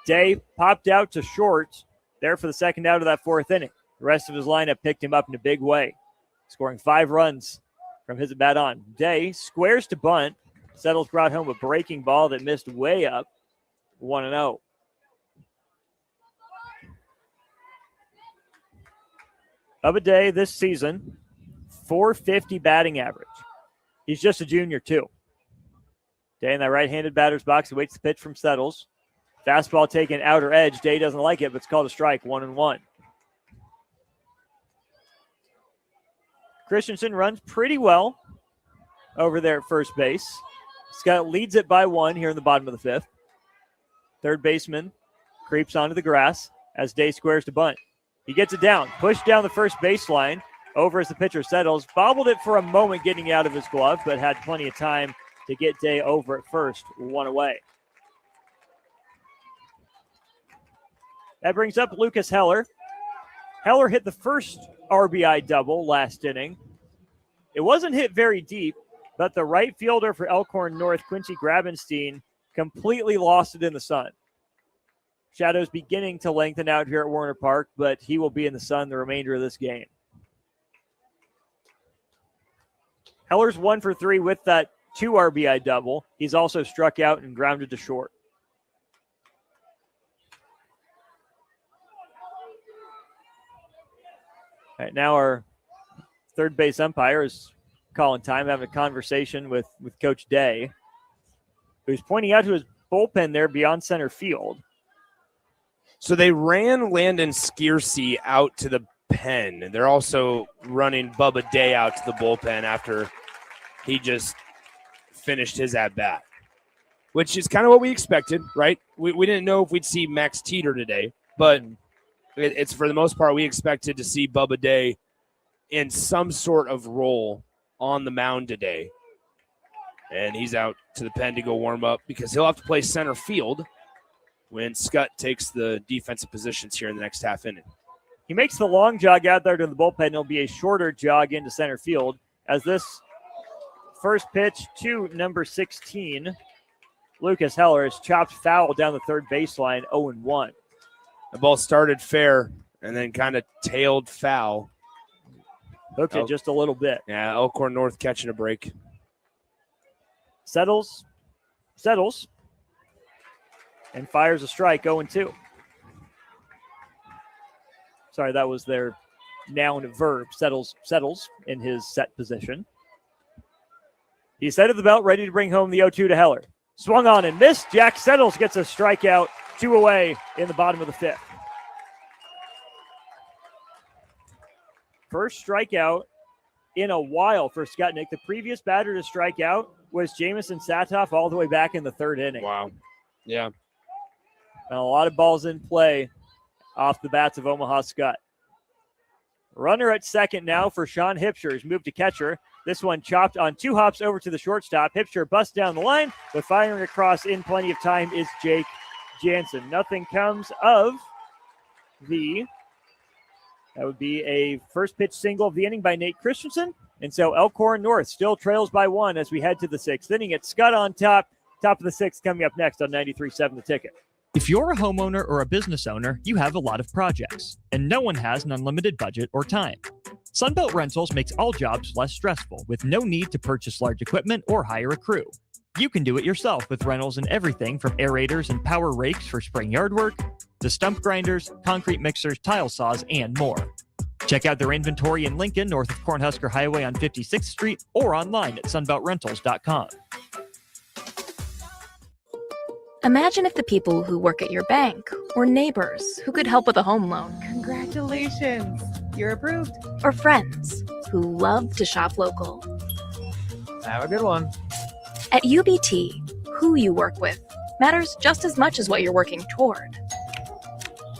Day popped out to short there for the second out of that 4th inning. The rest of his lineup picked him up in a big way, scoring 5 runs from his bat on. Day squares to bunt. Settles brought home a breaking ball that missed way up. 1-0. Bubba Day this season, .450 batting average. He's just a junior, too. Day in that right-handed batter's box. He waits the pitch from Settles. Fastball taken outer edge. Day doesn't like it, but it's called a strike, 1-1. Christensen runs pretty well over there at first base. Skutt leads it by 1 here in the bottom of the 5th. Third baseman creeps onto the grass as Day squares to bunt. He gets it down, pushed down the first baseline. Over as the pitcher Settles, bobbled it for a moment getting out of his glove, but had plenty of time to get Day over at first, 1 away. That brings up Lucas Heller. Heller hit the first RBI double last inning. It wasn't hit very deep, but the right fielder for Elkhorn North, Quincy Grabenstein, completely lost it in the sun. Shadows beginning to lengthen out here at Warner Park, but he will be in the sun the remainder of this game. Heller's 1 for 3 with that 2 RBI double. He's also struck out and grounded to short. Right now our third base umpire is calling time, having a conversation with Coach Day, who's pointing out to his bullpen there beyond center field. So they ran Landon Skiersey out to the pen. They're also running Bubba Day out to the bullpen after he just finished his at-bat, which is kind of what we expected, right? We didn't know if we'd see Max Teeter today, but it's for the most part we expected to see Bubba Day in some sort of role on the mound today. And he's out to the pen to go warm up because he'll have to play center field when Skutt takes the defensive positions here in the next half inning. He makes the long jog out there to the bullpen. It'll be a shorter jog into center field as this first pitch to number 16, Lucas Heller, is chopped foul down the third baseline, 0-1. The ball started fair and then kind of tailed foul. Hooked it just a little bit. Yeah, Elkhorn North catching a break. Settles, and fires a strike, 0-2. Sorry, that was their noun verb. Settles in his set position. He's head of the belt, ready to bring home the 0-2 to Heller. Swung on and missed. Jack Settles gets a strikeout, 2 away in the bottom of the fifth. First strikeout in a while for Skutnik. The previous batter to strike out was Jamison Satoff all the way back in the third inning. Wow. Yeah. And a lot of balls in play off the bats of Omaha Skutt. Runner at second now for Sean Hipscher. He's moved to catcher. This one chopped on 2 hops over to the shortstop. Hipscher busts down the line, but firing across in plenty of time is Jake Jansen. Nothing comes of that would be a first pitch single of the inning by Nate Christensen. And so Elkhorn North still trails by 1 as we head to the 6th inning. It's Skutt on top. Top of the 6th coming up next on 93.7 The Ticket. If you're a homeowner or a business owner, you have a lot of projects, and no one has an unlimited budget or time. Sunbelt Rentals makes all jobs less stressful with no need to purchase large equipment or hire a crew. You can do it yourself with rentals and everything from aerators and power rakes for spring yard work to stump grinders, concrete mixers, tile saws, and more. Check out their inventory in Lincoln, north of Cornhusker Highway on 56th Street, or online at sunbeltrentals.com. Imagine if the people who work at your bank were neighbors who could help with a home loan. Congratulations, you're approved. Or friends who love to shop local. Have a good one. At UBT, who you work with matters just as much as what you're working toward.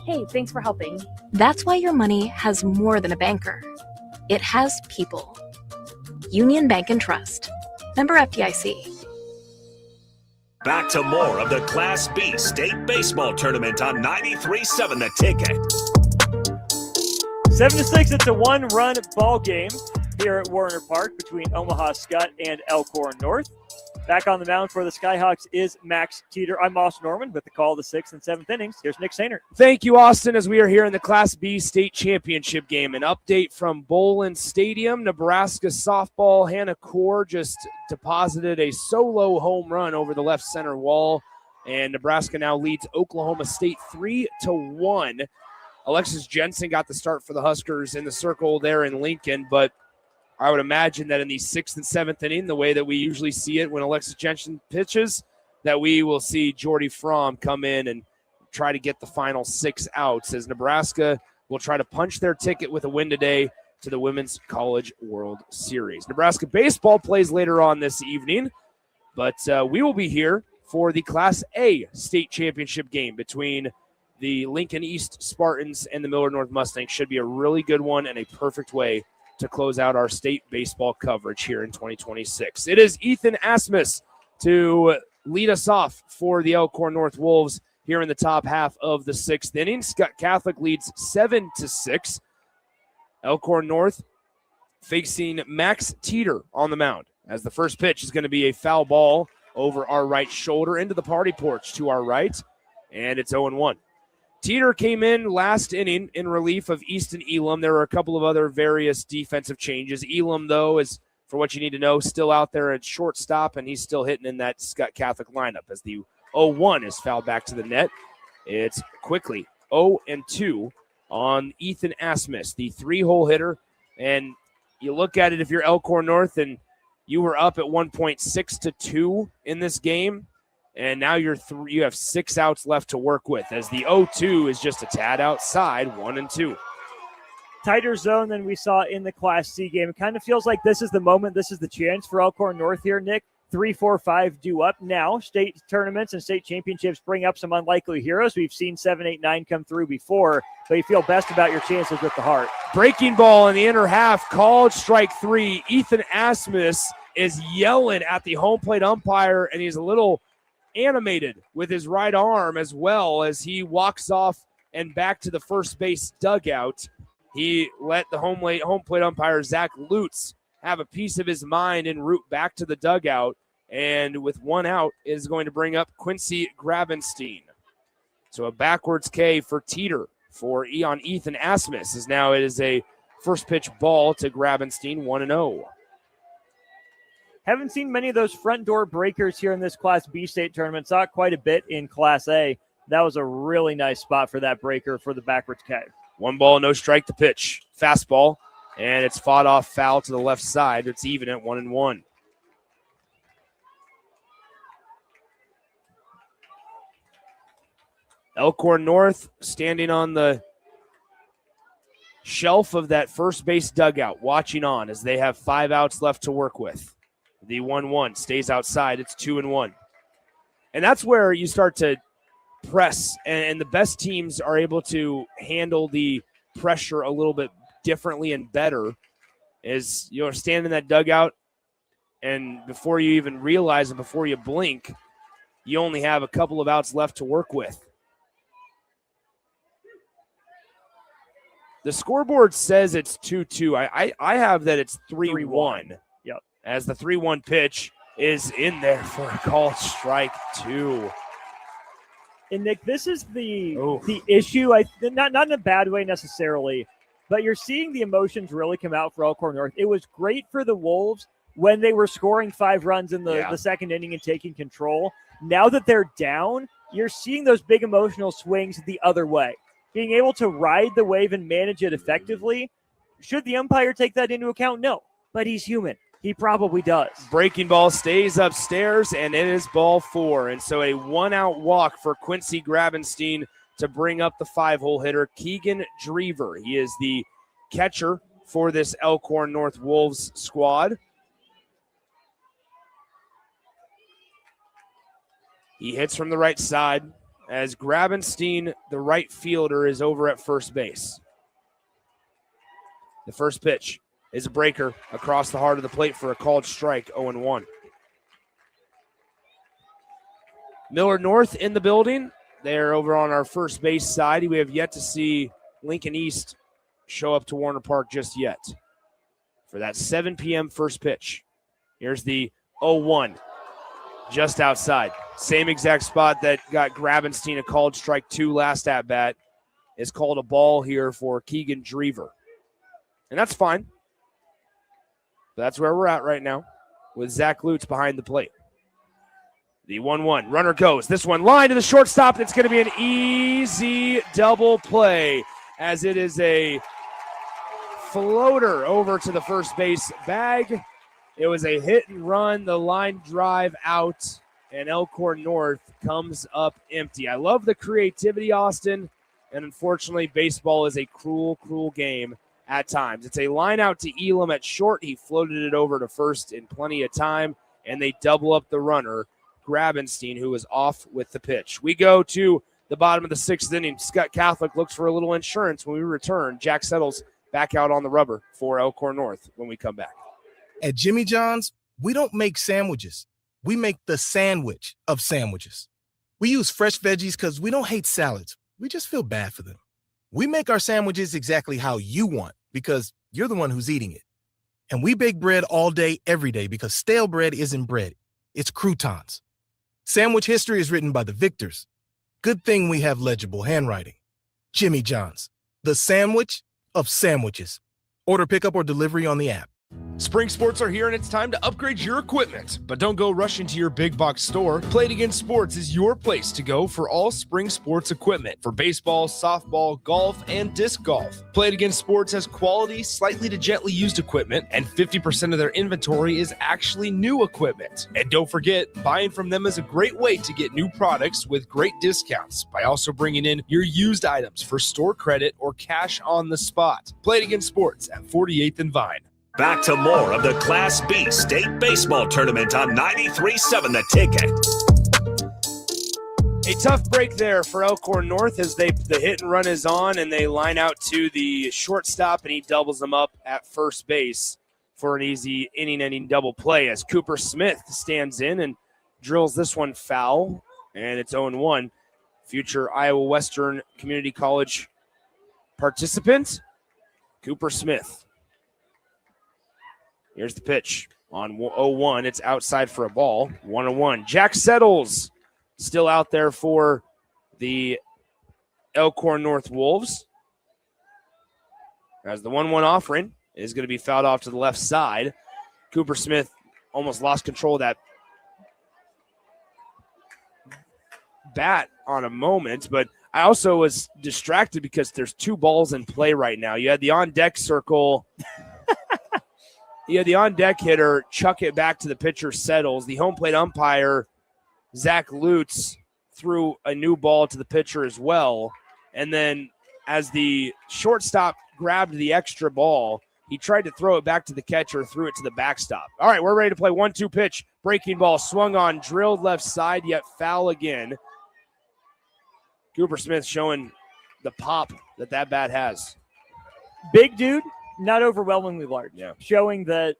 Hey, thanks for helping. That's why your money has more than a banker. It has people. Union Bank and Trust. Member FDIC. Back to more of the Class B State Baseball Tournament on 93.7 The Ticket. 7-6, it's a 1-run ball game here at Warner Park between Omaha Skutt and Elkhorn North. Back on the mound for the Skyhawks is Max Teeter. I'm Austin Norman with the call of the 6th and 7th innings. Here's Nick Sainert. Thank you, Austin, as we are here in the Class B State Championship game. An update from Bolin Stadium. Nebraska softball. Hannah Core just deposited a solo home run over the left center wall, and Nebraska now leads Oklahoma State 3-1. Alexis Jensen got the start for the Huskers in the circle there in Lincoln, but I would imagine that in the 6th and 7th inning, the way that we usually see it when Alexis Jensen pitches, that we will see Jordy Fromm come in and try to get the final 6 outs as Nebraska will try to punch their ticket with a win today to the Women's College World Series. Nebraska baseball plays later on this evening, but we will be here for the Class A State Championship game between the Lincoln East Spartans and the Millard North Mustangs. Should be a really good one and a perfect way to close out our state baseball coverage here in 2026. It is Ethan Asmus to lead us off for the Elkhorn North Wolves here in the top half of the 6th inning. Scut Catholic leads 7-6. Elkhorn North facing Max Teeter on the mound as the first pitch is going to be a foul ball over our right shoulder into the party porch to our right, and it's 0-1. Teeter came in last inning in relief of Easton Elam. There were a couple of other various defensive changes. Elam, though, is, for what you need to know, still out there at shortstop, and he's still hitting in that Scut Catholic lineup as the 0-1 is fouled back to the net. It's quickly 0-2 on Ethan Asmus, the 3-hole hitter. And you look at it, if you're Elkhorn North and you were up at one point 6-2 in this game, and now you have 6 outs left to work with, as the 0-2 is just a tad outside, 1-2. Tighter zone than we saw in the Class C game. It kind of feels like this is the moment, this is the chance for Elkhorn North here, Nick. 3, 4, 5 due up now. State tournaments and state championships bring up some unlikely heroes. We've seen 7, 8, 9 come through before, but you feel best about your chances with the heart. Breaking ball in the inner half, called strike 3. Ethan Asmus is yelling at the home plate umpire, and he's a little animated with his right arm as well as he walks off and back to the first base dugout. He let the home plate umpire, Zach Lutz, have a piece of his mind en route back to the dugout, and with 1 out is going to bring up Quincy Grabenstein. So a backwards K for Teeter on Ethan Asmus, as now it is a first pitch ball to Grabenstein, 1-0. Haven't seen many of those front door breakers here in this Class B state tournament. Saw it quite a bit in Class A. That was a really nice spot for that breaker for the backwards K. 1 ball, no strike to pitch. Fastball, and it's fought off foul to the left side. It's even at 1-1. Elkhorn North standing on the shelf of that first base dugout, watching on as they have 5 outs left to work with. The 1-1 stays outside. It's 2-1. And that's where you start to press, and the best teams are able to handle the pressure a little bit differently and better. Is you're standing in that dugout, and before you even realize it, before you blink, you only have a couple of outs left to work with. The scoreboard says it's 2-2. I have that it's 3-1. Yep. As the 3-1 pitch is in there for a called strike 2. And Nick, this is the issue. Not in a bad way necessarily, but you're seeing the emotions really come out for Elkhorn North. It was great for the Wolves when they were scoring 5 runs in the second inning and taking control. Now that they're down, you're seeing those big emotional swings the other way. Being able to ride the wave and manage it effectively. Should the umpire take that into account? No, but he's human. He probably does. Breaking ball stays upstairs, and it is ball 4. And so a 1-out walk for Quincy Grabenstein to bring up the 5-hole hitter, Keegan Drever. He is the catcher for this Elkhorn North Wolves squad. He hits from the right side as Grabenstein, the right fielder, is over at first base. The first pitch is a breaker across the heart of the plate for a called strike, 0-1. Millard North in the building. They're over on our first base side. We have yet to see Lincoln East show up to Warner Park just yet for that 7 p.m. first pitch. Here's the 0-1, just outside. Same exact spot that got Grabenstein a called strike 2 last at-bat is called a ball here for Keegan Drever. And that's fine. But that's where we're at right now with Zach Lutz behind the plate. The 1-1. Runner goes. This one line to the shortstop. It's going to be an easy double play as it is a floater over to the first base bag. It was a hit and run. The line drive out, and Elkhorn North comes up empty. I love the creativity, Austin, and unfortunately, baseball is a cruel, cruel game at times. It's a line out to Elam at short. He floated it over to first in plenty of time, and they double up the runner, Grabenstein, who is off with the pitch. We go to the bottom of the 6th inning. Scut Catholic looks for a little insurance when we return. Jack settles back out on the rubber for Elkhorn North when we come back. At Jimmy John's, we don't make sandwiches. We make the sandwich of sandwiches. We use fresh veggies because we don't hate salads. We just feel bad for them. We make our sandwiches exactly how you want because you're the one who's eating it. And we bake bread all day, every day because stale bread isn't bread. It's croutons. Sandwich history is written by the victors. Good thing we have legible handwriting. Jimmy John's, the sandwich of sandwiches. Order pickup or delivery on the app. Spring Sports are here and it's time to upgrade your equipment. But don't go rushing to your big box store. Play It Again Sports is your place to go for all spring sports equipment for baseball, softball, golf, and disc golf. Play It Again Sports has quality, slightly to gently used equipment, and 50% of their inventory is actually new equipment. And don't forget, buying from them is a great way to get new products with great discounts by also bringing in your used items for store credit or cash on the spot. Play It Again Sports at 48th and Vine. Back to more of the Class B State Baseball Tournament on 93.7 The Ticket. A tough break there for Elkhorn North as the hit and run is on, and they line out to the shortstop, and he doubles them up at first base for an easy inning-ending double play as Cooper Smith stands in and drills this one foul, and it's 0-1. Future Iowa Western Community College participant, Cooper Smith. Here's the pitch on 0-1. It's outside for a ball. 1-1. Jack Settles still out there for the Elkhorn North Wolves. As the 1-1 offering is going to be fouled off to the left side. Cooper Smith almost lost control of that bat on a moment, but I also was distracted because there's two balls in play right now. You had the on-deck circle. You had the on-deck hitter chuck it back to the pitcher, Settles. The home plate umpire, Zach Lutz, threw a new ball to the pitcher as well. And then as the shortstop grabbed the extra ball, he tried to throw it back to the catcher, threw it to the backstop. All right, we're ready to play 1-2 pitch. Breaking ball swung on, drilled left side, yet foul again. Cooper Smith showing the pop that bat has. Big dude. Not overwhelmingly large, yeah. Showing that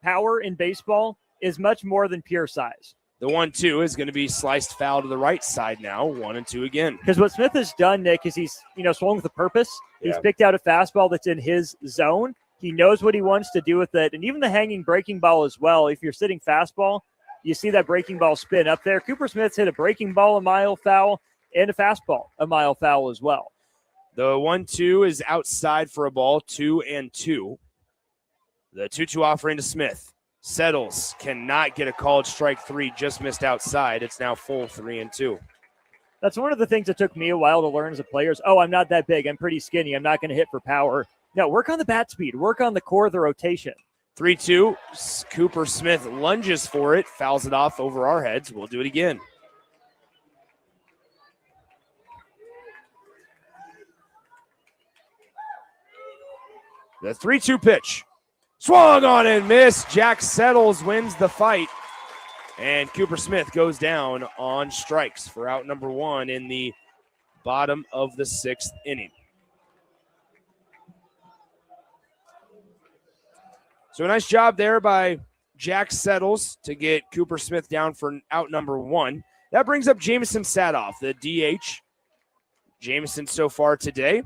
power in baseball is much more than pure size. The 1-2 is going to be sliced foul to the right side now, 1-2 again. Because what Smith has done, Nick, is he's swung with a purpose. Yeah. He's picked out a fastball that's in his zone. He knows what he wants to do with it, and even the hanging breaking ball as well. If you're sitting fastball, you see that breaking ball spin up there. Cooper Smith's hit a breaking ball a mile foul and a fastball a mile foul as well. The 1-2 is outside for a ball, 2-2. The 2-2 offering to Smith. Settles cannot get a called strike three, just missed outside. It's now full 3-2. That's one of the things that took me a while to learn as a player is, I'm not that big. I'm pretty skinny. I'm not going to hit for power. No, work on the bat speed. Work on the core of the rotation. 3-2. Cooper Smith lunges for it, fouls it off over our heads. We'll do it again. The 3-2 pitch. Swung on and missed. Jack Settles wins the fight. And Cooper Smith goes down on strikes for out number one in the bottom of the sixth inning. So a nice job there by Jack Settles to get Cooper Smith down for out number one. That brings up Jamison Sadoff, the DH. Jamison so far today.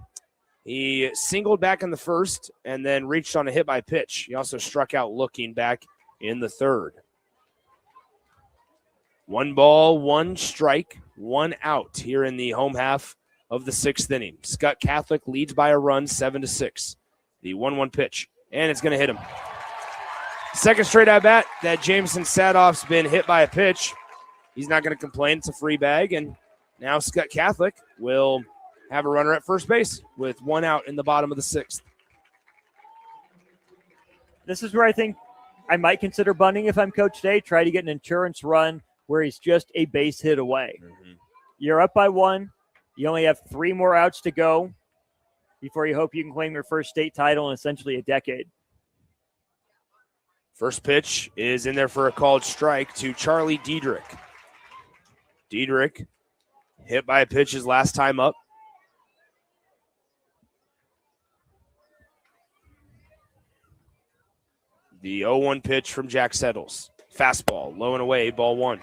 He singled back in the first and then reached on a hit by pitch. He also struck out looking back in the third. 1 ball, 1 strike, 1 out here in the home half of the sixth inning. Scut Catholic leads by a run, 7-6. The 1-1 pitch, and it's going to hit him. Second straight at bat that Jameson Sadoff's been hit by a pitch. He's not going to complain. It's a free bag, and now Scut Catholic will have a runner at first base with 1 out in the bottom of the sixth. This is where I think I might consider bunting if I'm Coach Day. Try to get an insurance run where he's just a base hit away. Mm-hmm. You're up by 1. You only have 3 more outs to go before you hope you can claim your first state title in essentially a decade. First pitch is in there for a called strike to Charlie Diedrich. Diedrich hit by a pitch his last time up. The 0-1 pitch from Jack Settles. Fastball, low and away, ball 1.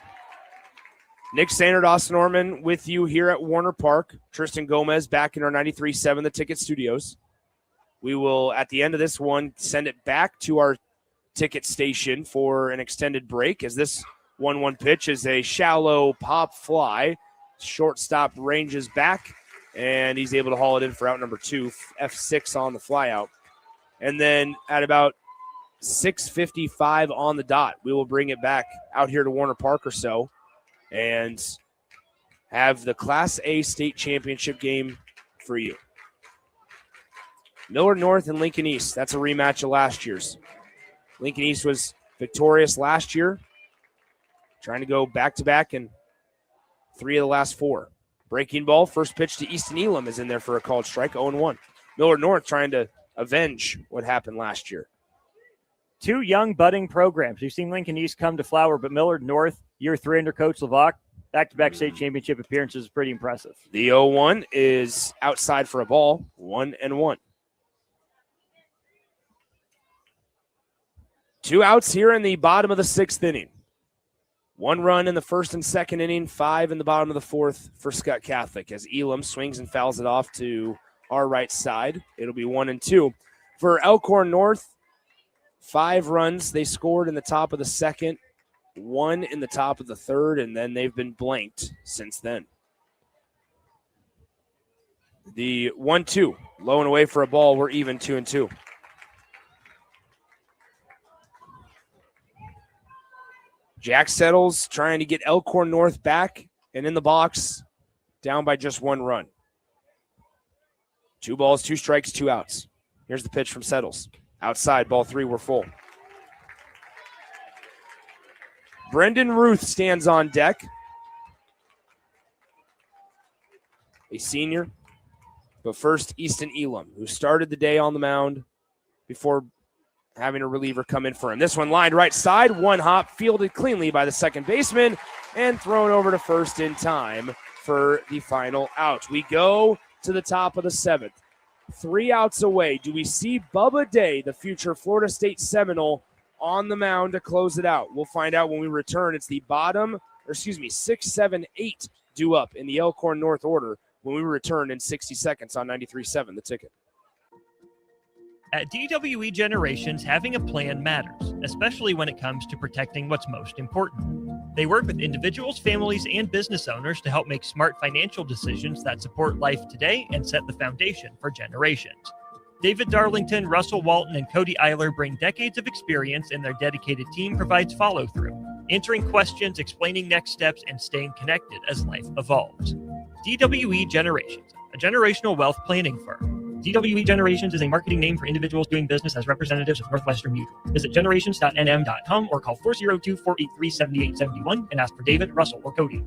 Nick Sainert, Austin Norman with you here at Warner Park. Tristan Gomez back in our 93.7 The Ticket Studios. We will, at the end of this one, send it back to our ticket station for an extended break as this 1-1 pitch is a shallow pop fly. Shortstop ranges back, and he's able to haul it in for out number 2, F6 on the fly out. And then at about 6:55 on the dot. We will bring it back out here to Warner Park or so and have the Class A state championship game for you. Millard North and Lincoln East. That's a rematch of last year's. Lincoln East was victorious last year, trying to go back-to-back in 3 of the last 4. Breaking ball, first pitch to Easton Elam is in there for a called strike, 0-1. Millard North trying to avenge what happened last year. 2 young budding programs. We've seen Lincoln East come to flower, but Millard North, year 3 under Coach Levac, back-to-back state championship appearances is pretty impressive. The 0-1 is outside for a ball, 1-1. 2 outs here in the bottom of the 6th inning. 1 run in the 1st and 2nd inning, 5 in the bottom of the 4th for Scut Catholic as Elam swings and fouls it off to our right side. It'll be 1-2. For Elkhorn North, 5 runs they scored in the top of the 2nd, 1 in the top of the 3rd, and then they've been blanked since then. The 1-2, low and away for a ball. We're even 2-2. Jack settles, trying to get Elkhorn North back and in the box, down by just 1 run. 2 balls, 2 strikes, 2 outs. Here's the pitch from Settles. Outside, ball 3, we're full. Brendan Ruth stands on deck. A senior. But first, Easton Elam, who started the day on the mound before having a reliever come in for him. This one lined right side, 1 hop, fielded cleanly by the second baseman, and thrown over to first in time for the final out. We go to the top of the 7th. 3 outs away. Do we see Bubba Day, the future Florida State Seminole, on the mound to close it out? We'll find out when we return. It's the 6, 7, 8 due up in the Elkhorn North order when we return in 60 seconds on 93.7 The Ticket. At DWE Generations, having a plan matters, especially when it comes to protecting what's most important. They work with individuals, families, and business owners to help make smart financial decisions that support life today and set the foundation for generations. David Darlington, Russell Walton, and Cody Eiler bring decades of experience, and their dedicated team provides follow-through, answering questions, explaining next steps, and staying connected as life evolves. DWE Generations, a generational wealth planning firm. DWE Generations is a marketing name for individuals doing business as representatives of Northwestern Mutual. Visit generations.nm.com or call 402-483-7871 and ask for David, Russell, or Cody.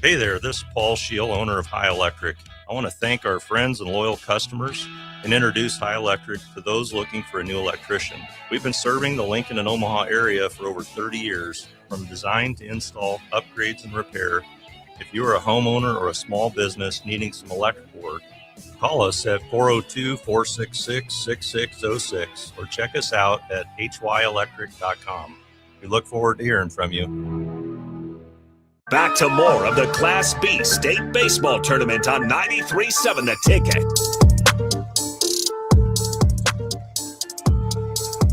Hey there, this is Paul Scheel, owner of High Electric. I want to thank our friends and loyal customers and introduce High Electric to those looking for a new electrician. We've been serving the Lincoln and Omaha area for over 30 years, from design to install, upgrades, and repair. If you are a homeowner or a small business needing some electrical work, call us at 402-466-6606 or check us out at hyelectric.com. We look forward to hearing from you. Back to more of the Class B State Baseball Tournament on 93.7 The Ticket.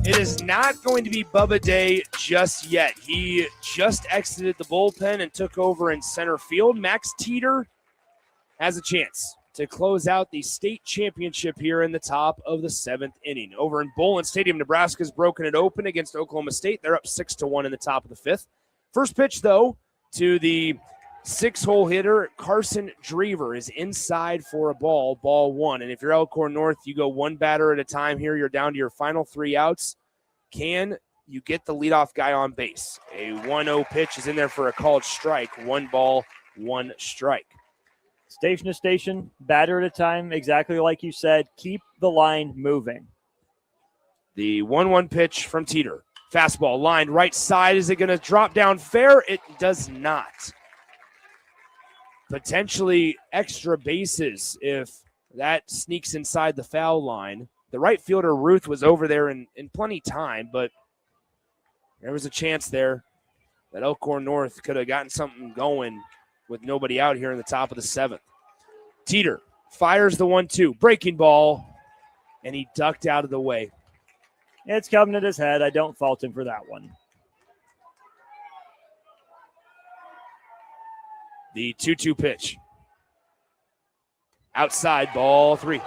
It is not going to be Bubba Day just yet. He just exited the bullpen and took over in center field. Max Teeter has a chance to close out the state championship here in the top of the 7th inning. Over in Bolin Stadium, Nebraska's broken it open against Oklahoma State. They're up 6-1 in the top of the 5th. First pitch, though, to the 6-hole hitter, Carson Drever, is inside for a ball 1. And if you're Elkhorn North, you go 1 batter at a time here. You're down to your final 3 outs. Can you get the leadoff guy on base? A 1-0 pitch is in there for a called strike. 1 ball, 1 strike. Station to station, batter at a time, exactly like you said. Keep the line moving. The 1-1 pitch from Teeter. Fastball lined right side. Is it going to drop down fair? It does not. Potentially extra bases if that sneaks inside the foul line. The right fielder, Ruth, was over there in plenty time, but there was a chance there that Elkhorn North could have gotten something going with nobody out here in the top of the 7th. Teeter fires the 1-2. Breaking ball, and he ducked out of the way. It's coming at his head. I don't fault him for that one. The 2-2 pitch. Outside, ball 3.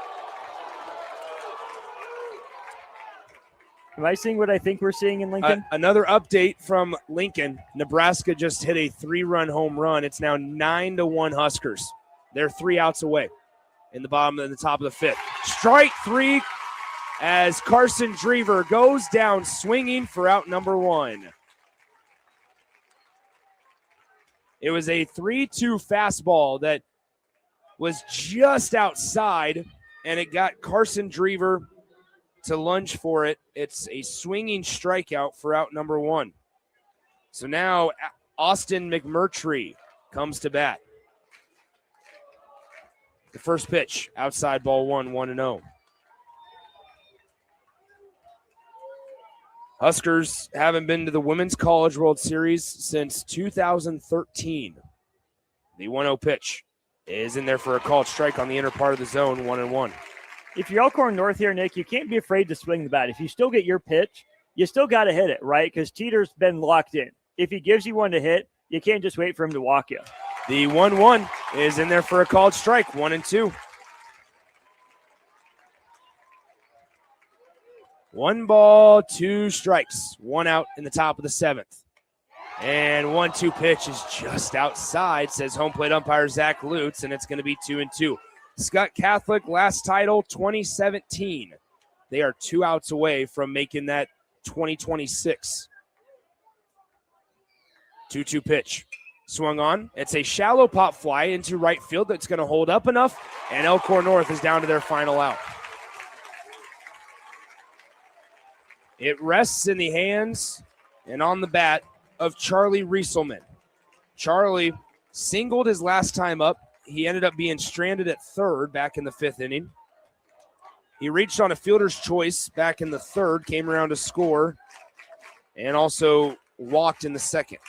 Am I seeing what I think we're seeing in Lincoln? Another update from Lincoln. Nebraska just hit a 3-run home run. It's now 9-1 Huskers. They're 3 outs away in the top of the 5th. Strike 3 as Carson Drever goes down swinging for out number 1. It was a 3-2 fastball that was just outside, and it got Carson Drever to lunge for it. It's a swinging strikeout for out number 1. So now Austin McMurtry comes to bat. The first pitch, outside ball 1-0. Huskers haven't been to the Women's College World Series since 2013. The 1-0 pitch is in there for a called strike on the inner part of the zone, 1-1. If you're Elkhorn North here, Nick, you can't be afraid to swing the bat. If you still get your pitch, you still got to hit it, right? Because Cedars been locked in. If he gives you one to hit, you can't just wait for him to walk you. The 1-1 is in there for a called strike, 1-2. 1 ball, 2 strikes, 1 out in the top of the 7th. And 1-2 pitch is just outside, says home plate umpire Zach Lutz, and it's going to be 2-2. Scut Catholic, last title, 2017. They are 2 outs away from making that 2026. 2-2 pitch. Swung on. It's a shallow pop fly into right field that's going to hold up enough, and Elkhorn North is down to their final out. It rests in the hands and on the bat of Charlie Rieselman. Charlie singled his last time up. He ended up being stranded at third back in the 5th inning. He reached on a fielder's choice back in the 3rd, came around to score, and also walked in the 2nd.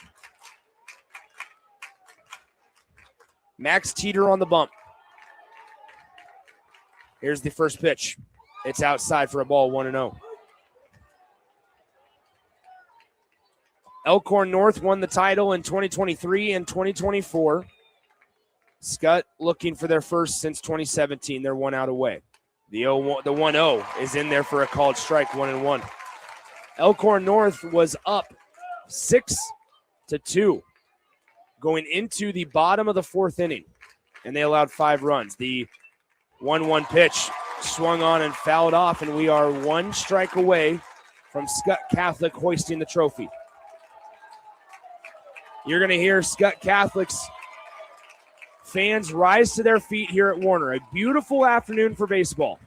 Max Teeter on the bump. Here's the first pitch. It's outside for a ball, 1-0. Elkhorn North won the title in 2023 and 2024. Skutt looking for their first since 2017. They're 1 out away. The 1-0 is in there for a called strike, 1-1. Elkhorn North was up 6-2 going into the bottom of the 4th inning, and they allowed 5 runs. The 1-1 pitch swung on and fouled off, and we are 1 strike away from Scut Catholic hoisting the trophy. You're going to hear Scut Catholic's fans rise to their feet here at Warner. A beautiful afternoon for baseball.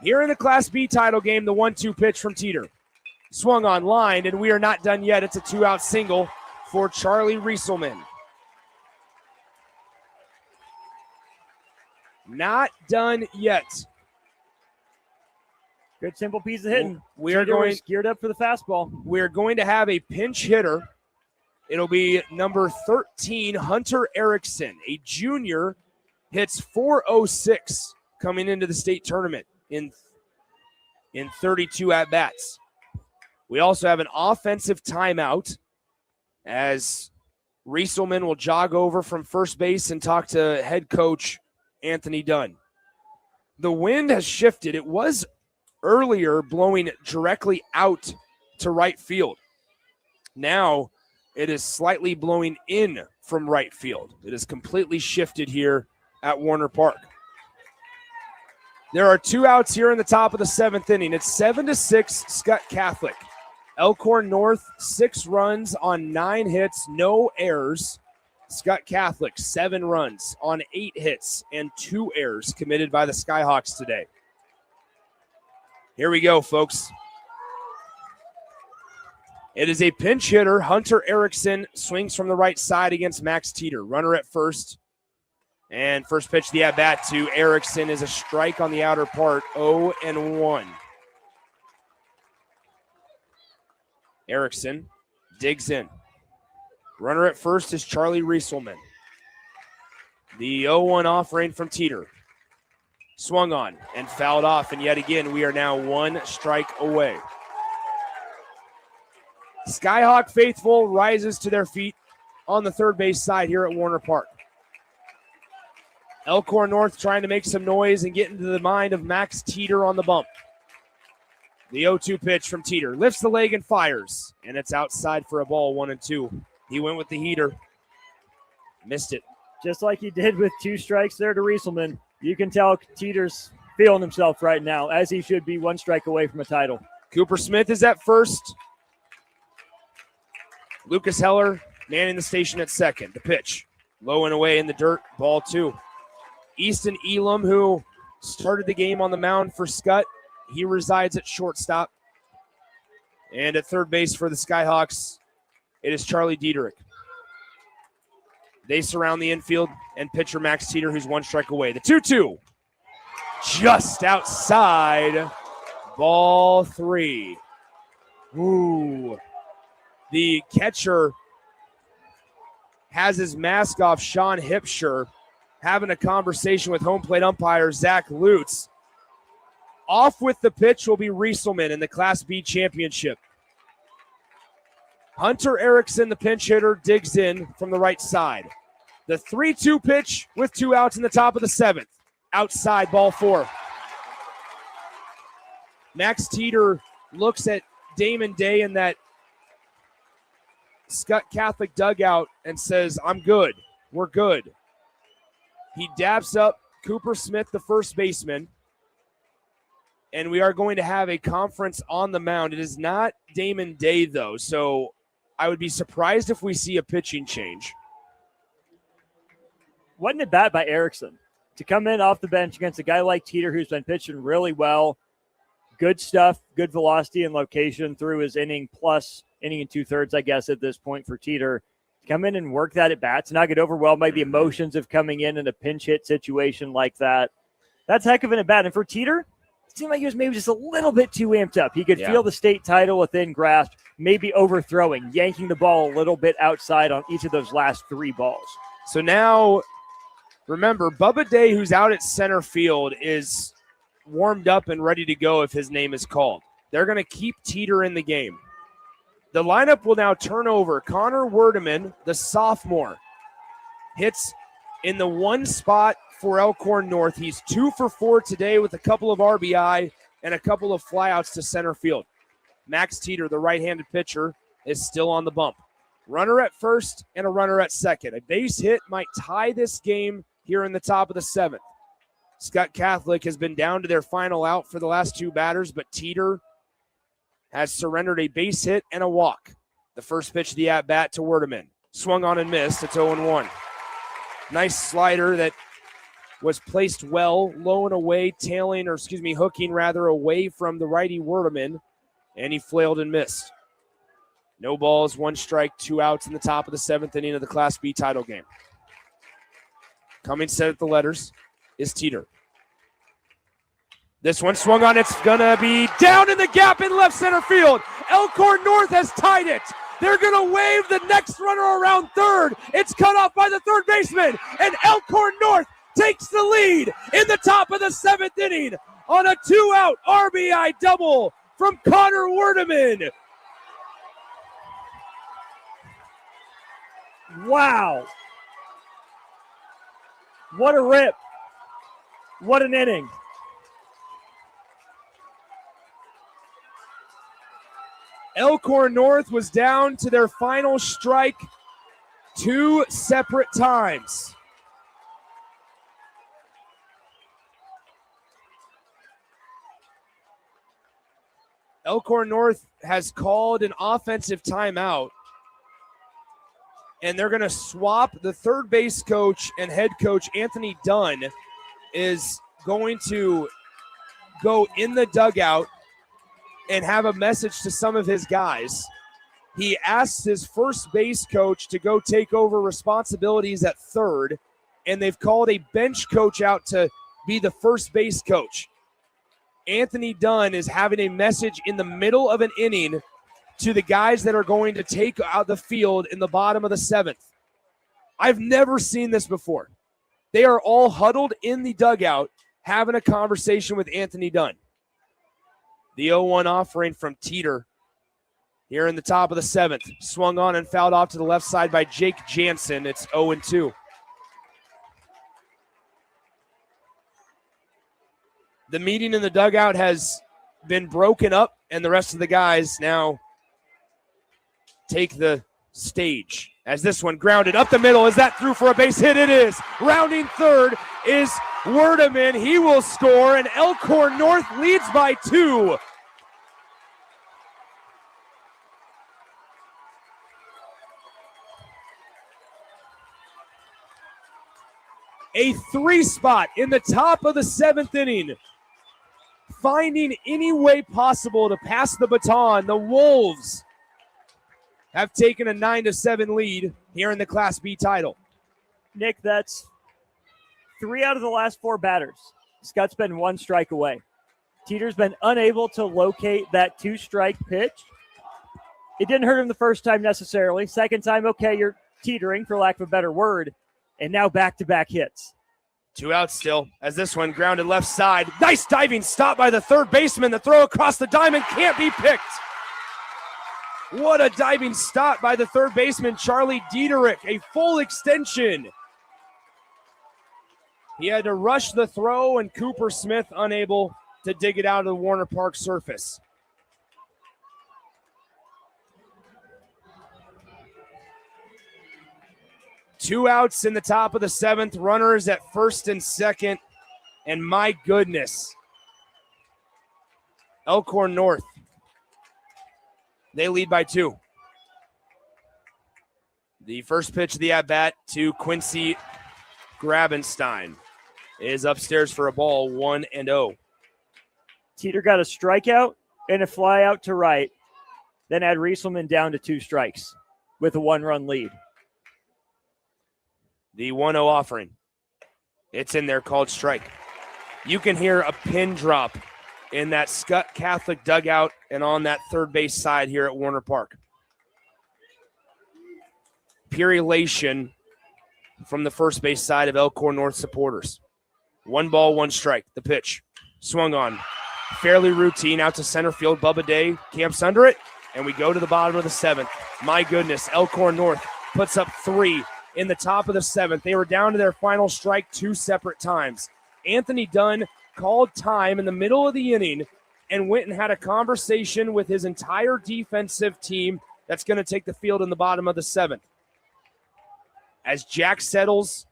Here in the Class B title game, the 1-2 pitch from Teeter. Swung on, lined, and we are not done yet. It's a 2-out single for Charlie Rieselman. Not done yet. Good simple piece of hitting. We are going geared up for the fastball. We're going to have a pinch hitter. It'll be number 13, Hunter Erickson, a junior, hits .406 coming into the state tournament in 32 at-bats. We also have an offensive timeout as Rieselman will jog over from first base and talk to head coach Anthony Dunn. The wind has shifted. It was earlier blowing directly out to right field. Now it is slightly blowing in from right field. It is completely shifted here at Warner Park. There are 2 outs here in the top of the 7th inning. It's 7-6 Scut Catholic. Elkhorn North, 6 runs on 9 hits, no errors. Scut Catholic, 7 runs on 8 hits and 2 errors committed by the Skyhawks today. Here we go, folks. It is a pinch hitter. Hunter Erickson swings from the right side against Max Teeter. Runner at first. And first pitch, the at-bat to Erickson is a strike on the outer part, 0-1. Erickson digs in. Runner at first is Charlie Rieselman. The 0-1 offering from Teeter. Swung on and fouled off, and yet again, we are now 1 strike away. Skyhawk faithful rises to their feet on the third base side here at Warner Park. Elkhorn North trying to make some noise and get into the mind of Max Teeter on the bump. The 0-2 pitch from Teeter. Lifts the leg and fires. And it's outside for a ball, 1-2. He went with the heater. Missed it. Just like he did with 2 strikes there to Rieselman. You can tell Teeter's feeling himself right now, as he should be 1 strike away from a title. Cooper Smith is at first. Lucas Heller manning the station at second. The pitch. Low and away in the dirt. Ball 2. Easton Elam, who started the game on the mound for Skutt. He resides at shortstop. And at third base for the Skyhawks, it is Charlie Diederich. They surround the infield, and pitcher Max Teeter, who's 1 strike away. The 2-2. Just outside. Ball 3. Ooh. The catcher has his mask off, Sean Hipsher, having a conversation with home plate umpire Zach Lutz. Off with the pitch will be Rieselman in the Class B championship. Hunter Erickson, the pinch hitter, digs in from the right side. The 3-2 pitch with 2 outs in the top of the 7th. Outside, ball 4. Max Teeter looks at Damon Day in that Scut Catholic dugout and says, I'm good. We're good. He dabs up Cooper Smith, the first baseman, and we are going to have a conference on the mound. It is not Damon Day, though, so I would be surprised if we see a pitching change. Wasn't it bad by Erickson to come in off the bench against a guy like Teeter who's been pitching really well? Good stuff, good velocity and location through his inning plus inning and 2/3, I guess, at this point for Teeter. Come in and work that at bat to not get overwhelmed by the emotions of coming in a pinch hit situation like that. That's heck of an at bat. And for Teeter, it seemed like he was maybe just a little bit too amped up. He could feel the state title within grasp, maybe overthrowing, yanking the ball a little bit outside on each of those last 3 balls. So now, remember, Bubba Day, who's out at center field, is warmed up and ready to go if his name is called. They're going to keep Teeter in the game. The lineup will now turn over. Connor Werdeman, the sophomore, hits in the 1 spot for Elkhorn North. He's 2 for 4 today with a couple of RBI and a couple of flyouts to center field. Max Teeter, the right-handed pitcher, is still on the bump. Runner at first and a runner at second. A base hit might tie this game here in the top of the 7th. Scut Catholic has been down to their final out for the last 2 batters, but Teeter has surrendered a base hit and a walk. The first pitch of the at-bat to Werdeman. Swung on and missed. It's 0-1. Nice slider that was placed well, low and away, hooking away from the righty Werdeman, and he flailed and missed. No balls, 1 strike, 2 outs in the top of the 7th inning of the Class B title game. Coming set at the letters is Teeter. This one swung on. It's going to be down in the gap in left center field. Elkhorn North has tied it. They're going to wave the next runner around third. It's cut off by the third baseman, and Elkhorn North takes the lead in the top of the 7th inning on a 2-out RBI double from Connor Werdeman. Wow. What a rip. What an inning. Elkhorn North was down to their final strike 2 separate times. Elkhorn North has called an offensive timeout, and they're going to swap the third base coach and head coach. Anthony Dunn is going to go in the dugout and have a message to some of his guys. He asks his first base coach to go take over responsibilities at third, and they've called a bench coach out to be the first base coach. Anthony Dunn is having a message in the middle of an inning to the guys that are going to take out the field in the bottom of the 7th. I've never seen this before. They are all huddled in the dugout having a conversation with Anthony Dunn. The 0-1 offering from Teeter here in the top of the 7th. Swung on and fouled off to the left side by Jake Jansen. It's 0-2. The meeting in the dugout has been broken up and the rest of the guys now take the stage as this one grounded up the middle. Is that through for a base hit? It is. Rounding third is Werdeman. He will score, and Elkhorn North leads by 2. A 3 spot in the top of the 7th inning. Finding any way possible to pass the baton, the Wolves have taken a 9-7 lead here in the Class B title. Nick, that's 3 out of the last 4 batters. Scott's been 1 strike away. Teeter's been unable to locate that 2-strike pitch. It didn't hurt him the first time necessarily. Second time, okay, you're teetering, for lack of a better word. And now back-to-back hits. 2 outs still as this one grounded left side. Nice diving stop by the third baseman. The throw across the diamond can't be picked. What a diving stop by the third baseman, Charlie Diederich. A full extension. He had to rush the throw, and Cooper Smith unable to dig it out of the Warner Park surface. Two outs in the top of the 7th, runners at first and second, and my goodness, Elkhorn North, they lead by 2. The first pitch of the at-bat to Quincy Grabenstein is upstairs for a ball, 1-0. Teeter got a strikeout and a fly out to right, then had Rieselman down to 2 strikes with a 1-run lead. The 1-0 offering. It's in there, called strike. You can hear a pin drop in that Scut Catholic dugout and on that third base side here at Warner Park. Pure elation from the first base side of Elkhorn North supporters. 1 ball, 1 strike. The pitch swung on. Fairly routine out to center field. Bubba Day camps under it, and we go to the bottom of the 7th. My goodness, Elkhorn North puts up 3 in the top of the 7th. They were down to their final strike 2 separate times. Anthony Dunn called time in the middle of the inning and went and had a conversation with his entire defensive team that's going to take the field in the bottom of the 7th. As Jack settles,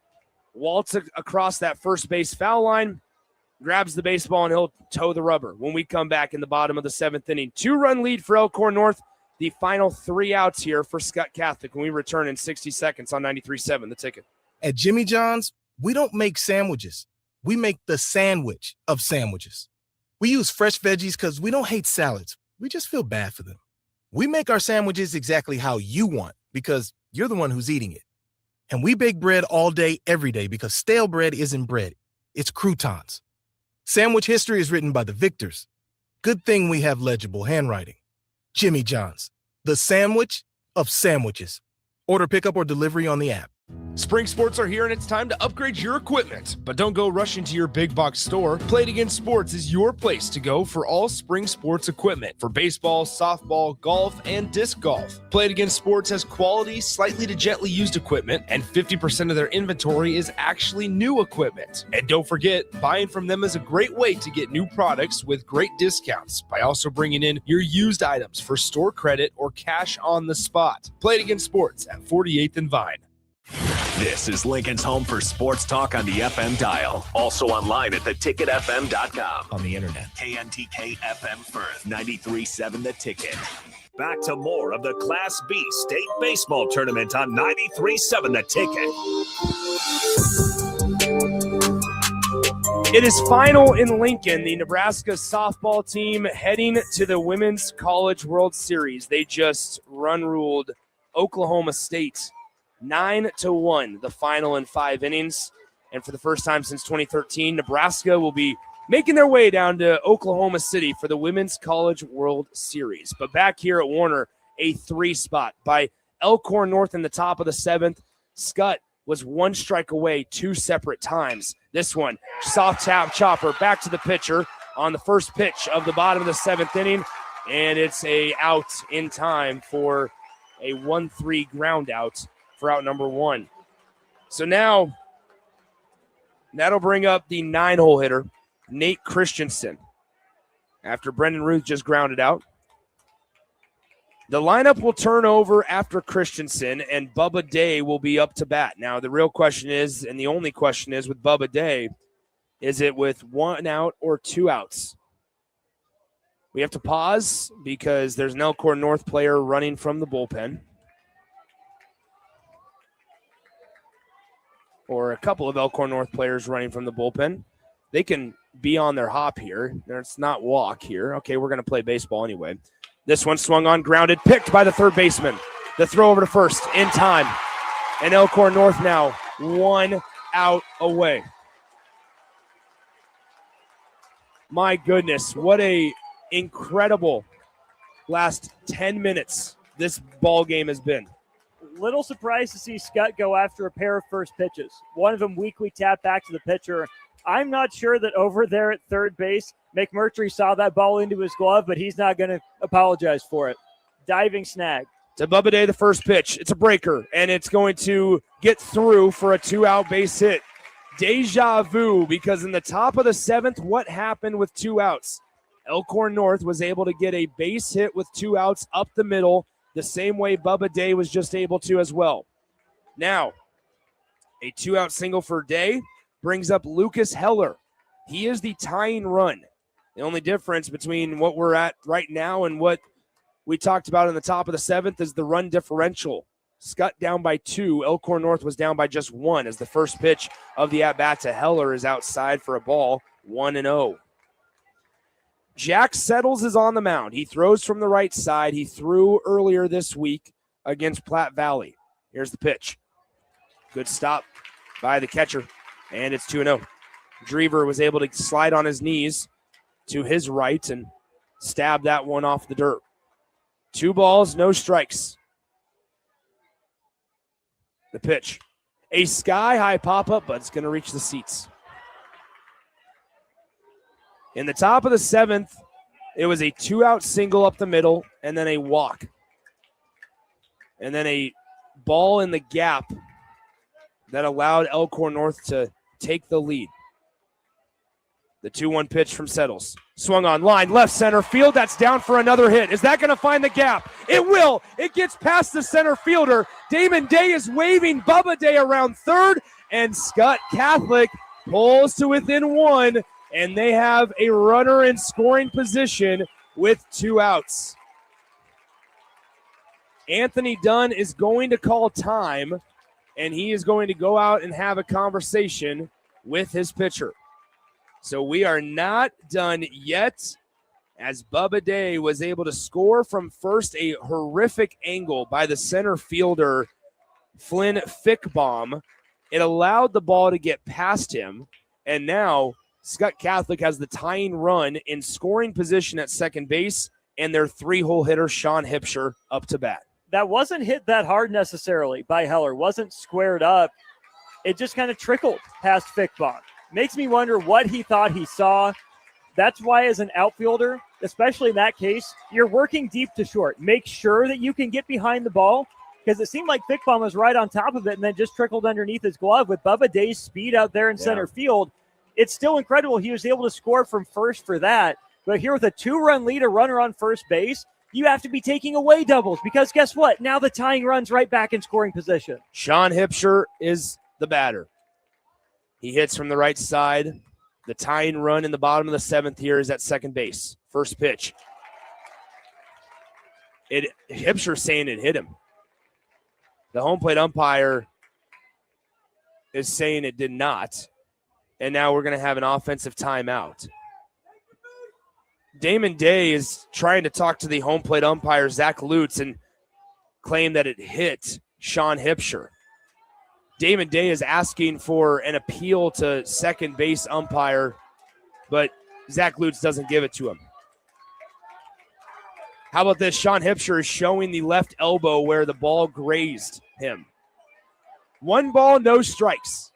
waltz across that first base foul line, grabs the baseball, and he'll toe the rubber when we come back in the bottom of the 7th inning. 2-run lead for Elkhorn North. The final 3 outs here for Scut Catholic when we return in 60 seconds on 93.7 The Ticket. At Jimmy John's, we don't make sandwiches. We make the sandwich of sandwiches. We use fresh veggies because we don't hate salads. We just feel bad for them. We make our sandwiches exactly how you want because you're the one who's eating it. And we bake bread all day, every day because stale bread isn't bread. It's croutons. Sandwich history is written by the victors. Good thing we have legible handwriting. Jimmy John's, the sandwich of sandwiches. Order pickup or delivery on the app. Spring sports are here and it's time to upgrade your equipment. But don't go rushing to your big box store. Play It Again Sports is your place to go for all spring sports equipment for baseball, softball, golf, and disc golf. Play It Again Sports has quality, slightly to gently used equipment, and 50% of their inventory is actually new equipment. And don't forget, buying from them is a great way to get new products with great discounts by also bringing in your used items for store credit or cash on the spot. Play It Again Sports at 48th and Vine. This is Lincoln's home for sports talk on the FM dial. Also online at theticketfm.com. On the internet. KNTK FM Firth, 93.7 The Ticket. Back to more of the Class B State Baseball Tournament on 93.7 The Ticket. It is final in Lincoln. The Nebraska softball team heading to the Women's College World Series. They just run-ruled Oklahoma State 9-1, the final in 5 innings. And for the first time since 2013, Nebraska will be making their way down to Oklahoma City for the Women's College World Series. But back here at Warner, a 3 spot by Elkhorn North in the top of the 7th. Skutt was 1 strike away 2 separate times. This one, soft tap chopper back to the pitcher on the first pitch of the bottom of the 7th inning. And it's a out in time for a 1-3 ground out for out number 1. So now that'll bring up the 9-hole hitter, Nate Christensen. After Brendan Ruth just grounded out, The lineup will turn over after Christensen, and Bubba Day will be up to bat. Now, the real question is, and the only question is with Bubba Day, is it with 1 out or 2 outs? We have to pause because there's an Elkhorn North player running from the bullpen. Or a couple of Elkhorn North players running from the bullpen. They can be on their hop here. It's not walk here. Okay, we're going to play baseball anyway. This one swung on, grounded, picked by the third baseman. The throw over to first in time. And Elkhorn North now 1 out away. My goodness, what a incredible last 10 minutes this ball game has been. Little surprised to see Skutt go after a pair of first pitches. One of them weakly tapped back to the pitcher. I'm not sure that over there at third base, McMurtry saw that ball into his glove, but he's not going to apologize for it. Diving snag. To Bubba Day, the first pitch. It's a breaker, and it's going to get through for a 2-out base hit. Deja vu, because in the top of the 7th, what happened with 2 outs? Elkhorn North was able to get a base hit with 2 outs up the middle, the same way Bubba Day was just able to as well. Now, a 2-out single for Day brings up Lucas Heller. He is the tying run. The only difference between what we're at right now and what we talked about in the top of the 7th is the run differential. Skutt down by 2. Elkhorn North was down by just 1 as the first pitch of the at-bat to Heller is outside for a ball, 1-0. Jack Settles is on the mound. He throws from the right side. He threw earlier this week against Platte Valley. Here's the pitch. Good stop by the catcher, and it's 2-0. Drever was able to slide on his knees to his right and stab that one off the dirt. 2 balls, no strikes. The pitch. A sky-high pop-up, but it's going to reach the seats. In the top of the 7th, it was a 2-out single up the middle and then a walk. And then a ball in the gap that allowed Elkhorn North to take the lead. The 2-1 pitch from Settles. Swung on line, left center field. That's down for another hit. Is that going to find the gap? It will. It gets past the center fielder. Damon Day is waving Bubba Day around third, and Scut Catholic pulls to within 1, and they have a runner in scoring position with 2 outs. Anthony Dunn is going to call time, and he is going to go out and have a conversation with his pitcher. So we are not done yet, as Bubba Day was able to score from first, a horrific angle by the center fielder, Flynn Fickbaum. It allowed the ball to get past him, and now Scut Catholic has the tying run in scoring position at second base, and their 3-hole hitter, Sean Hipsher, up to bat. That wasn't hit that hard necessarily by Heller. Wasn't squared up. It just kind of trickled past Fickbaum. Makes me wonder what he thought he saw. That's why as an outfielder, especially in that case, you're working deep to short. Make sure that you can get behind the ball, because it seemed like Fickbaum was right on top of it and then just trickled underneath his glove. With Bubba Day's speed out there in center field, it's still incredible he was able to score from first for that. But here with a 2-run lead, a runner on first base, you have to be taking away doubles, because guess what? Now the tying run's right back in scoring position. Sean Hipsher is the batter. He hits from the right side. The tying run in the bottom of the 7th here is at second base. First pitch. Hipsher saying it hit him. The home plate umpire is saying it did not. And now we're going to have an offensive timeout. Damon Day is trying to talk to the home plate umpire, Zach Lutz, and claim that it hit Sean Hipsher. Damon Day is asking for an appeal to second base umpire, but Zach Lutz doesn't give it to him. How about this? Sean Hipsher is showing the left elbow where the ball grazed him. 1 ball, no strikes.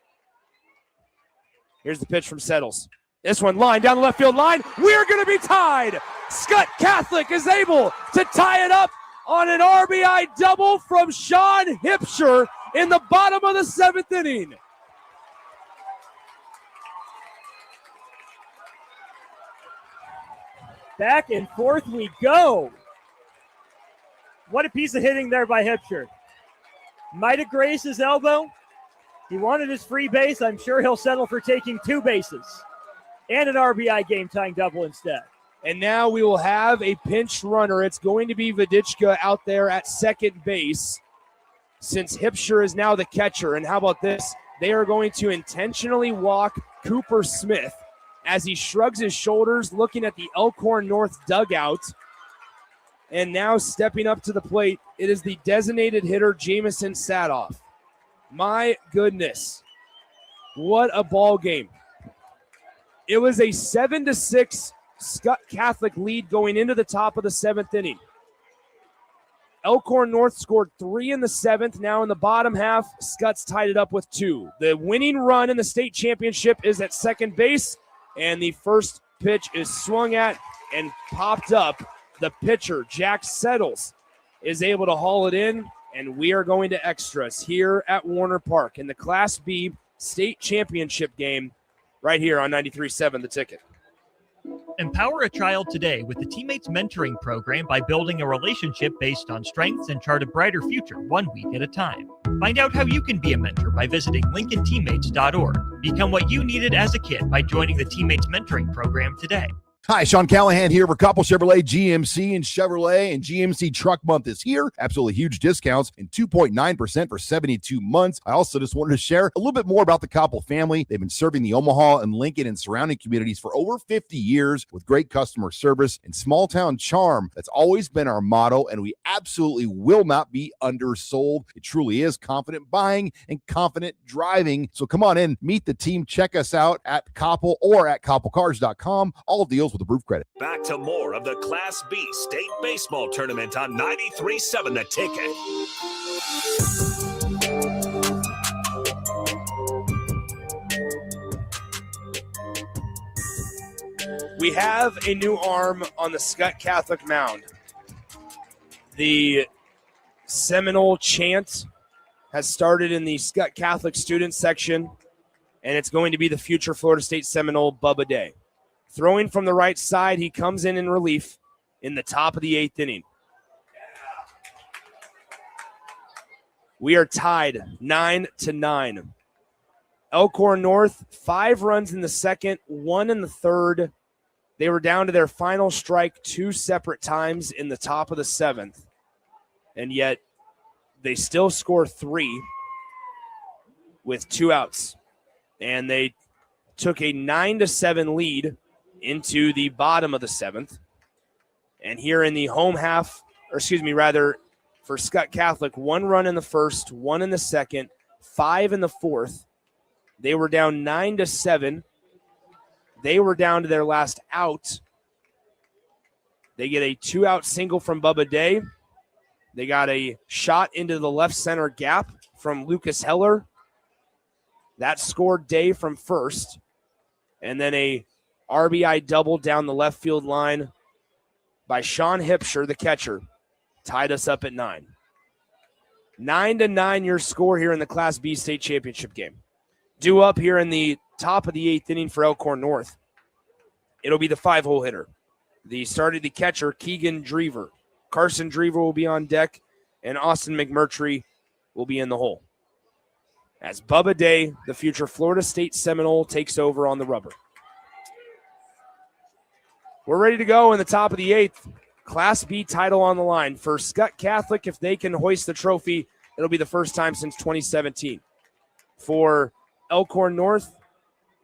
Here's the pitch from Settles. This one line down the left field line. We're going to be tied. Scut Catholic is able to tie it up on an RBI double from Sean Hipsher in the bottom of the 7th inning. Back and forth we go. What a piece of hitting there by Hipsher. Might have grazed his elbow. He wanted his free base. I'm sure he'll settle for taking 2 bases and an RBI game-tying double instead. And now we will have a pinch runner. It's going to be Vidichka out there at second base since Hipsher is now the catcher. And how about this? They are going to intentionally walk Cooper Smith as he shrugs his shoulders, looking at the Elkhorn North dugout. And now stepping up to the plate, it is the designated hitter, Jamison Sadoff. My goodness, what a ball game. It was a 7-6 Scut Catholic lead going into the top of the 7th inning. Elkhorn North scored 3 in the 7th. Now in the bottom half, Scutt's tied it up with 2. The winning run in the state championship is at second base, and the first pitch is swung at and popped up. The pitcher, Jack Settles, is able to haul it in, and we are going to extras here at Warner Park in the Class B state championship game right here on 93.7 The Ticket. Empower a child today with the Teammates Mentoring Program by building a relationship based on strengths and chart a brighter future 1 week at a time. Find out how you can be a mentor by visiting LincolnTeammates.org. Become what you needed as a kid by joining the Teammates Mentoring Program today. Hi, Sean Callahan here for Koppel Chevrolet GMC and Chevrolet, and GMC Truck Month is here. Absolutely huge discounts and 2.9% for 72 months. I also just wanted to share a little bit more about the Koppel family. They've been serving the Omaha and Lincoln and surrounding communities for over 50 years with great customer service and small town charm. That's always been our motto, and we absolutely will not be undersold. It truly is confident buying and confident driving. So come on in, meet the team, check us out at Koppel or at koppelcars.com. All deals with approved credit. Back to more of the Class B State Baseball Tournament on 93.7 The Ticket. We have a new arm on the Scut Catholic mound. The Seminole chant has started in the Scut Catholic student section, and it's going to be the future Florida State Seminole, Bubba Day. Throwing from the right side, he comes in relief in the top of the 8th inning. We are tied 9-9. Elkhorn North, 5 runs in the 2nd, 1 in the 3rd. They were down to their final strike 2 separate times in the top of the 7th. And yet they still score 3 with 2 outs. And they took a 9-7 lead into the bottom of the 7th. And here in the home half, for Scut Catholic, 1 run in the 1st, 1 in the 2nd, 5 in the 4th. They were down 9-7. They were down to their last out. They get a 2-out single from Bubba Day. They got a shot into the left center gap from Lucas Heller. That scored Day from first. And then a RBI double down the left field line by Sean Hipsher, the catcher, tied us up at 9. 9-9 your score here in the Class B state championship game. Due up here in the top of the 8th inning for Elkhorn North. It'll be the 5-hole hitter. The catcher, Keegan Drever. Carson Drever will be on deck, and Austin McMurtry will be in the hole. As Bubba Day, the future Florida State Seminole, takes over on the rubber. We're ready to go in the top of the 8th. Class B title on the line. For Scut Catholic, if they can hoist the trophy, it'll be the first time since 2017. For Elkhorn North,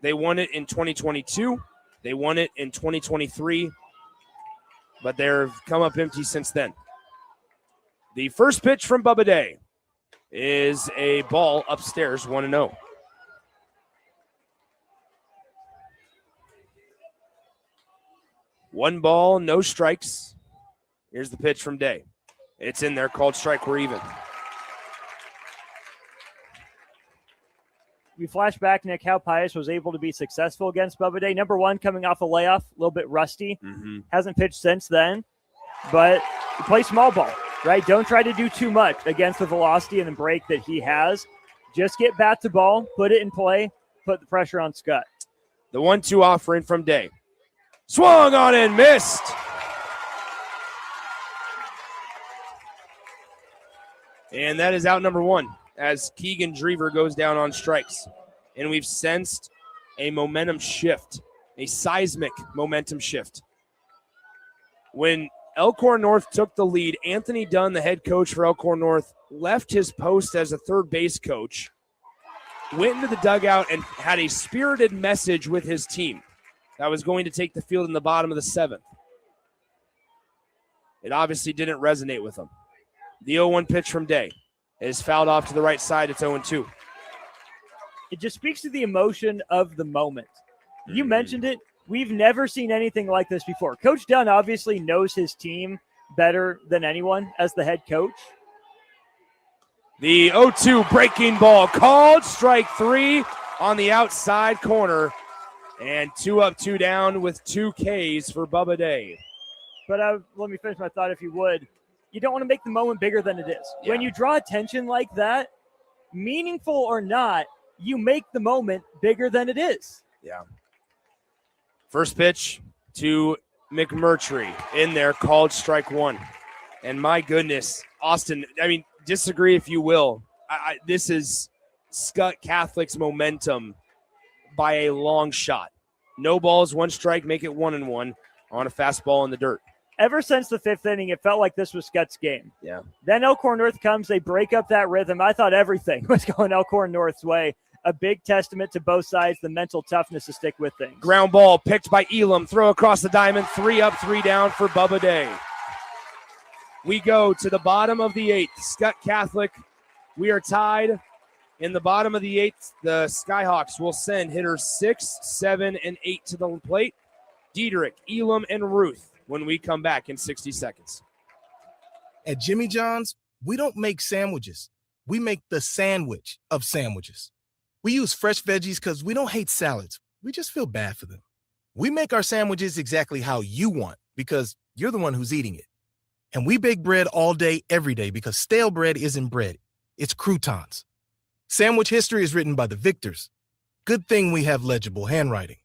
they won it in 2022. They won it in 2023, but they've come up empty since then. The first pitch from Bubba Day is a ball upstairs, 1-0. One ball, no strikes. Here's the pitch from Day. It's in there, called strike, we're even. We flash back, Nick, how Pius was able to be successful against Bubba Day. Number one, coming off a layoff, a little bit rusty. Hasn't pitched since then, but you play small ball, right? Don't try to do too much against the velocity and the break that he has. Just get bat to ball, put it in play, put the pressure on Skutt. The 1-2 offering from Day. Swung on and missed. And that is out number one as Keegan Drever goes down on strikes. And we've sensed a momentum shift, a seismic momentum shift. When Elkhorn North took the lead, Anthony Dunn, the head coach for Elkhorn North, left his post as a third base coach, went into the dugout and had a spirited message with his team that was going to take the field in the bottom of the seventh. It obviously didn't resonate with him. The 0-1 pitch from Day is fouled off to the right side. It's 0-2. It just speaks to the emotion of the moment. You mentioned it. We've never seen anything like this before. Coach Dunn obviously knows his team better than anyone as the head coach. The 0-2 breaking ball called. Strike three on the outside corner. And 2 up, 2 down with 2 Ks for Bubba Day. But let me finish my thought if you would. You don't want to make the moment bigger than it is. Yeah. When you draw attention like that, meaningful or not, you make the moment bigger than it is. Yeah. First pitch to McMurtry in there, called strike one. And my goodness, Austin, I mean, disagree if you will. This is Scut Catholic's momentum by a long shot. No balls, 1 strike, make it 1-1 on a fastball in the dirt. Ever since the 5th inning, it felt like this was Scott's game. Yeah. Then Elkhorn North comes, they break up that rhythm. I thought everything was going Elkhorn North's way. A big testament to both sides, the mental toughness to stick with things. Ground ball picked by Elam, throw across the diamond, 3 up, 3 down for Bubba Day. We go to the bottom of the 8th. Scut Catholic, we are tied. In the bottom of the 8th, the Skyhawks will send hitters 6, 7, and 8 to the plate. Diedrich, Elam, and Ruth when we come back in 60 seconds. At Jimmy John's, we don't make sandwiches. We make the sandwich of sandwiches. We use fresh veggies because we don't hate salads. We just feel bad for them. We make our sandwiches exactly how you want because you're the one who's eating it. And we bake bread all day, every day because stale bread isn't bread. It's croutons. Sandwich history is written by the victors. Good thing we have legible handwriting.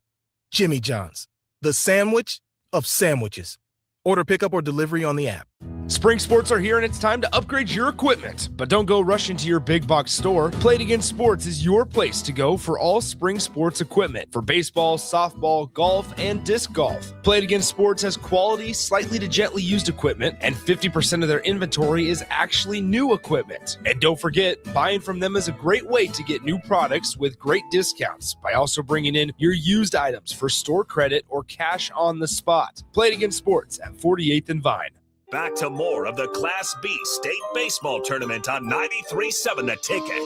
Jimmy John's, the sandwich of sandwiches. Order pickup or delivery on the app. Spring sports are here and it's time to upgrade your equipment. But don't go rushing to your big box store. Play It Again Sports is your place to go for all spring sports equipment for baseball, softball, golf, and disc golf. Play It Again Sports has quality, slightly to gently used equipment, and 50% of their inventory is actually new equipment. And don't forget, buying from them is a great way to get new products with great discounts by also bringing in your used items for store credit or cash on the spot. Play It Again Sports at 48th and Vine. Back to more of the Class B State Baseball Tournament on 93.7 The Ticket.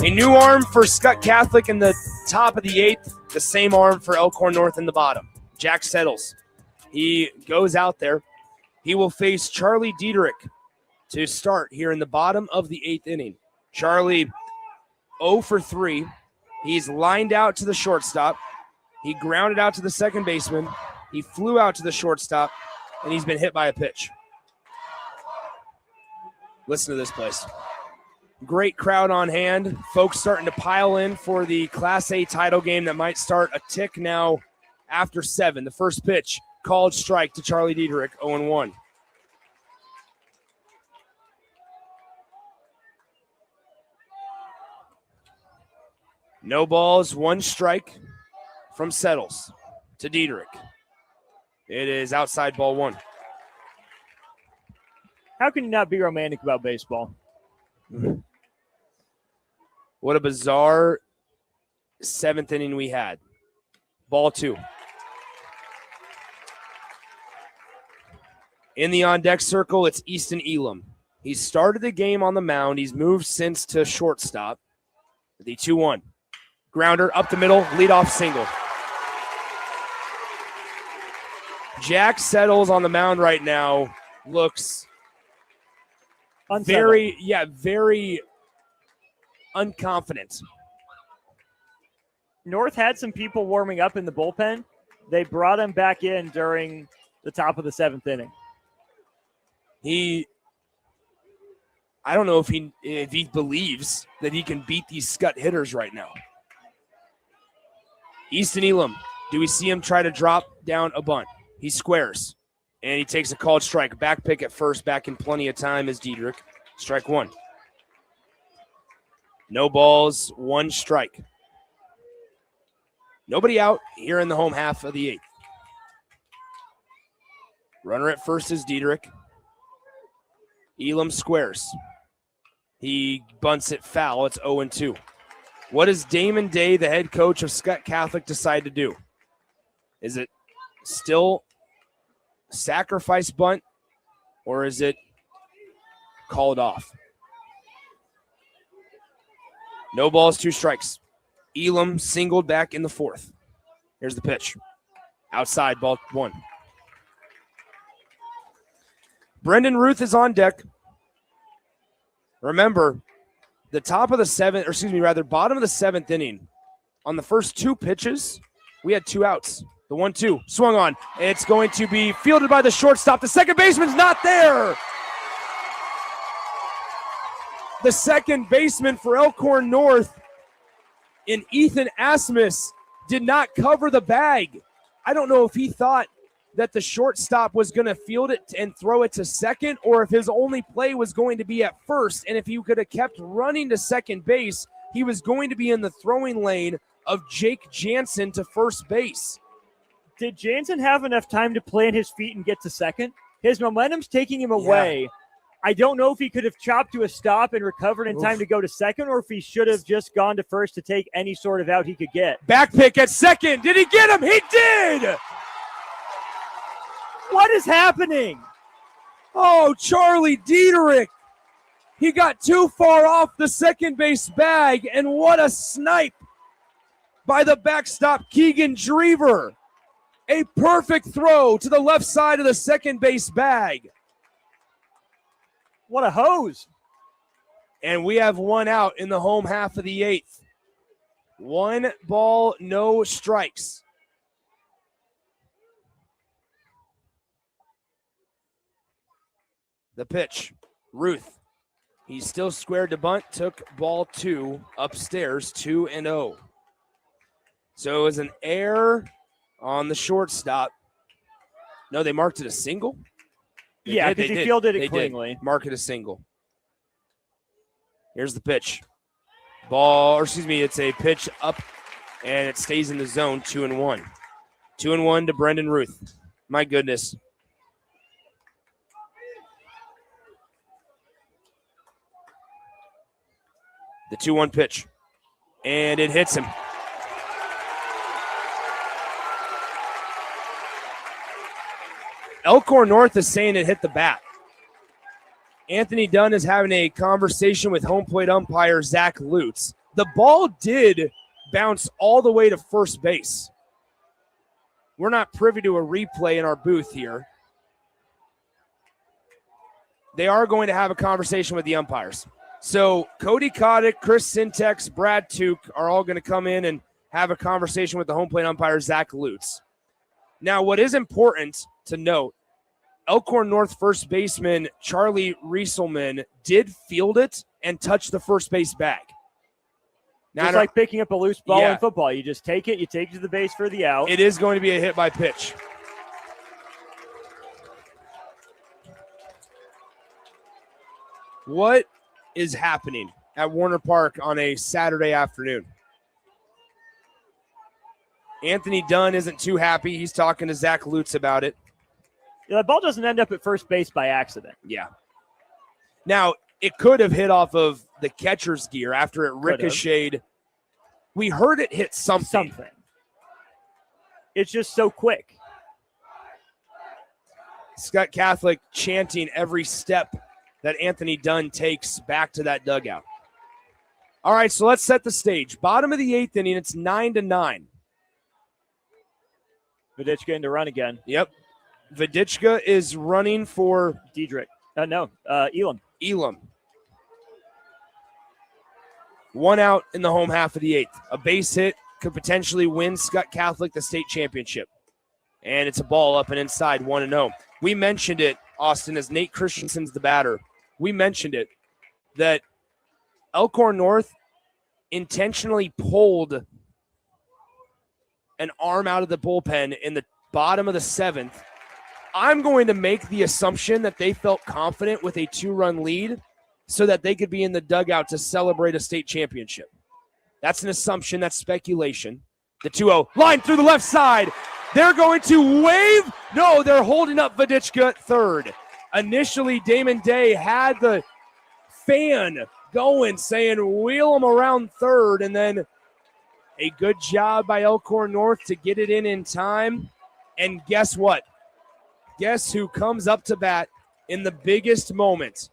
A new arm for Scut Catholic in the top of the 8th, the same arm for Elkhorn North in the bottom. Jack settles. He goes out there. He will face Charlie Diedrich to start here in the bottom of the 8th inning. Charlie 0 for 3. He's lined out to the shortstop. He grounded out to the second baseman. He flew out to the shortstop, and he's been hit by a pitch. Listen to this place. Great crowd on hand. Folks starting to pile in for the Class A title game that might start a tick now after 7. The first pitch, called strike to Charlie Diedrich, 0-1. No balls, 1 strike from Settles to Diedrich. It is outside ball 1. How can you not be romantic about baseball? What a bizarre 7th inning we had. Ball 2. In the on-deck circle, it's Easton Elam. He started the game on the mound. He's moved since to shortstop. The 2-1. Grounder up the middle, leadoff single. Jack Settles on the mound right now looks very unconfident. North had some people warming up in the bullpen. They brought him back in during the top of the 7th inning. I don't know if he believes that he can beat these Scut hitters right now. Easton Elam, do we see him try to drop down a bunt? He squares, and he takes a called strike. Back pick at first, back in plenty of time is Diedrich. Strike one. No balls, one strike. Nobody out here in the home half of the 8th. Runner at first is Diedrich. Elam squares. He bunts it foul. It's 0-2. What does Damon Day, the head coach of Scut Catholic, decide to do? Is it still sacrifice bunt, or is it called off? No balls, 2 strikes. Elam singled back in the 4th. Here's the pitch. Outside, ball 1. Brendan Ruth is on deck. Remember, the bottom of the 7th inning, on the first 2 pitches, we had 2 outs. The 1-2 swung on. It's going to be fielded by the shortstop. The second baseman's not there. The second baseman for Elkhorn North in Ethan Asmus did not cover the bag. I don't know if he thought that the shortstop was going to field it and throw it to second, or if his only play was going to be at first. And if he could have kept running to second base, he was going to be in the throwing lane of Jake Jansen to first base. Did Jansen have enough time to plant his feet and get to second? His momentum's taking him away. Yeah. I don't know if he could have chopped to a stop and recovered in time to go to second, or if he should have just gone to first to take any sort of out he could get. Back pick at second. Did he get him? He did! What is happening? Oh, Charlie Diedrich. He got too far off the second base bag, and what a snipe by the backstop Keegan Drever. A perfect throw to the left side of the second base bag. What a hose. And we have 1 out in the home half of the 8th. 1 ball, no strikes. The pitch, Ruth. He's still squared to bunt, took ball 2 upstairs, 2-0. So it was an error on the shortstop. No, they marked it a single? Yeah, because he fielded it cleanly. Mark it a single. Here's the pitch. It's a pitch up, and it stays in the zone, 2-1. 2-1 to Brendan Ruth. My goodness. The 2-1 pitch, and it hits him. Elkhorn North is saying it hit the bat. Anthony Dunn is having a conversation with home plate umpire Zach Lutz. The ball did bounce all the way to first base. We're not privy to a replay in our booth here. They are going to have a conversation with the umpires. So Cody Kotick, Chris Syntex, Brad Tuke are all going to come in and have a conversation with the home plate umpire Zach Lutz. Now, what is important to note, Elkhorn North first baseman Charlie Rieselman did field it and touch the first base bag. Now, just like picking up a loose ball in football. You just take it to the base for the out. It is going to be a hit by pitch. What is happening at Warner Park on a Saturday afternoon? Anthony Dunn isn't too happy. He's talking to Zach Lutz about it. Yeah, the ball doesn't end up at first base by accident. Yeah. Now, it could have hit off of the catcher's gear after it ricocheted. We heard it hit something. It's just so quick. Scut Catholic chanting every step that Anthony Dunn takes back to that dugout. All right, so let's set the stage. Bottom of the 8th inning, it's 9-9. Vidichka in to run again. Yep. Vidichka is running for Diedrich. Elam. Elam. 1 out in the home half of the 8th. A base hit could potentially win Scut Catholic the state championship. And it's a ball up and inside, 1-0. We mentioned it, Austin, as Nate Christensen's the batter. We mentioned it, that Elkhorn North intentionally pulled an arm out of the bullpen in the bottom of the 7th I'm going to make the assumption that they felt confident with a 2-run lead so that they could be in the dugout to celebrate a state championship. That's an assumption. That's speculation. The 2-0 line through the left side. They're going to wave. No, they're holding up Vodichka at third. Initially, Damon Day had the fan going, saying wheel them around third, and then a good job by Elkhorn North to get it in time. And guess what? Guess who comes up to bat in the biggest moment?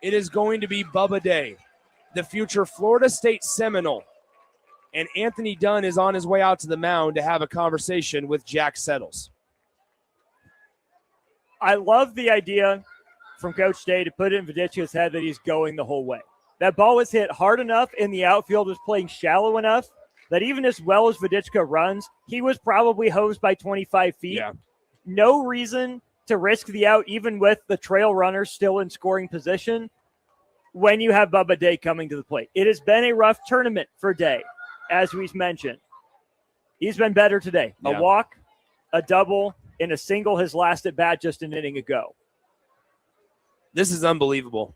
It is going to be Bubba Day, the future Florida State Seminole. And Anthony Dunn is on his way out to the mound to have a conversation with Jack Settles. I love the idea from Coach Day to put it in Vodichka's head that he's going the whole way. That ball was hit hard enough and the outfield was playing shallow enough that even as well as Vodichka runs, he was probably hosed by 25 feet. Yeah. No reason to risk the out, even with the trail runner still in scoring position, when you have Bubba Day coming to the plate. It has been a rough tournament for Day, as we've mentioned. He's been better today. Yeah. A walk, a double, and a single his last at bat just an inning ago. This is unbelievable.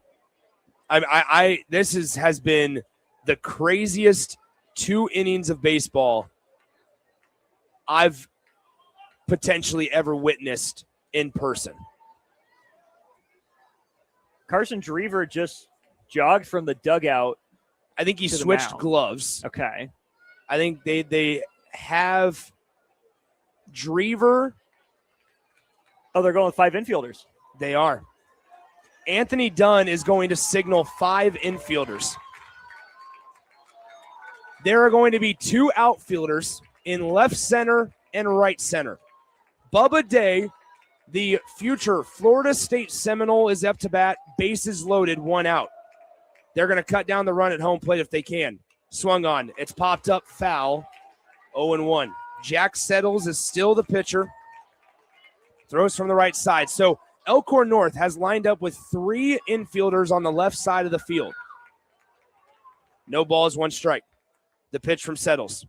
This has been the craziest 2 innings of baseball I've potentially ever witnessed in person. Carson Drever just jogged from the dugout. I think he switched gloves. Okay. I think they have Drever. Oh, they're going with 5 infielders. They are. Anthony Dunn is going to signal 5 infielders. There are going to be 2 outfielders in left center and right center. Bubba Day, the future Florida State Seminole, is up to bat, bases loaded, 1 out. They're going to cut down the run at home plate if they can. Swung on. It's popped up, foul. 0-1. Jack Settles is still the pitcher. Throws from the right side. So Elkhorn North has lined up with 3 infielders on the left side of the field. No balls, 1 strike. The pitch from Settles.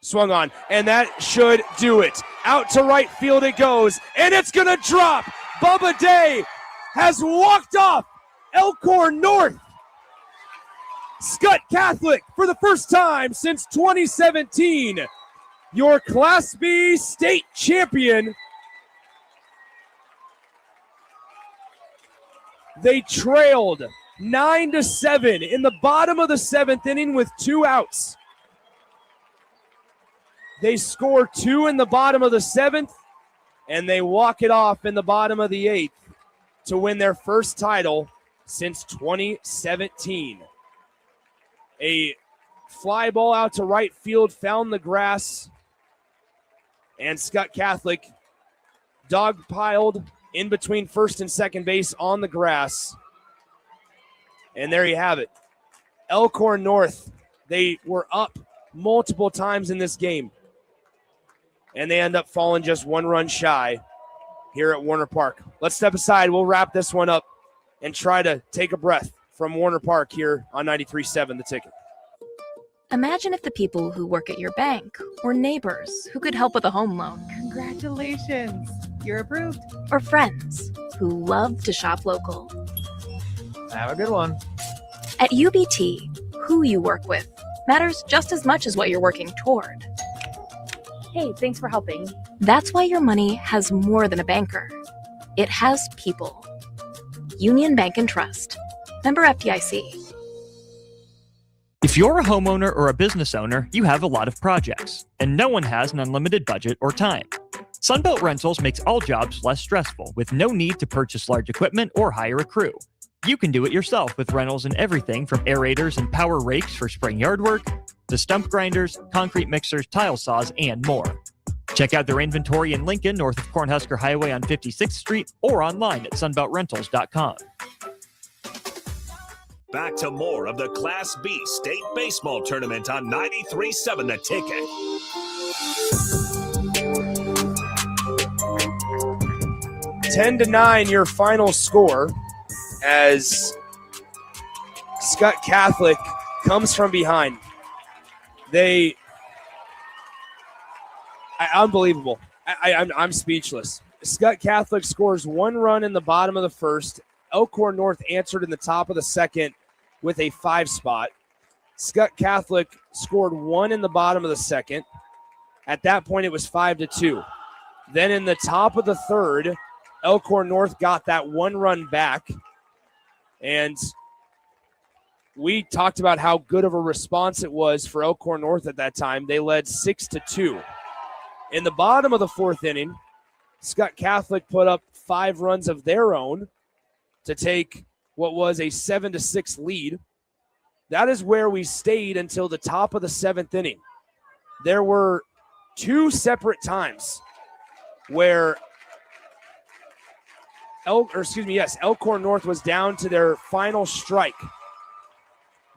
Swung on, and that should do it. Out to right field it goes, and it's going to drop. Bubba Day has walked off Elkhorn North. Scut Catholic, for the first time since 2017, your Class B state champion. They trailed 9-7 in the bottom of the 7th inning with 2 outs. They score 2 in the bottom of the 7th, and they walk it off in the bottom of the 8th to win their first title since 2017. A fly ball out to right field found the grass, and Skutt Catholic dogpiled in between first and second base on the grass. And there you have it. Elkhorn North, they were up multiple times in this game, and they end up falling just 1 run shy here at Warner Park. Let's step aside. We'll wrap this one up and try to take a breath from Warner Park here on 93.7 The Ticket. Imagine if the people who work at your bank or neighbors who could help with a home loan. Congratulations, you're approved. Or friends who love to shop local. Have a good one. At UBT, who you work with matters just as much as what you're working toward. Hey, thanks for helping. That's why your money has more than a banker. It has people. Union Bank and Trust. Member FDIC. If you're a homeowner or a business owner, you have a lot of projects, and no one has an unlimited budget or time. Sunbelt Rentals makes all jobs less stressful with no need to purchase large equipment or hire a crew. You can do it yourself with rentals and everything from aerators and power rakes for spring yard work to stump grinders, concrete mixers, tile saws, and more. Check out their inventory in Lincoln, north of Cornhusker Highway on 56th Street, or online at sunbeltrentals.com. Back to more of the Class B State Baseball Tournament on 93.7 The Ticket. Ten to 9, your final score as Scut Catholic comes from behind. Unbelievable. I'm speechless. Scut Catholic scores 1 run in the bottom of the first. Elkhorn North answered in the top of the second with a 5 spot. Scut Catholic scored 1 in the bottom of the second. At that point, it was 5-2. Then in the top of the third, Elkhorn North got that 1 run back. And we talked about how good of a response it was for Elkhorn North at that time. They led 6-2. In the bottom of the fourth inning, Scut Catholic put up 5 runs of their own to take what was a 7-6 lead. That is where we stayed until the top of the 7th inning. There were 2 separate times where Elkhorn North was down to their final strike.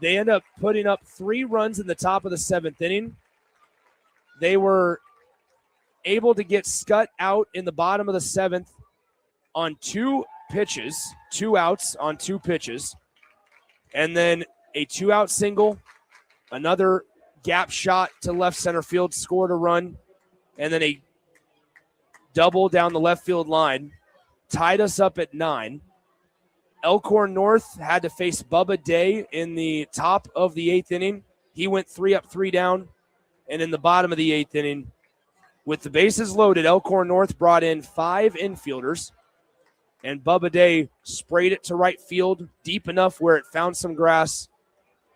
They end up putting up 3 runs in the top of the 7th inning. They were able to get Skutt out in the bottom of the 7th on 2 pitches, 2 outs on 2 pitches, and then a 2-out single, another gap shot to left center field, scored a run, and then a double down the left field line, tied us up at 9. Elkhorn North had to face Bubba Day in the top of the 8th inning. He went 3 up, 3 down, and in the bottom of the 8th inning, with the bases loaded, Elkhorn North brought in 5 infielders, and Bubba Day sprayed it to right field deep enough where it found some grass,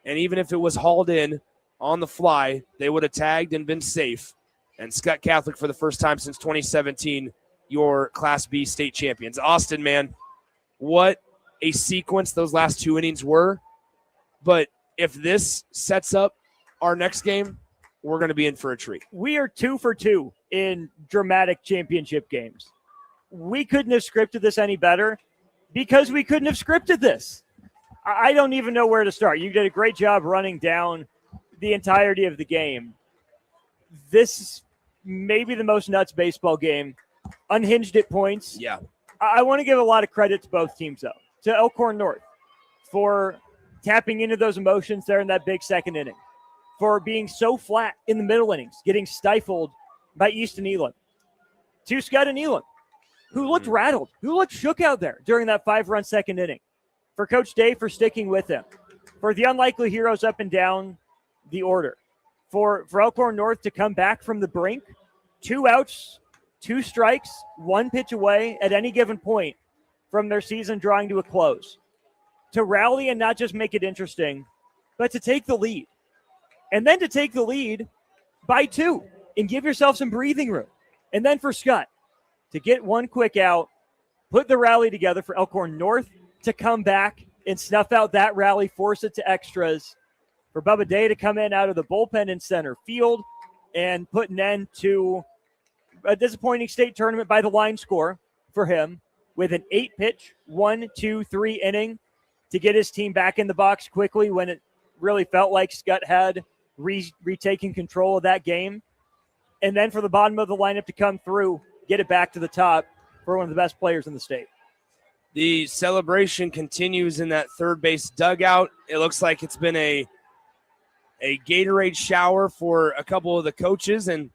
and even if it was hauled in on the fly, they would have tagged and been safe. And Scut Catholic, for the first time since 2017, your Class B state champions. Austin, man, what a sequence those last 2 innings were. But if this sets up our next game, we're going to be in for a treat. We are 2 for 2 in dramatic championship games. We couldn't have scripted this any better because we couldn't have scripted this. I don't even know where to start. You did a great job running down the entirety of the game. This is maybe the most nuts baseball game. Unhinged at points. Yeah. I want to give a lot of credit to both teams, though. To Elkhorn North for tapping into those emotions there in that big second inning. For being so flat in the middle innings, getting stifled by Easton Elam. To Scott and Elam, who looked rattled, who looked shook out there during that 5-run second inning. For Coach Day for sticking with him. For the unlikely heroes up and down the order. For Elkhorn North to come back from the brink, 2 outs, 2 strikes, 1 pitch away at any given point from their season drawing to a close. To rally and not just make it interesting, but to take the lead. And then to take the lead by 2 and give yourself some breathing room. And then for Skutt to get 1 quick out, put the rally together for Elkhorn North to come back and snuff out that rally, force it to extras. For Bubba Day to come in out of the bullpen in center field and put an end to a disappointing state tournament by the line score for him with an 8-pitch, 1-2-3 inning to get his team back in the box quickly when it really felt like Skutt had retaken control of that game. And then for the bottom of the lineup to come through, get it back to the top for one of the best players in the state. The celebration continues in that third base dugout. It looks like it's been a Gatorade shower for a couple of the coaches and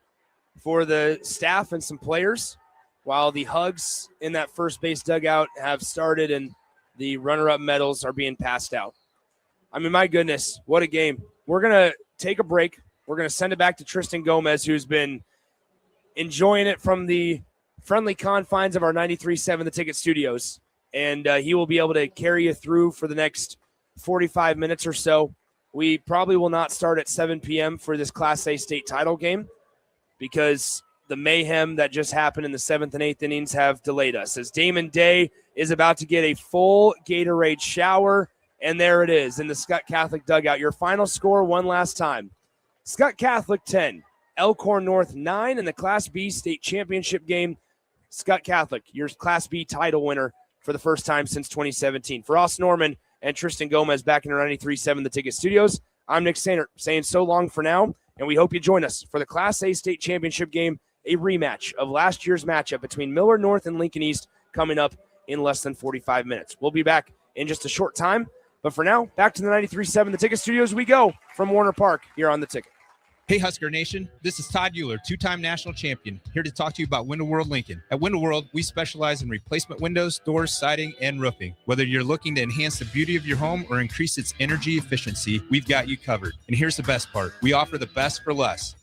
for the staff and some players, while the hugs in that first base dugout have started and the runner-up medals are being passed out. I mean, my goodness, what a game. We're going to take a break. We're going to send it back to Tristan Gomez, who's been enjoying it from the friendly confines of our 93.7 The Ticket studios. And he will be able to carry you through for the next 45 minutes or so. We probably will not start at 7 p.m. for this Class A state title game because the mayhem that just happened in the 7th and 8th innings have delayed us. As Damon Day is about to get a full Gatorade shower, and there it is in the Scut Catholic dugout. Your final score one last time. Scut Catholic 10, Elkhorn North 9 in the Class B state championship game. Scut Catholic, your Class B title winner for the first time since 2017. For Ross Norman and Tristan Gomez back in our 93.7 The Ticket studios, I'm Nick Sainert saying so long for now, and we hope you join us for the Class A state championship game, a rematch of last year's matchup between Miller North and Lincoln East coming up in less than 45 minutes. We'll be back in just a short time, but for now, back to the 93.7 The Ticket studios we go from Warner Park here on The Ticket. Hey Husker Nation, this is Todd Euler, two-time national champion, here to talk to you about Window World Lincoln. At Window World, we specialize in replacement windows, doors, siding, and roofing. Whether you're looking to enhance the beauty of your home or increase its energy efficiency, we've got you covered. And here's the best part. We offer the best for less.